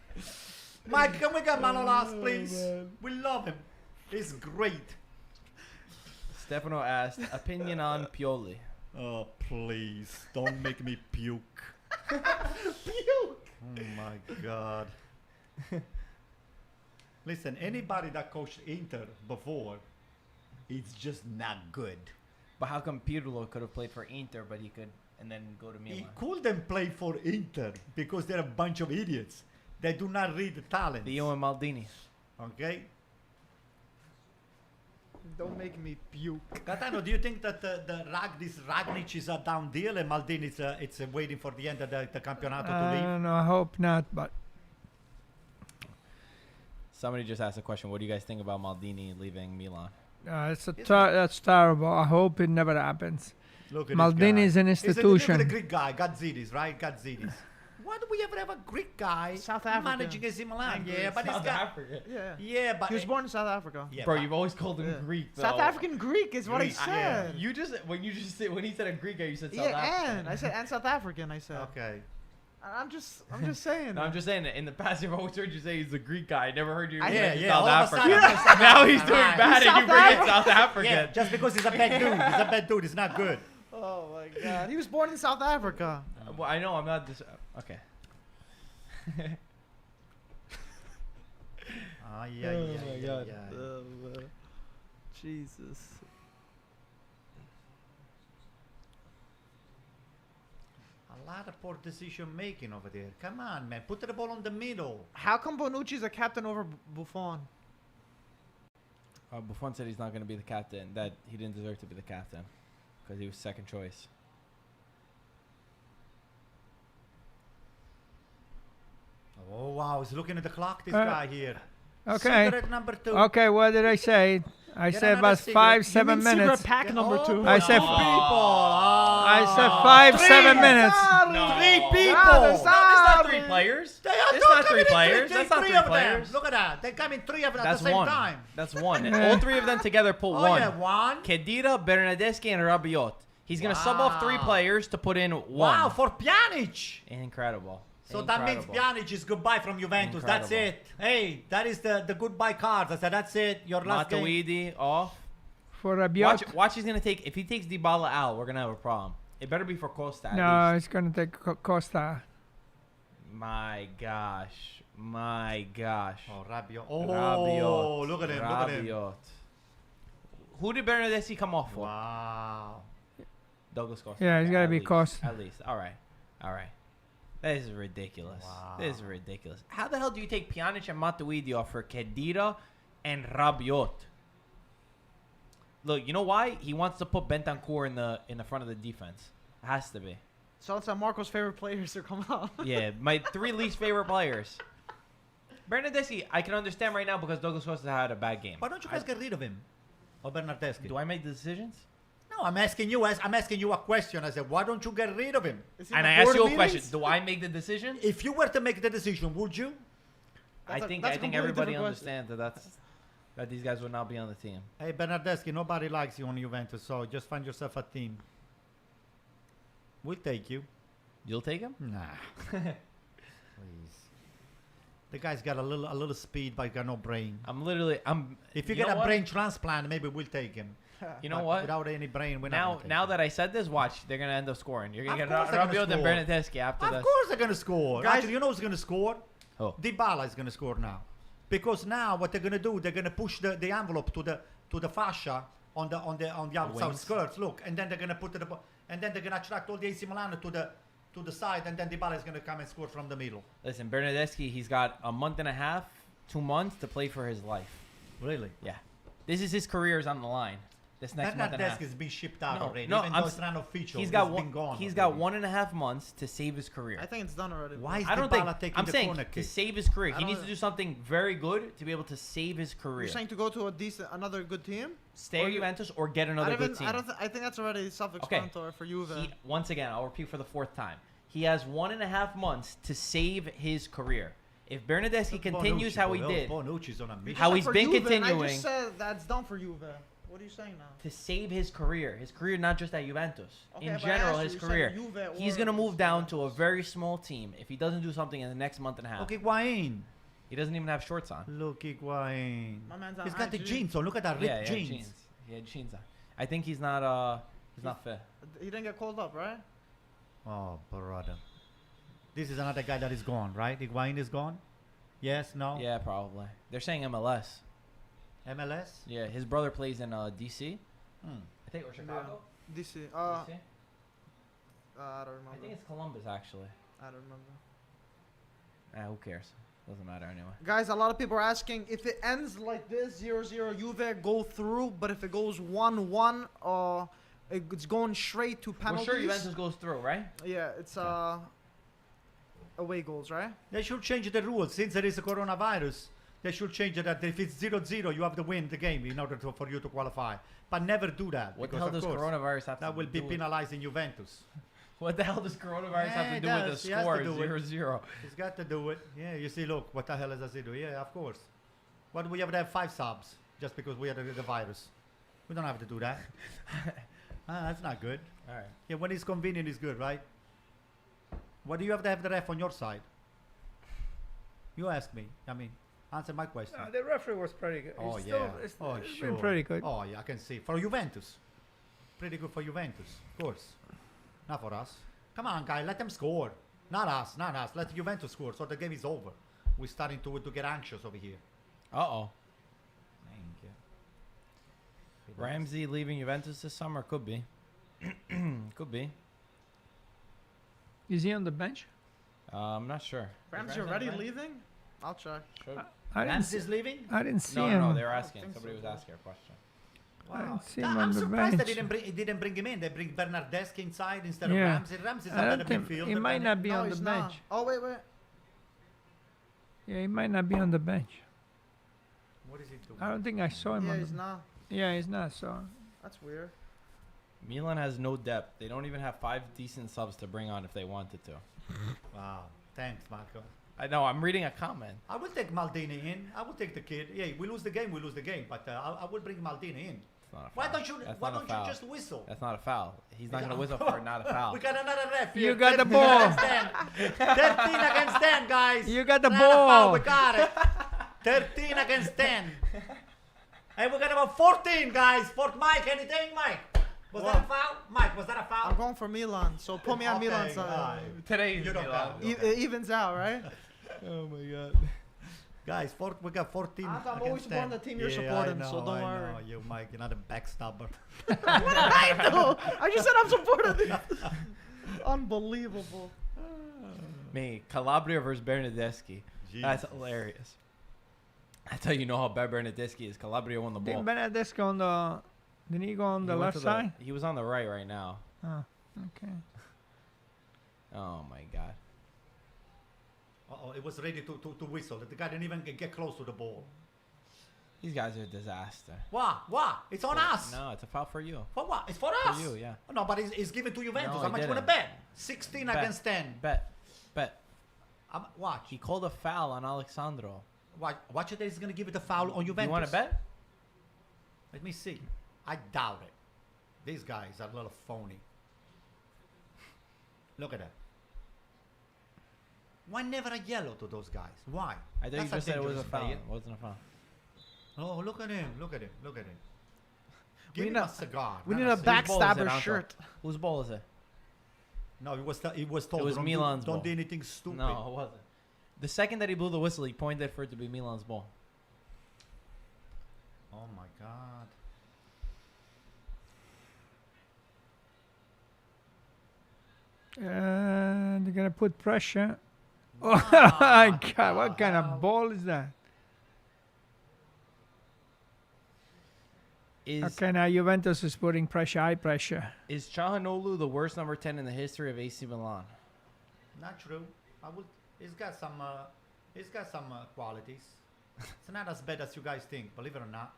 Mike, can we get Manolas, please? We love him. He's great. Stefano asked, opinion on Pioli. Oh, please. Don't make me puke. Puke? Oh, my God. Listen, anybody that coached Inter before, it's just not good. But how come Pirlo could have played for Inter, but he could, and then go to He Milan? couldn't play for Inter because they're a bunch of idiots. They do not read the talent. Theo and Maldini. Okay? Don't make me puke. Gaetano, do you think that this Ragnic is a down deal and Maldini it's waiting for the end of the Campionato to I leave? don't know. I hope not. But Somebody just asked a question. What do you guys think about Maldini leaving Milan? that's terrible. I hope it never happens. Look at Maldini this is an guy. institution. Look at the Greek guy, Gazidis, right? Gazidis. Why do we ever have a Greek guy South African. managing AC Milan? Angry. Yeah, but this South guy. Africa. Yeah. Yeah, but He was born in South Africa. Yeah, Bro, but- you've always called him Yeah. Greek, though. South African Greek is what I Greek, said. You just when he said a Greek guy, you said South Yeah, African. and I said and South African. I said. Okay. I'm just saying. No, I'm just saying that in the past, I've always heard you say he's a Greek guy. I never heard you I- mention Yeah, South all of a Africa. sudden- Now he's doing Right. bad, He's and you South bring in African. South Africa. Yeah, just because he's a bad dude. He's a bad dude. It's not good. Oh my God. He was born in South Africa. Well, I know I'm not. Okay. Ah, yeah. Jesus. A lot of poor decision making over there. Come on, man. Put the ball on the middle. How come Bonucci's a captain over Buffon? Buffon said he's not going to be the captain. That he didn't deserve to be the captain because he was second choice. Oh, wow. He's looking at the clock, this Uh, guy here. okay. Cigarette number 2. Okay, what did I say? I Get said another about cigarette. 5, You 7 Cigarette minutes. pack number 2. I said people. Oh. I said 5, 7 minutes. No. 3 people. That's That's not three Sorry. players. They are It's not coming three in players. three- That's not three three of them. players. Look at that. They come in 3 of them That's at the same one. time. That's one. And all 3 of them together put Oh, one. yeah, one. Khedira, Bernadeschi, and Rabiot. He's going to sub off 3 Wow. players to put in one. Wow, for Pjanic. Incredible. So that means Incredible. Pjanic is goodbye from Juventus. That's Incredible. it. Hey, that is the goodbye cards. I said, that's it. Your last game. Matuidi off. For Rabiot. Watch, he's gonna take. If he takes Dybala out, we're gonna have a problem. It better be for Costa. At No, least. it's going to take Costa. My gosh. My gosh. Oh, Rabiot. Oh, Rabiot. look at him. Look at him. Rabiot. Who did Bernardeschi come off for? Wow. Douglas Costa. Yeah, he's got to at be least, Costa. At least. All right. All right. This is ridiculous. Wow. This is ridiculous. How the hell do you take Pjanic and Matuidi off for Khedira and Rabiot? Look, you know why? He wants to put Bentancur in the front of the defense. It has to be. So it's Marco's favorite players to come out. Yeah, my 3 least favorite players. Bernardeschi, I can understand right now because Douglas Costa had a bad game. Why don't you guys get rid of him? Or Bernardeschi? Do I make the decisions? No, I'm asking you. I'm asking you a question. I said, why don't you get rid of him? Is he in And the I asked board you a meetings? question. Do I make the decision? If you were to make the decision, would you? I That's a think completely everybody different question. understands that these guys would not be on the team. Hey, Bernardeschi, nobody likes you on Juventus, so just find yourself a team. We'll take you. You'll take him? Nah. Please. The guy's got a little speed, but got no brain. You If you know get a what? brain transplant, maybe we'll take him. You know But what? Without any brain, we're not Now gonna take now him. that I said this, watch, they're gonna end up scoring. You're gonna Of get course they're gonna Rabiot and score. Bernardeschi after Of this. course they're gonna score. Guys- Actually, you know who's gonna score? Who? Dybala is gonna score now, because now what they're gonna do? They're gonna push the envelope to the fascia on the outside wings. skirts. Look, and then they're gonna put it, and then they're gonna attract all the AC Milan to the side, and then Dybala is gonna come and score from the middle. Listen, Bernardeschi, he's got a month and a half, 2 months to play for his life. Really? Yeah, this is his career's on the line. This next month and a half. Bernardeschi has been shipped out No, already, no, even I'm though s- it's not official. He's got been one. gone. He's got already. 1.5 months to save his career. I think it's done already. Why is I don't Dybala think. taking I'm the saying corner to kick? save his career, I he don't- needs to do something very good to be able to save his career. You're saying to go to another good team? Stay or at you- Juventus or get another good team. I think that's already self-explanatory for Juve. Once again, I'll repeat for the 4th time. He has 1.5 months to save his career. If Bernardeschi continues Bonucci, how he boy. did, Bonucci's on a mission. How he's For been Juve, and I continuing- just said that's done for Juve. What are you saying now? to save his career not just at Juventus, Okay, in but I general, asked you, his you said career, Juve he's or gonna move down to a Juventus. very small team if he doesn't do something in the next month and a half. Look, Higuain. He doesn't even have shorts on. Look, Higuain. My man's on He's got the IG. jeans on. Look at that ripped Yeah, he had jeans. jeans. He had jeans on. I think he's not fit. He didn't get called up, right? Oh, brother. This is another guy that is gone, right? Higuain is gone? Yes, no? Yeah, probably. They're saying MLS. MLS? Yeah, his brother plays in DC. Hmm. I think or Chicago. DC. DC? I don't I remember. think it's Columbus actually. I don't remember. Who cares? Doesn't matter anyway. Guys, a lot of people are asking if it ends like this, 0-0, Juve go through, but if it goes 1-1, it's going straight to We're penalties. sure Juventus goes through, right? Yeah, it's away goals, right? They should change the rules. Since there is a coronavirus, they should change it that if it's 0-0, you have to win the game in order for you to qualify. But never do that. What the because, hell of does course, coronavirus have that to will be do with penalizing Juventus. What the hell does coronavirus have Yeah, to it do with does. the He has score to do it. 0-0? He's got to do it. Yeah, you see, look, what the hell does it do? Yeah, of course. What do we have to have 5 subs just because we had the virus? We don't have to do that. That's not good. All right. Yeah, when it's convenient, it's good, right? What do you have to have the ref on your side? You ask me. I mean, answer my question. No, the referee was pretty good. Oh, It's yeah. still- it's- Oh, it's sure. been pretty good. Oh, yeah, I can see. For Juventus. Pretty good for Juventus, of course. Not for us. Come on, guy, let them score. Not us, not us. Let Juventus score so the game is over. We're starting to get anxious over here. Uh-oh. Thank you. Ramsey leaving Juventus this summer? Could be. Could be. Is he on the bench? I'm not sure. Rams Is Ramsey already on the bench? leaving? I'll check. Sure. I didn't Rams see, is leaving? I didn't see No, him. no, they were asking. think Somebody so. was asking a question. I didn't see him I'm on the surprised bench. they didn't bring him in. They bring Bernardeschi inside instead Yeah. of Ramsey. Ramsey's a I better don't think midfielder. he might than not be no, on he's the not. bench. Oh, wait. Yeah, he might not be on the bench. What is he doing? I don't think I saw him Yeah, on he's the not. Yeah, he's not. So That's weird. Milan has no depth. They don't even have 5 decent subs to bring on if they wanted to. Wow. Thanks, Marco. I know. I'm reading a comment. I will take Maldini in. I will take the kid. Yeah, we lose the game, we lose the game. But I will bring Maldini in. not a foul. Why don't you? That's Why not a don't foul. you just whistle? That's not a foul. He's not gonna whistle for not a foul. We got another ref. You here. got the 13 ball. against 10. 13 against 10, guys. You got the Not a foul, ball. we got it. 13 against 10. And we're gonna have 14, guys. For Mike, anything, Mike? Was that a foul? Mike, was that a foul? I'm going for Milan, so put me on Okay, Milan's side. Today You don't count. It evens out, right? Oh my god. Guys, we got 14 I'm against always 10. supporting the team you're Yeah, supporting, I know, so don't I worry. know. You, Mike, you're not a backstabber. I know. I just said I'm supporting it. Unbelievable. Me, Calabria versus Bernadeschi. That's Jesus. hilarious. That's how you know how bad Bernadeschi is. Calabria won the ball. Didn't Benedesco on the... Didn't he go on the He went left to side? He was on the right now. Oh, okay. Oh my god. Uh-oh, it was ready to whistle. The guy didn't even get close to the ball. These guys are a disaster. What? It's on us. No, it's a foul for you. For what? It's for us. For you, yeah. Oh, no, but it's given to Juventus. No, How he much you want to didn't. bet? 16 Bet. against 10. Bet. Watch. He called a foul on Alexandro. Watch it. He's going to give it a foul on Juventus. You want to bet? Let me see. I doubt it. These guys are a little phony. Look at that. Why never a yellow to those guys? Why? I thought you That's just said it was a dangerous foul. play. It wasn't a foul. Oh, look at him. Look at him. Look at him. We Give need him a- a cigar. We not need a cigar. Whose ball is it, backstabber Anto? shirt. Whose ball is it? No, it was told. It was don't Milan's don't ball. do anything stupid. No, it wasn't. The second that he blew the whistle, he pointed for it to be Milan's ball. Oh my God. They're gonna put pressure. Oh Wow. my God! What kind of ball is that? Is Okay, now Juventus is putting pressure, high pressure. is Çalhanoğlu the worst number 10 in the history of AC Milan? Not true. I would. He's got some. Qualities. It's not as bad as you guys think. Believe it or not.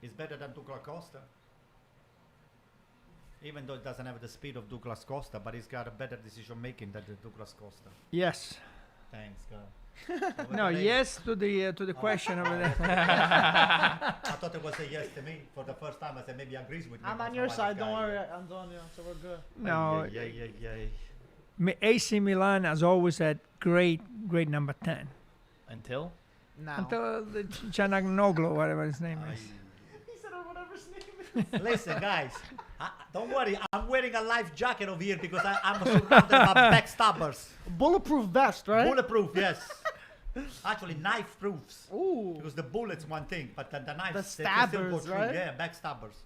He's better than Douglas Costa. Even though it doesn't have the speed of Douglas Costa, but he's got a better decision making than the Douglas Costa. Yes. Thanks, God. No. Yes to the question over there. I thought it was a yes to me for the first time. I said maybe he agrees with me. I'm but on your somebody's side. got Don't you. worry, Antonio. So we're good. No. Yeah. AC Milan has always had great number 10 Until? Now. until the Çalhanoğlu, whatever his name is. He said whatever his name is. Listen, guys. Don't worry. I'm wearing a life jacket over here because I'm surrounded by backstabbers. Bulletproof vest, right? Bulletproof, yes. Actually, knife proofs. Ooh. Because the bullet's one thing, but the knives, The they can still go stabbers, through. right? Yeah, backstabbers.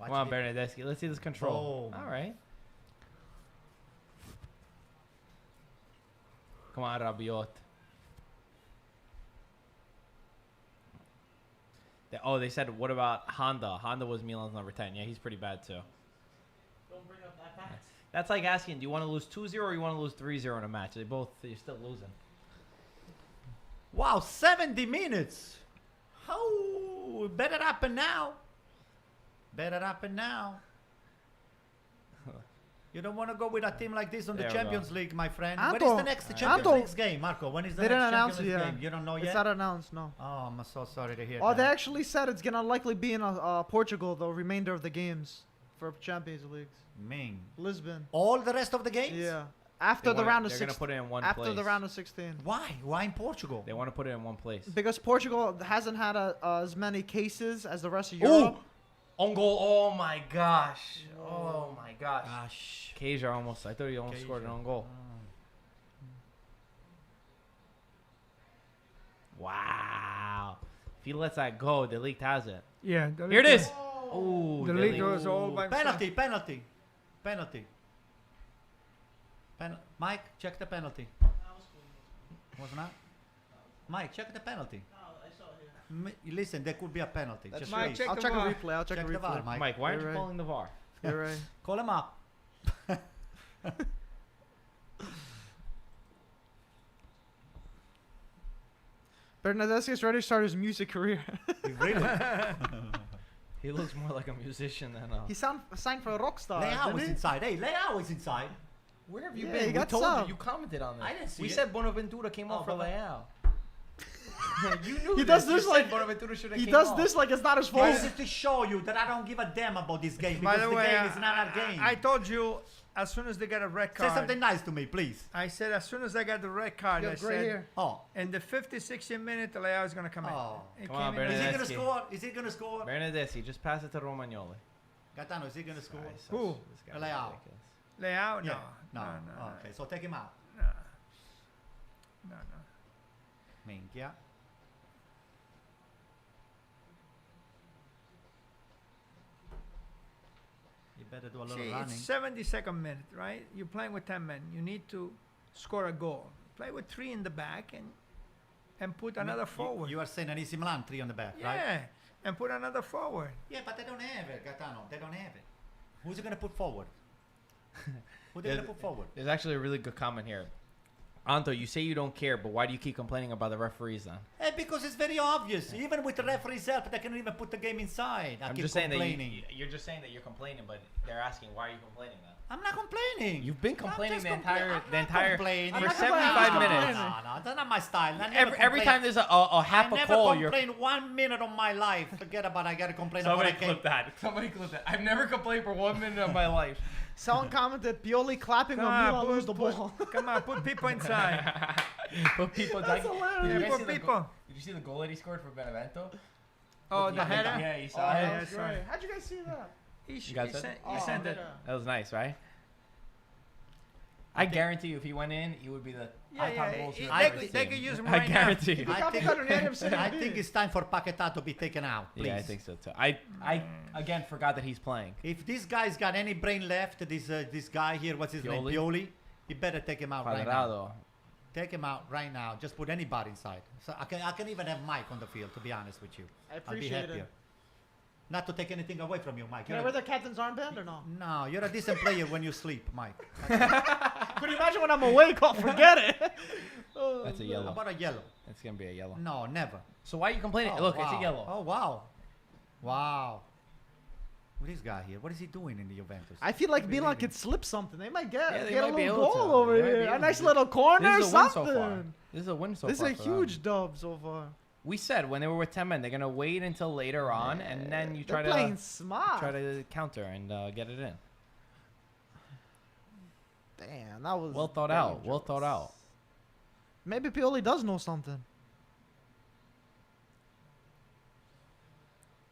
Come on, Bernadeschi. Let's see this control. Boom. All right. Come on, Rabiot. They said, what about Honda? Honda was Milan's number 10. Yeah, he's pretty bad, too. Don't bring up that fact. That's like asking, do you want to lose 2-0 or you want to lose 3-0 in a match? You're still losing. Wow, 70 minutes. Oh, better happen now. Better happen now. You don't want to go with a team like this on the There we Champions League, my friend. Anto, when is the next Champions Anto, League game, Marco? When is the They next didn't announce Champions it League yet. game? You don't know It's yet? not announced, no. Oh, I'm so sorry to hear Oh, that. they actually said it's gonna likely be in Portugal the remainder of the games for Champions League. Mean. Lisbon. All the rest of the games? Yeah. After the round of They're going to 16. put it in one After place. the round of 16. Why? Why in Portugal? They want to put it in one place. Because Portugal hasn't had as many cases as the rest of Ooh! Europe. On goal. Oh, my gosh. Oh, my gosh. Gosh. Keja almost. I thought he almost scored an own goal. Wow. If he lets that go, the league has it. Yeah. Here it is. Oh, The league goes all by Penalty. Mike, check the penalty. Was not? Mike, check the penalty. Listen, there could be a penalty. That's Just Mike, wait. check I'll the check a VAR. replay. I'll check Check a the VAR, replay. Mike. Mike, why aren't You're you right. calling the VAR? You're right. Call him up. Bernadeschi is ready to start his music career. Really? He looks more like a musician than a... He signed for a rock star. Leao didn't is he? inside. Hey, Leao is inside. Where have you Yeah, been? he We got told some. you. You commented on this. I didn't see We it. said Bonaventura came Oh, off for but- Leao. You knew He does this You like said Bonaventura should have he came does off. this like it's not his fault. This is to show you that I don't give a damn about this game By because the the way, game is not our game. I told you as soon as they got a red Say card. something nice to me, please. I said as soon as I got the red card, You I have gray said hair. Oh. in the 50, 60 minute, Leao is gonna come Oh. in. He Come on, came in Is he and- gonna Bernardeschi. score? Is he gonna score? Bernardeschi, just pass it to Romagnoli. Gaetano, is he gonna score? Who? This guy's Leao. ridiculous. Leao? No. Yeah. No. No. Okay, so take him out. No. Minchia. You better do a little See, running. it's 72nd minute, right? You're playing with 10 men. You need to score a goal. Play with 3 in the back and put another forward. You are saying an AC Milan 3 on the back, right? Yeah, and put another forward. Yeah, but they don't have it, Gaetano. They don't have it. Who's it gonna put forward? Who they gonna put forward? There's actually a really good comment here. Anto, you say you don't care, but why do you keep complaining about the referees then? Because it's very obvious. Even with the referee's help, they can even put the game inside. I I'm keep just saying complaining. that you're just saying that you're complaining, but they're asking why are you complaining then? I'm not complaining. You've been I'm complaining just the entire complaining. for I'm not 75 complaining. minutes. No, that's not my style. I never Every complain. time there's a half I a never call, you're complain 1 minute of my life. Forget about it. I gotta complain somebody about clip that. Somebody clip that. I've never complained for 1 minute of my life. Someone commented Pioli clapping when Milan lose the ball. Come on, put people inside. But people That's like, hilarious. Did you, guys Put see the people. did you see the goal that he scored for Benevento? Oh, With the header? Yeah, you Oh, saw it. yeah, that's sorry. great. How'd you guys see that? He guys said- sent, Oh, he sent it. yeah. That was nice, right? I guarantee you, if he went in, he would be the all-time goal scorer They, I've ever they seen. could use him I right guarantee He you. I got think- better than him sitting I there. think it's time for Paquetá to be taken out, please. Yeah, I think so too. I again forgot that he's playing. If this guy's got any brain left, this guy here, what's his name, Pioli? Pioli, you better take him out right now. Quadrado. Take him out right now. Just put anybody inside. So I can even have Mike on the field, to be honest with you. I I'll be appreciate happier. it. Not to take anything away from you, Mike. Can I wear the captain's armband or no? No, you're a decent player when you sleep, Mike. Could you imagine when I'm awake? I'll forget it. Oh, That's a How yellow. about a yellow? It's gonna be a yellow. No, never. So why are you complaining? Oh, Look, wow. it's a yellow. Oh, wow. Wow. What is this guy here? What is he doing in the Juventus? I feel like What is he Milan doing? could slip something. They might Yeah, get they a might be little able goal to. over They might be here. able A nice to. little corner, This is a win something. so far. This is a win so This is far. a for them. huge dub so far. We said when they were with 10 men, they're gonna wait until later on, and then you They're try playing to smart. counter and get it in. Damn, that was Well thought out. Well dangerous. thought out. Maybe Pioli does know something.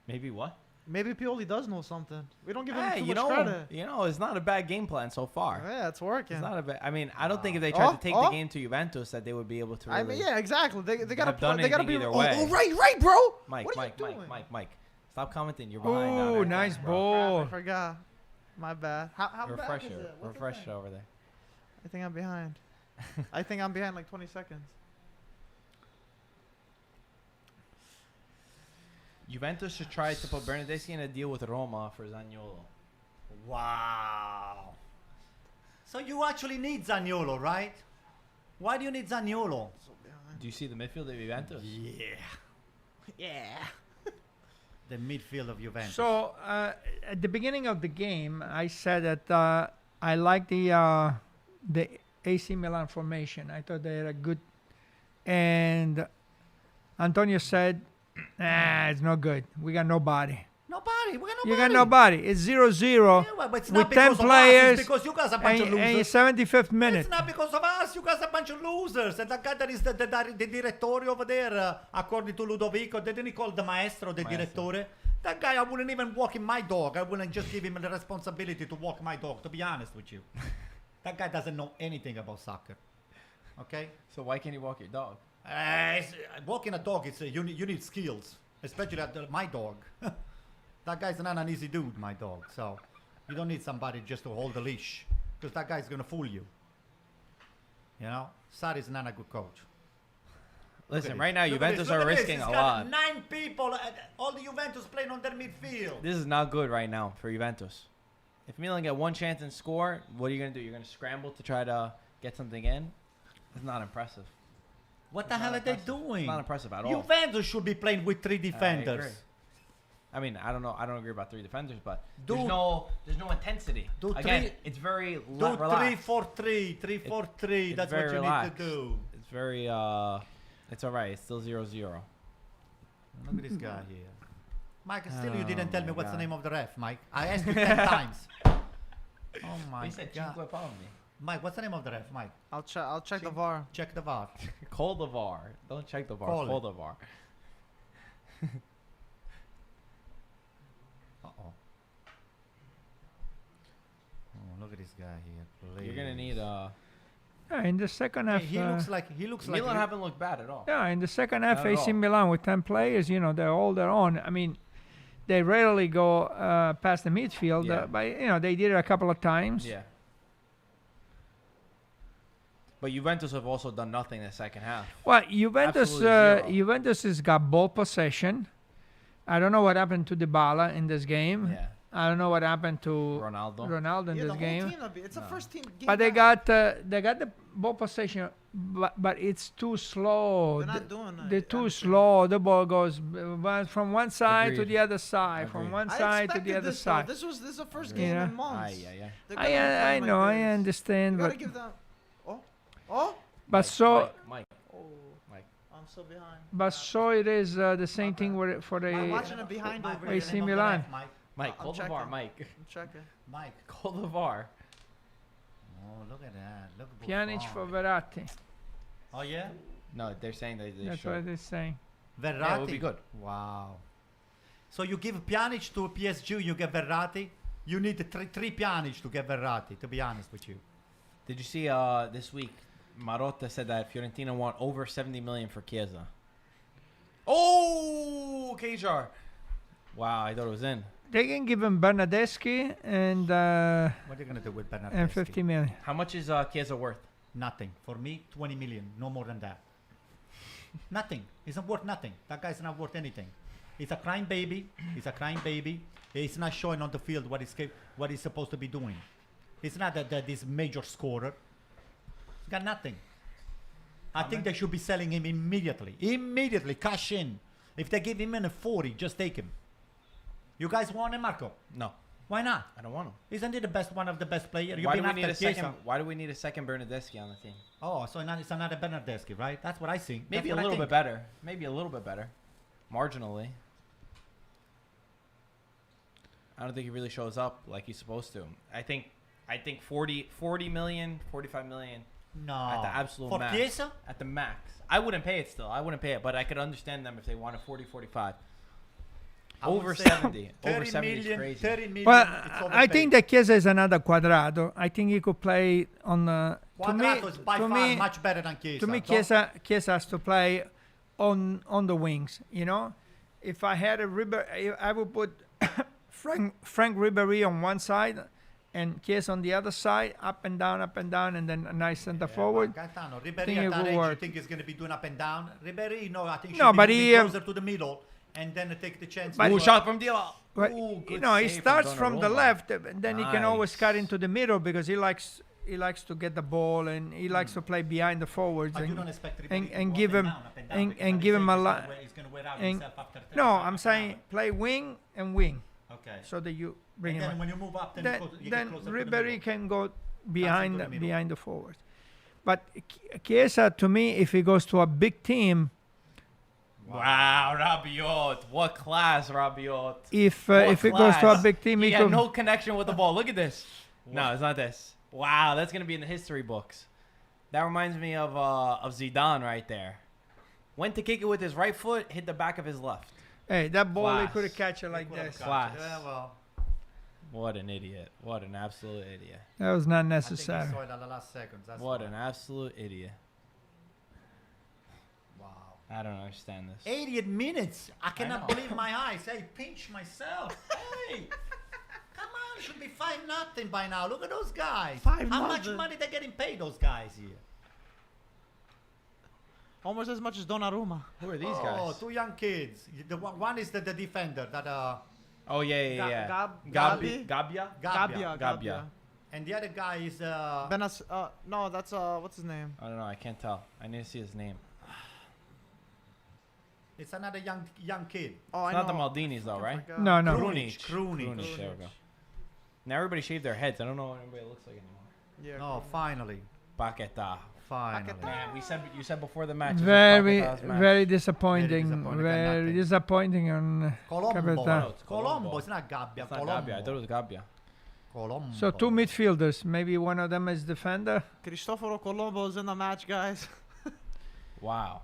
Maybe what? Maybe Pioli does know something. We don't give him Hey, too you much know, credit. it's not a bad game plan so far. Yeah, it's working. It's not a bad. I mean, I don't think if they tried to take the Oh. game to Juventus that they would be able to. Really I mean, yeah, exactly. They gotta have done they gotta anything be. either Oh, way. oh, right, bro. Mike, What are Mike, you Mike, doing? Mike, Mike. Stop commenting. You're behind. now. Oh, There. nice Bro. Crap, ball. I forgot. My bad. How back is Refresh it? it. What's the Refresh thing? it over there. I think I'm behind. I think I'm behind like 20 seconds. Juventus should try to put Bernardeschi in a deal with Roma for Zaniolo. Wow. So you actually need Zaniolo, right? Why do you need Zaniolo? Do you see the midfield of Juventus? Yeah. Yeah. The midfield of Juventus. So at the beginning of the game, I said that I like the AC Milan formation. I thought they had a good, and Antonio said, "Nah, it's no good. We got nobody. Nobody. We got nobody. You got nobody. It's 0-0 Yeah, well, but it's with not 10 because of us. players, It's because you guys are a bunch of and losers. 75th minute. It's not because of us. You guys are a bunch of losers. And that guy that is the direttore over there, according to Ludovico, didn't he call the maestro the Maestro. direttore? That guy, I wouldn't even walk in my dog. I wouldn't just give him the responsibility to walk my dog, to be honest with you. That guy doesn't know anything about soccer. Okay? So why can't you walk your dog? Walking a dog, you need skills, especially my dog. That guy's not an easy dude, my dog. So you don't need somebody just to hold the leash, because that guy's gonna fool you. You know, Sarri's not a good coach. Listen, at right now this. Look at Juventus this. Look are at this. risking He's a got lot. 9 people, all the Juventus playing on their midfield. This is not good right now for Juventus. If Milan get one chance and score, what are you gonna do? You're gonna scramble to try to get something in? It's not impressive. What the It's hell not are they impressive. doing? It's not impressive at all. Juventus should be playing with 3 agree. defenders. I mean, I don't know. I don't agree about 3 defenders, but Do- there's no intensity. do Again, 3 it's very Do relaxed. 3-4-3, 3-4-3. It's That's very what you relaxed. need to do. It's very It's all right. It's still 0-0. Look at this guy here. Mike, still you Oh didn't tell me my what's the God. name of the ref, Mike. I asked you 10 times. Oh my He said God. cinque palmi. Mike, what's the name of the ref, Mike? I'll check the Check- VAR. Check the VAR. Call the VAR. Don't check the VAR. Call Call it. the VAR. Uh-oh. Oh, look at this guy here. Please. You're gonna need In the second half, Hey, he looks like Milan haven't looked bad at all. yeah, in the second half, Not at AC all. Milan with 10 players, you know, they're all their own. I mean, they rarely go past the midfield, Yeah. but you know, they did it a couple of times. Yeah. But Juventus have also done nothing in the second half. Well, Juventus, Absolutely zero. Juventus has got ball possession. I don't know what happened to Dybala in this game. Yeah. I don't know what happened to Ronaldo. Ronaldo in Yeah, this the game. whole team. It's the No. first team game. But they back. got the ball possession, but it's too slow. They're not doing They're too anything. slow. The ball goes from one side to Agreed. the other side, from Agreed. one I side to expected the other this, though. side. This is the first Yeah. game in months. Yeah. They're gonna be playing like I know, I this. understand, You gotta but give them. Oh, but so Mike. I'm so behind. but so it is the same thing for I'm the. watching it behind Mike, over what's AC the name of the Milan. ref, Mike? Mike, I'm call the VAR. checking. Mike. I'm checking. Mike. Call the VAR. Oh, look at that. Look at Pjanic for Buffon. Verratti. Oh, yeah? No, they're saying they That's should. what they're saying. Verratti. Yeah, it would be good. Wow. So you give Pjanic to PSG, you get Verratti. You need three Pjanic to get Verratti, to be honest with you. Did you see this week? Marotta said that Fiorentina want over 70 million for Chiesa. Oh, Kajar. Wow, I thought it was in. They can give him Bernadeschi and What are you going to do with Bernardeschi? and 50 million. How much is Chiesa worth? Nothing. For me, 20 million. No more than that. Nothing. He's not worth nothing. That guy's not worth anything. He's a crying baby. He's a crying baby. He's not showing on the field what he's supposed to be doing. He's not this major scorer. He's got nothing. I think they should be selling him immediately. Immediately. Cash in. If they give him in a 40, just take him. You guys want him, Marco? No, Why not? I don't want him. Isn't he the best one of the best players? Why do we need a second? Why do we need a second Bernadeschi on the team? Oh, so it's another Bernardeschi, right? That's what I think. Maybe That's a what I little think. bit better. Maybe a little bit better. Marginally. I don't think he really shows up like he's supposed to. I think 40 million, 45 million No. at the absolute For max. Chiesa? At the max. I wouldn't pay it still. I wouldn't pay it, but I could understand them if they wanted 40, 45. I would Over say 70. Over 30 70 million, is crazy. 30 million. Well, it's I overpaid. think that Chiesa is another Quadrado. I think he could play on. Quadrato is by far much better than Chiesa. To me, Don't- Chiesa has to play on the wings. You know, if I had a I would put Frank Ribéry on one side and Chiesa on the other side, up and down, and then a nice center Yeah, forward. but Gaetano, think Ribéry it at that will age, you work. think he's going to be doing up and down? Ribéry, no, I think No, should but be he, closer to the middle and then take the chance. but Ooh, he- shot from Dila. But Ooh, you good know, he save starts from the Donnarumma. left, and then he can always Nice. cut into the middle because he likes to get the ball and he likes to play behind the forwards. But you And, don't expect Ribéry and- to and go give up him- down, up and down, and- because and what give he's him saying a is lot- He's going to wear out and- himself after 30 no, half I'm an saying hour. play wing and wing Okay. so that you bring And him then up. when you move up, then, Then, you then get closer to the Ribéry middle. can go into behind the middle. behind the forwards. But Chiesa, to me, if he goes to a big team, Wow, Rabiot. What class, Rabiot. if What he goes to a class. big team, He he had could. no connection with the ball. Look at this. No, it's not this. Wow, that's gonna be in the history books. That reminds me of Zidane right there. Went to kick it with his right foot, hit the back of his left. Hey, that ball he Class. could have catch it like Could've this. got it. Class. Yeah, well, What an idiot. What an absolute idiot. That was not I think he necessary. saw it at the last seconds. That's What why. an absolute idiot. Wow. I don't understand this. 88 minutes. I cannot know. believe my eyes. Hey, pinch myself. Hey, come on, it should be 5-0 by now. Look at those guys. 5-0. How much money they getting paid, those guys here? Almost as much as Donnarumma. Who are these Oh, guys? two young kids. The one is the defender that Oh, yeah. Gabi? Gabbia? Gabbia. and the other guy is No, that's what's his name? I don't know. I can't tell. I need to see his name. it's another young kid. Oh, It's I not the know. Maldinis, though, right? No, no. Krunic. Krunic. There we go. Now everybody shaved their heads. I don't know what anybody looks like anymore. Yeah. Oh, finally. Paqueta. Finally. Man, you said before the match. Very disappointing. Very Very disappointing on Colombo. Caberta. It's Colombo. It's not Gabbia. It's not Colombo. Gabbia. I thought it was Gabbia. Colombo. So 2 midfielders. Maybe one of them is defender. Cristoforo Colombo's in the match, guys. Wow.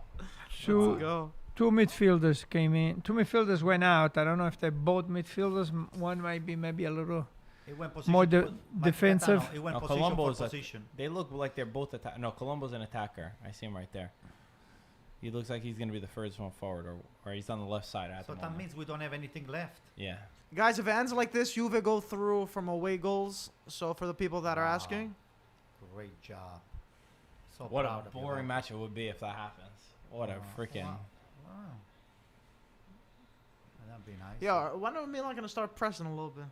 Two, Let's go. 2 midfielders came in. 2 midfielders went out. I don't know if they're both midfielders. One might be maybe a little. He went position More to- defensive. He went No, position Colombo's for a- position. They look like they're both No, Colombo's an attacker. I see him right there. He looks like he's gonna be the first one forward, or he's on the left side at So the that moment. means we don't have anything left. Yeah. Guys, if it ends like this, Juve go through from away goals. So for the people that are Wow. asking, Great job. So What proud a of you, boring man. match it would be if that happens. What a freaking. Wow. That'd be nice. yeah, when are Milan gonna start pressing a little bit?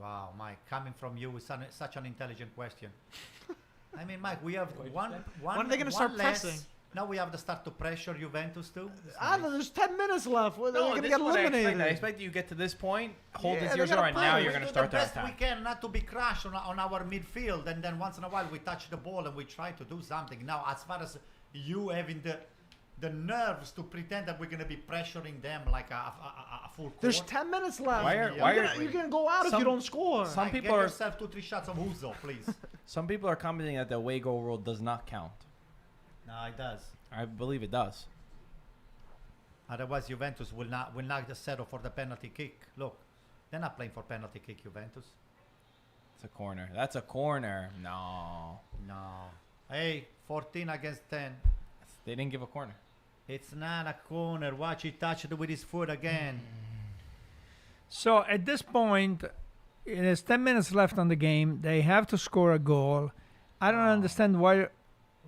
Wow, Mike, coming from you is such an intelligent question. I mean, Mike, we have one. When are they gonna one start less. pressing? Now we have to start to pressure Juventus too. It's Ah, nice. there's 10 minutes left. They're gonna this get is what I eliminated. expect you get to this point, hold Yeah, it they're 0-0, gonna and now play. you're We gonna do start the to best we attack. can not to be crushed on our midfield, and then once in a while we touch the ball and we try to do something. Now, as far as you having the nerves to pretend that we're gonna be pressuring them like a full court. There's 10 minutes left. Why are- You're gonna go out if Some- you don't score. some Like, people get are- yourself 2-3 shots of Uzo, please. Some people are commenting that the away goal rule does not count. No, it does. I believe it does. Otherwise, Juventus will not just settle for the penalty kick. Look, they're not playing for penalty kick, Juventus. It's a corner. That's a corner. No. No. Hey, 14 against 10. They didn't give a corner. It's not a corner. Watch, he touched it with his foot again. So at this point, there's 10 minutes left on the game. They have to score a goal. I don't understand why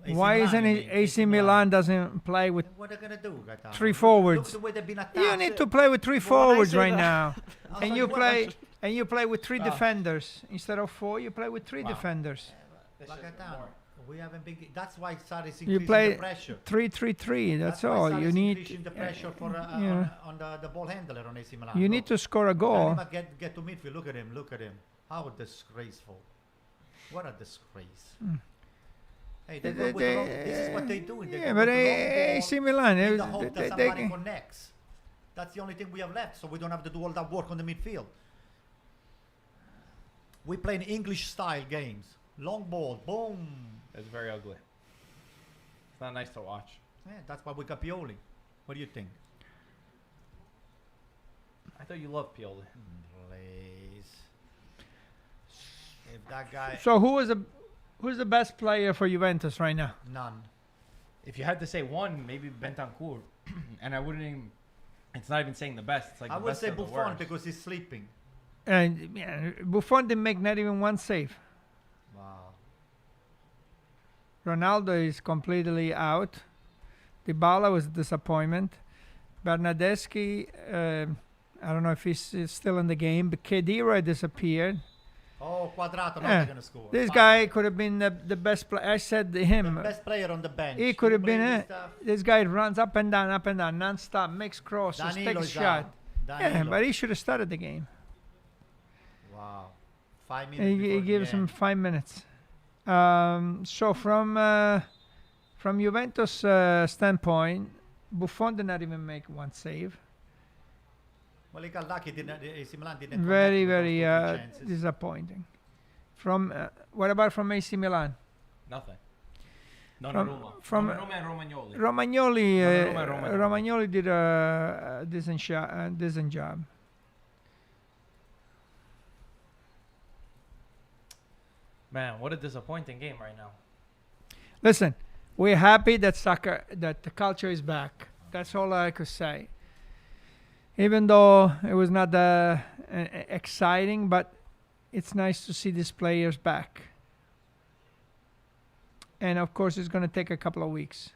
AC Why Milan, isn't you it mean? AC Milan doesn't play with What are they gonna do, Gaetano? 3 Look forwards? the way they've been attacked. You need to play with 3 Well, I forwards say right that- now, I and was you like, play with 3 Ah. defenders instead of 4. You play with 3 Wow. defenders. Like Gaetano, we haven't been. That's why Sarri is You increasing play the pressure. 3-3-3. That's why all Sarri you is need. increasing the pressure for yeah. on the ball handler on AC Milan. You need to score a goal. Get to midfield. Look at him. Look at him. How disgraceful. What a disgrace. Hey, they go with the long, this is what they do. They Yeah, go but with the long ball AC Milan, in the hope that they somebody connects. That's the only thing we have left, so we don't have to do all that work on the midfield. We play English style games. Long ball, boom. It's very ugly. It's not nice to watch. Yeah, that's why we got Pioli. What do you think? I thought you loved Pioli. Please. If that guy, So who's the best player for Juventus right now? none. If you had to say one, maybe Bentancur. And I wouldn't even... It's not even saying the best. It's like I the would best say of the Buffon worst. because he's sleeping. And yeah, Buffon didn't make not even one save. Wow. Ronaldo is completely out. Dybala was a disappointment. Bernardeschi, I don't know if he's still in the game, but Khedira disappeared. Oh, Quadrato Yeah. not gonna score. This Fine. guy could have been the best player. I said to The him, best player on the bench. he could have You been play it. this stuff. This guy runs up and down, non-stop, makes crosses, Danilo takes is shot. out. Yeah, Danilo. but he should have started the game. Wow. 5 minutes. He before gives the him end. 5 minutes. So from Juventus standpoint, Buffon did not even make one save. Well, he got lucky. AC Milan didn't. Very, connect with very those 2 chances. disappointing. From what about from AC Milan? Nothing. From- Donnarumma. from- Donnarumma and Romagnoli. Romagnoli, Donnarumma and Romagnoli did a decent job. Man, what a disappointing game right now. Listen, we're happy that that the culture is back. That's all I could say. Even though it was not exciting, but it's nice to see these players back. And of course, it's going to take a couple of weeks.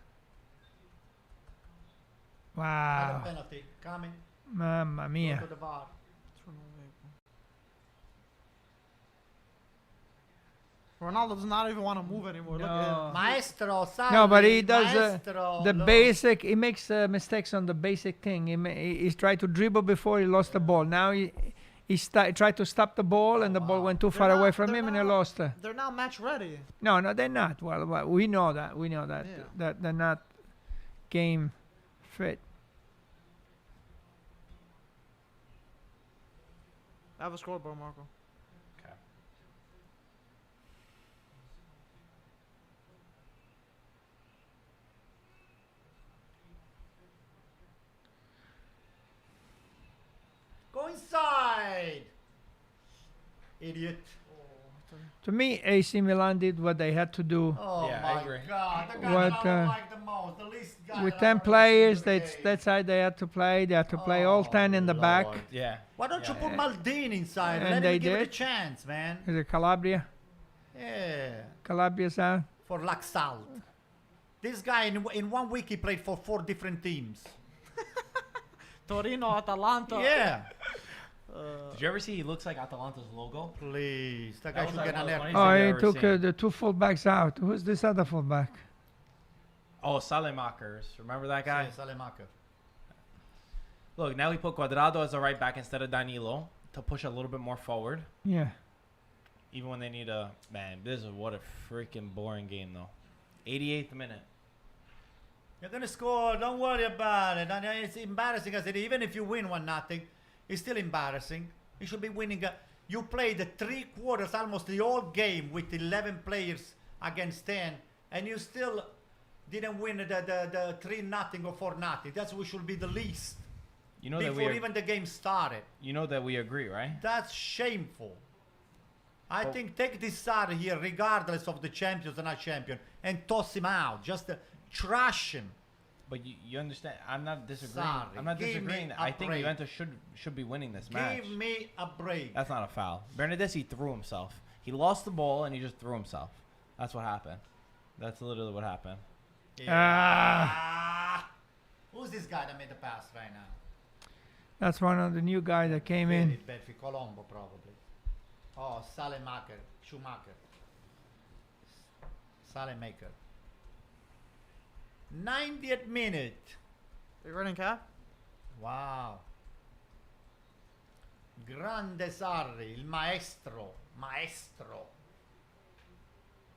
Another Wow. penalty coming. Mamma Go mia. to the VAR. Ronaldo does not even want to move anymore. Look at No. him. Maestro, Sarri, No, but he does Maestro, the look. basic. He makes mistakes on the basic thing. He's tried to dribble before he lost the ball. Now he tried to stop the ball, and the ball went too far away from him, and he lost. They're not match ready. No, they're not. Well, we know that. We know that. Yeah. That they're not game fit. I have a scoreboard, Marco. Okay. Go inside, idiot. To me, AC Milan did what they had to do. Oh Yeah, I my agree. God, the guy What, that I don't like the most, the least guy. With that 10 I ever players, seen in the game. that's how they had to play. They had to play all 10 in the back. Lord. Yeah. Why don't you Yeah. put Maldini inside? And Let they him give it a did. chance, man. Is it Calabria? Yeah, Calabria's out. for Laxalt. This guy in 1 week he played for 4 different teams. Torino, Atalanta. Yeah, Did you ever see he looks like Atalanta's logo? please. That That guy was should like get an one of the air. funniest Oh, I've he ever took seen. the 2 fullbacks out. Who's this other fullback? Oh, Salemakers. Remember that guy? Salemaker. Look, now we put Cuadrado as a right back instead of Danilo to push a little bit more forward. Yeah. Even when they need a... Man, this is what a freaking boring game, though. 88th minute. You're gonna score. Don't worry about it. And it's embarrassing. I said, even if you win 1-0, it's still embarrassing. You should be winning. You played the 3 quarters, almost the whole game with 11 players against 10, and you still didn't win the 3-0 or 4-0. That's what should be the least You know that before we even the game started. You know that we agree, right? That's shameful. I think take this side here, regardless of the champions or not champion, and toss him out. Just trash him. But you understand? I'm not disagreeing. Sorry. I'm not Give me disagreeing. a I think break. Juventus should be winning this match. Give me a break. That's not a foul. Bernardeschi threw himself. He lost the ball and he just threw himself. That's what happened. That's literally what happened. Who's this guy that made the pass right now? That's one of the new guys that came in. David Bedford, Colombo probably. Oh, Salemaker, Schumacher. Salemaker. 90th minute. You running cap? Wow. Grande Sarri, il maestro. Maestro.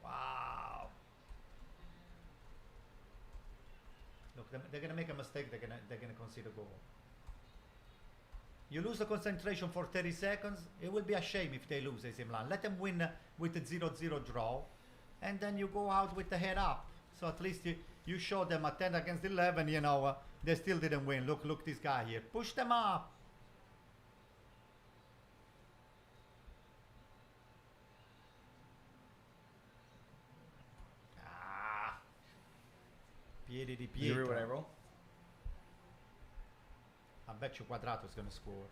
Wow. Look, they're gonna make a mistake. They're gonna concede a goal. You lose the concentration for 30 seconds. It will be a shame if they lose AC Milan. Let them win with a 0-0 draw, and then you go out with the head up. So at least you show them a 10 against 11. You know they still didn't win. Look this guy here. Push them up. Piedi di You agree Pietro. what I roll? I bet you Quadrato is going to score.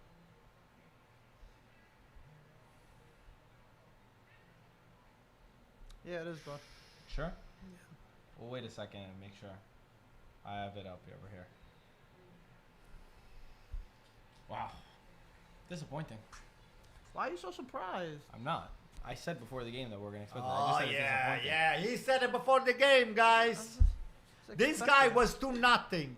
Yeah, it is, bro. Sure? Yeah. Well, wait a second and make sure. I have it up over here. Wow. Disappointing. Why are you so surprised? I'm not. I said before the game that we're going to expect that. I Oh just said it's yeah, disappointing. yeah. He said it before the game, guys. This guy was 2-0.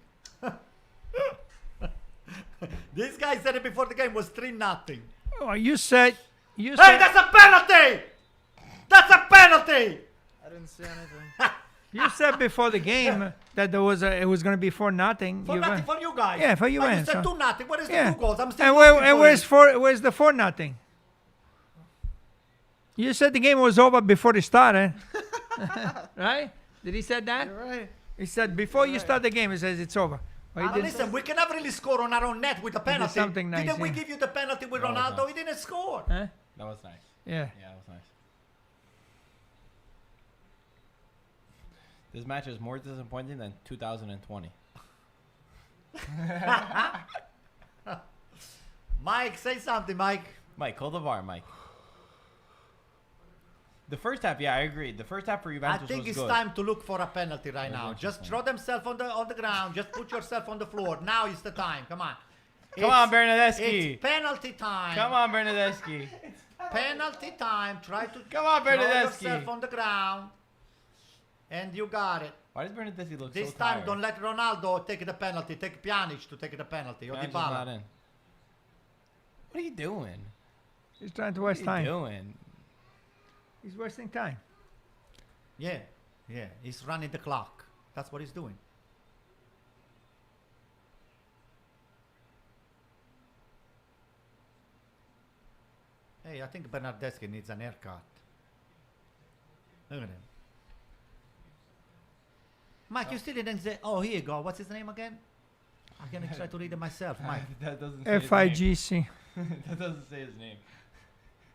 This guy said it before the game was 3-0. Oh, you said. Hey, that's a penalty! That's a penalty! I didn't see anything. You said before the game that it was going to be 4-0. For nothing for you guys. Yeah, for you But and you said so- 2-0. What is the Yeah. 2 goals? I'm still And looking for where's it. where's the 4-0? You said the game was over before it started, right? Did he said that? You're right. He said before you Right. start the game, he says it's over. But he But didn't- listen, we cannot really score on our own net with a penalty. something nice, Didn't we yeah. give you the penalty with No, it's Ronaldo? not. He didn't score. Huh? That was nice. Yeah. Yeah, that was nice. This match is more disappointing than 2020. Mike, say something, Mike. Mike, call the VAR, Mike. The first half, yeah, I agree. The first half for I Juventus think was it's good. time to look for a penalty right That's now. what Just you're throw saying. themselves on the ground. Just put yourself on the floor. Now is the time. Come on. Come on, Bernardeschi. It's penalty time. Come on, Bernardeschi. Penalty time. Try to Come on, throw Bernardeschi. yourself on the ground. And you got it. Why does Bernardeschi look This so time, tired? don't let Ronaldo take the penalty. Take Pjanic to take the penalty. Or Pjanic's not Dybala. in. What are you doing? He's trying to waste What are you time. doing? He's wasting time. Yeah, yeah. He's running the clock. That's what he's doing. Hey, I think Bernardeschi needs an haircut. Look at him. Mike, you still didn't say. Oh, here you go. What's his name again? I'm gonna try to read it myself, Mike. That doesn't say his FIGC. name. That doesn't say his name.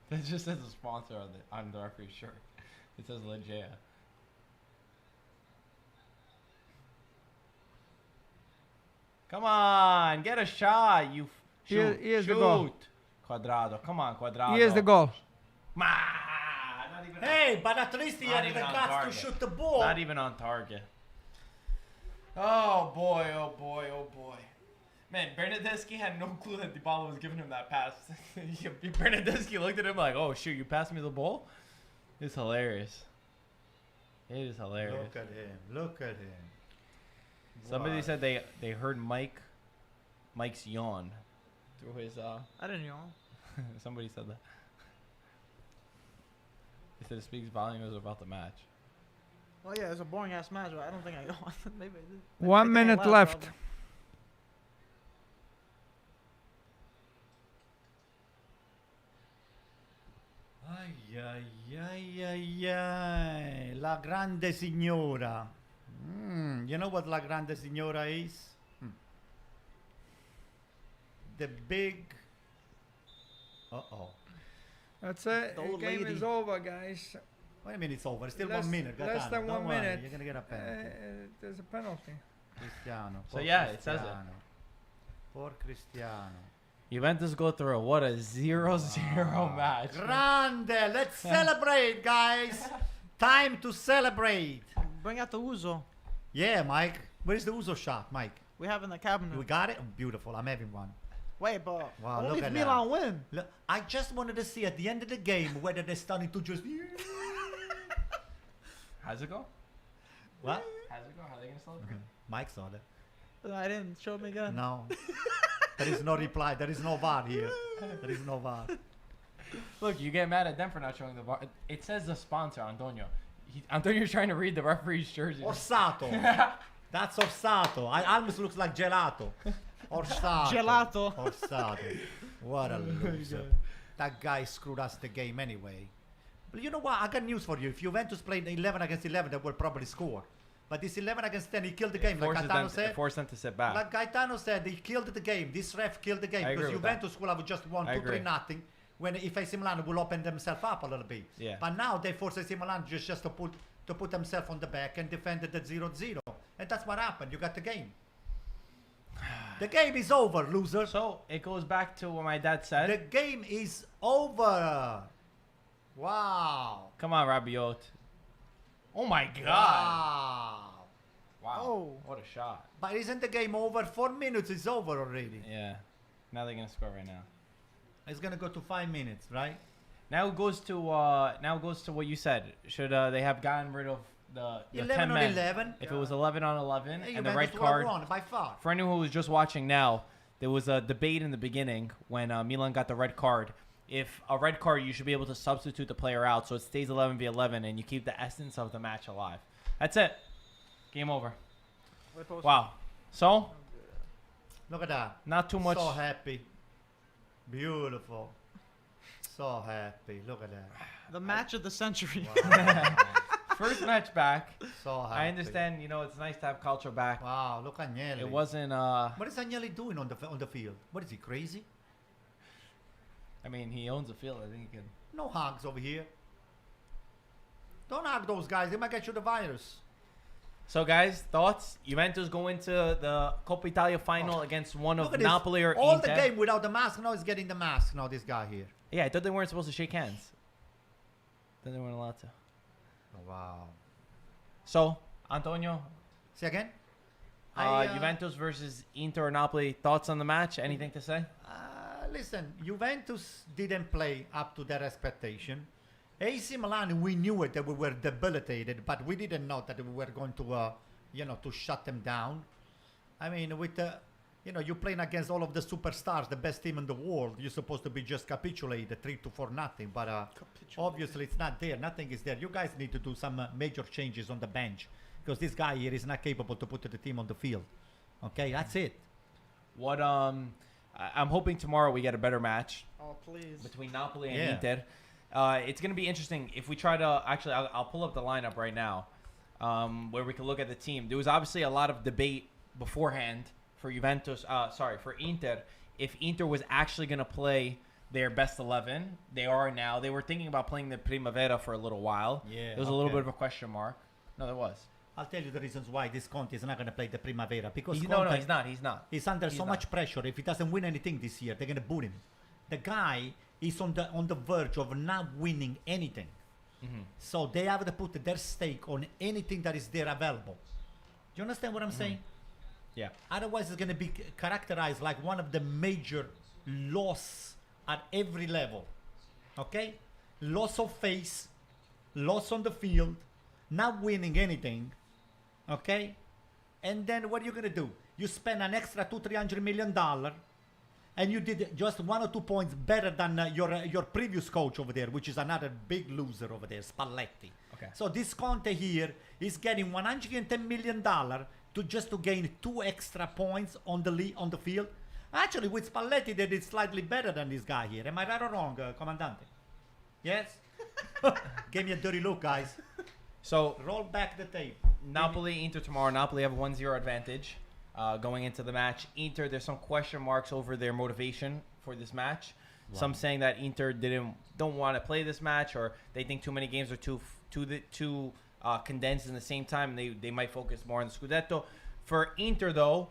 That just says a sponsor on the referee's shirt. It says Legea. Come on, get a shot. You shoot. Here's the shoot. goal. Quadrado. Come on, Quadrado. Here's the goal. Ma, not even Hey, but at least he Not had the even on guts to target. shoot the ball. Not even on target. Oh boy, oh boy, oh boy. Man, Bernardeschi had no clue that Dybala was giving him that pass. Bernardeschi looked at him like, oh shoot, you passed me the ball? It's hilarious. It is hilarious. Look at him. Look at him. Somebody Wow. said they heard Mike's yawn through his I didn't know. somebody said that. They said it speaks volumes about the match. Well, yeah, it's a boring ass match, but I don't think I know. Maybe I did. 1 minute left. Probably. Ay, ay, ay, ay, ay. La Grande Signora. You know what La Grande Signora is? The big... Uh-oh. That's it. The The old game lady. is over, guys. What do you mean it's over? It's still Less- 1 minute. less Gaetano. than Don't 1 worry, minute. You're going to get a penalty. There's a penalty. Cristiano. So Poor yeah, it says it. Cristiano. Poor Cristiano. Juventus go through what a 0-0 match. Grande! Let's celebrate, guys! Time to celebrate! Bring out the Uzo. Yeah, Mike. Where's the Uzo shot, Mike? We have in the cabinet. We got it? Oh, beautiful. I'm having one. Wait, but Wow, only look if at Milan win. Look, I just wanted to see at the end of the game whether they're starting to just... How's it go? What? How's it go? How are they gonna celebrate? Mike saw that. I didn't show me again. No. There is no reply. There is no VAR here. There is no VAR. Look, you get mad at them for not showing the bar. It says the sponsor, Antonio. Antonio's trying to read the referee's jersey. Orsato. That's Orsato. I almost looks like gelato. Orsato. Gelato. Orsato. What a loser. That guy screwed us the game anyway. But you know what? I got news for you. If Juventus played 11 against 11, they will probably score. But this 11 against 10, he killed the game. Like Gaetano said. Forced them to sit back. Like Gaetano said, he killed the game. This ref killed the game I agree because with that. Juventus will have just won I 2-3 agree. nothing. When if AC Milan will open themselves up a little bit. Yeah. But now they force AC Milan just to put themselves on the back and defend it at 0-0. And that's what happened. You got the game. The game is over, loser. So it goes back to what my dad The said. game is over. Wow. Come on, Rabiot. Oh my God! Wow. Wow! Oh. What a shot! But isn't the game over? 4 minutes is over already. Yeah. Now they're gonna score right now. It's gonna go to 5 minutes, right? Now it goes to what you said. Should they have gotten rid of the 11 10 on men? 11. If it was 11 on 11 Hey, and the Juventus red will card. have won by far. For anyone who was just watching now, there was a debate in the beginning when Milan got the red card. If a red card, you should be able to substitute the player out so it stays 11v11 and you keep the essence of the match alive. That's it. Game over. Wow. So, Look at that. not too much. So happy. Beautiful. So happy. Look at that. The match of the century. Wow. First match back. So happy. I understand, it's nice to have culture back. Wow, look at Agnelli. It wasn't, What is Agnelli doing on the field? What is he, crazy? I mean, he owns the field. I think he can. No hugs over here. Don't hug those guys. They might get you the virus. So, guys, thoughts? Juventus go into the Coppa Italia final against one Look of at this. Napoli or All Inter. the game without the mask. Now he's getting the mask. Now this guy here. Yeah, I thought they weren't supposed to shake hands. Then they weren't allowed to. Oh, wow. So, Antonio, See again? Juventus versus Inter or Napoli. Thoughts on the match? Anything to say? Listen, Juventus didn't play up to their expectation. AC Milan, we knew it that we were debilitated, but we didn't know that we were going to, to shut them down. I mean, with You know, you're playing against all of the superstars, the best team in the world. You're supposed to be just capitulated 3-4-0, but obviously it's not there. Nothing is there. You guys need to do some major changes on the bench because this guy here is not capable to put the team on the field. Okay, that's it. What I'm hoping tomorrow we get a better match Oh, please. between Napoli and Inter. It's going to be interesting if we try to actually. I'll pull up the lineup right now, where we can look at the team. There was obviously a lot of debate beforehand for Juventus. For Inter, if Inter was actually going to play their best 11. They are now. They were thinking about playing the Primavera for a little while. Yeah, there was a little bit of a question mark. No, there was. I'll tell you the reasons why this Conte is not going to play the Primavera. Because He's Conte, not. He's not. He's under so much pressure. If he doesn't win anything this year, they're going to boot him. The guy is on the verge of not winning anything. Mm-hmm. So they have to put their stake on anything that is there available. Do you understand what I'm saying? Yeah. Otherwise, it's going to be characterized like one of the major loss at every level. Okay? Loss of face, loss on the field, not winning anything. Okay? And then what are you going to do? You spend an extra $200-300 million and you did just 1 or 2 points better than your previous coach over there, which is another big loser over there, Spalletti. Okay. So this Conte here is getting $110 million to gain 2 extra points on the field. Actually, with Spalletti, they did slightly better than this guy here. Am I right or wrong, Comandante? Yes? Gave me a dirty look, guys. So Roll back the tape. Napoli, Inter tomorrow. Napoli have a 1-0 advantage going into the match. Inter, there's some question marks over their motivation for this match. Wow. Some saying that Inter don't want to play this match, or they think too many games are too condensed in the same time. They might focus more on the Scudetto. For Inter, though,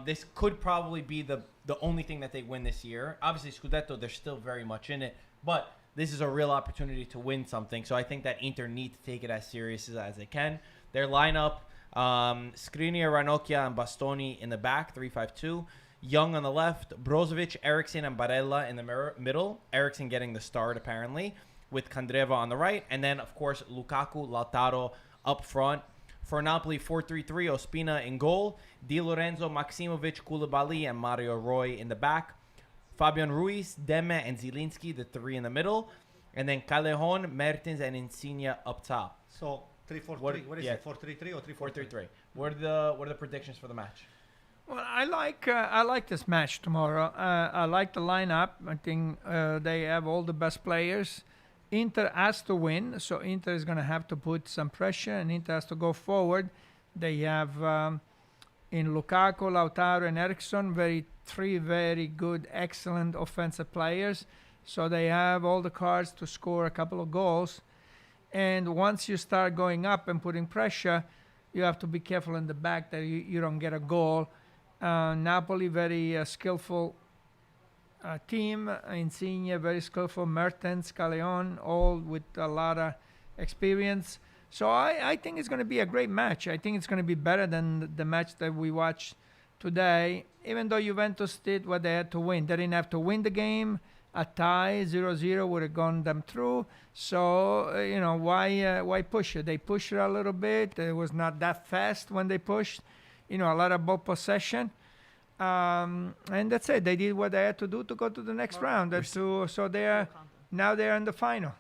this could probably be the only thing that they win this year. Obviously, Scudetto, they're still very much in it, but this is a real opportunity to win something. So I think that Inter need to take it as serious as they can. Their lineup, Skriniar, Ranocchia, and Bastoni in the back, 3-5-2. Young on the left, Brozovic, Eriksson, and Barella in the middle. Eriksson getting the start, apparently, with Candreva on the right. And then, of course, Lukaku, Lautaro up front. For Napoli, 4-3-3, Ospina in goal. Di Lorenzo, Maximovic, Koulibaly, and Mario Roy in the back. Fabian Ruiz, Demme, and Zielinski, the 3 in the middle. And then Callejon, Mertens, and Insigne up top. So 3-4-3. What is it? 4-3-3 or 3-4-3? 4-3-3. What are the predictions for the match? Well, I like this match tomorrow. I like the lineup. I think they have all the best players. Inter has to win, so Inter is going to have to put some pressure, and Inter has to go forward. They have in Lukaku, Lautaro, and Eriksson three very good, excellent offensive players. So they have all the cards to score a couple of goals. And once you start going up and putting pressure, you have to be careful in the back that you don't get a goal. Napoli, very skillful team. Insigne, very skillful. Mertens, Callejon, all with a lot of experience. So I think it's going to be a great match. I think it's going to be better than the match that we watched today, even though Juventus did what they had to win. They didn't have to win the game. A tie, 0-0, would have gone them through. So, why push it? They pushed it a little bit. It was not that fast when they pushed. A lot of ball possession. And that's it. They did what they had to do to go to the next round. So now they're in the final.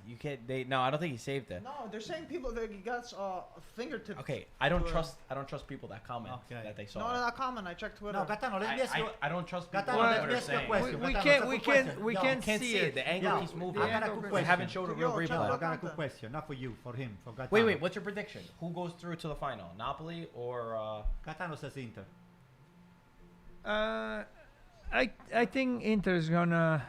You can't. No, I don't think he saved it. No, they're saying people that he got fingertips. Okay, I don't trust people that comment that they saw. No, not comment. I checked Twitter. No, Gaetano, let me ask you. I don't trust people Gaetano, that let me are ask you a saying. question. We can't see it. The angle keeps moving. I got a quick They question. haven't showed a real Check replay. I got a quick question, not for you, for him, for Gaetano. Wait. What's your prediction? Who goes through to the final? Napoli or? Gaetano says Inter. I think Inter is gonna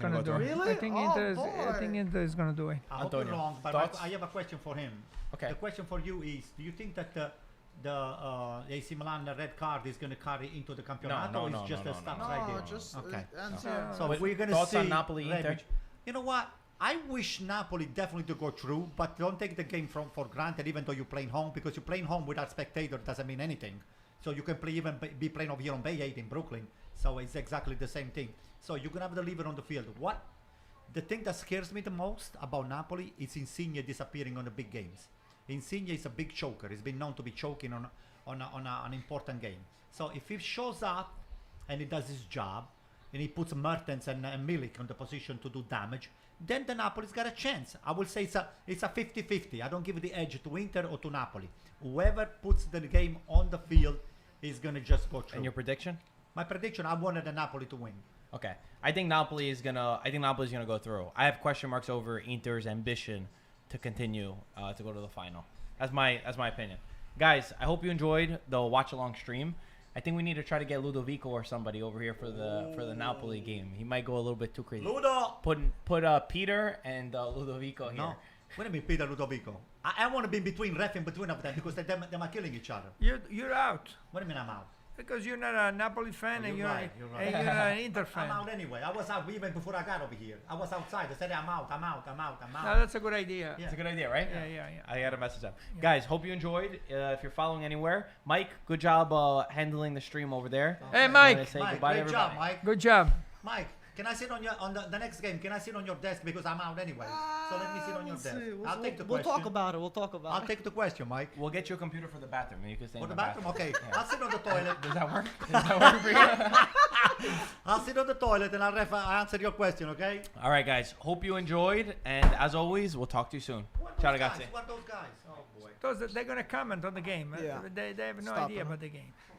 gonna do go it. through? I think Really? I think Inter is gonna do it. I hope you're Antonio, wrong, but thoughts? I have a question for him. Okay. The question for you is: do you think that the AC Milan red card is going to carry into the Campionato, No, or no, it's just no, a no, stop no. right No, there? just Okay. So So we're going to thoughts see on Napoli, Inter? Rebic. You know what? I wish Napoli definitely to go through, but don't take the game for granted. Even though you're playing home, because you're playing home without spectator doesn't mean anything. So you can be playing over here on Bay 8 in Brooklyn. So it's exactly the same thing. So you're gonna have to leave it on the field. What? The thing that scares me the most about Napoli is Insigne disappearing on the big games. Insigne is a big choker. He's been known to be choking on an important game. So if he shows up and he does his job, and he puts Mertens and Milik on the position to do damage, then the Napoli's got a chance. I will say it's a 50-50. I don't give the edge to Inter or to Napoli. Whoever puts the game on the field is going to just go through. And your prediction? My prediction, I wanted the Napoli to win. Okay. I think Napoli's gonna go through. I have question marks over Inter's ambition to continue to go to the final. That's my opinion. Guys, I hope you enjoyed the watch along stream. I think we need to try to get Ludovico or somebody over here for the Napoli game. He might go a little bit too crazy. Ludo! Put Peter and Ludovico here. No. What do you mean Peter Ludovico? I want to be between ref in between of them because they are killing each other. You're out. What do you mean I'm out? Because you're not a Napoli fan and you're right, you're right. and you're an Inter fan. I'm out anyway. I was out even before I got over here. I was outside. I said I'm out. No, that's a good idea. Yeah. It's a good idea, right? Yeah. I got a message up. Guys, hope you enjoyed. If you're following anywhere, Mike, good job handling the stream over there. Hey, I'm Mike. gonna say Mike, goodbye to great job, everybody. Mike. Good job. Mike, can I sit on the next game? Can I sit on your desk because I'm out anyway? So let me sit on your desk. I'll take the We'll question. talk about it. We'll talk about I'll it. take the question, Mike. We'll get you a computer for the bathroom. And you can stay For in the the bathroom? Okay. Yeah. I'll sit on the toilet. Does that work? Does that work for you? I'll sit on the toilet and I'll answer your question, okay? All right, guys. Hope you enjoyed. And as always, we'll talk to you soon. Ciao, ragazzi. What are those guys? Oh, boy. They're going to comment on the game. Yeah. They have no Stop idea it. about the game.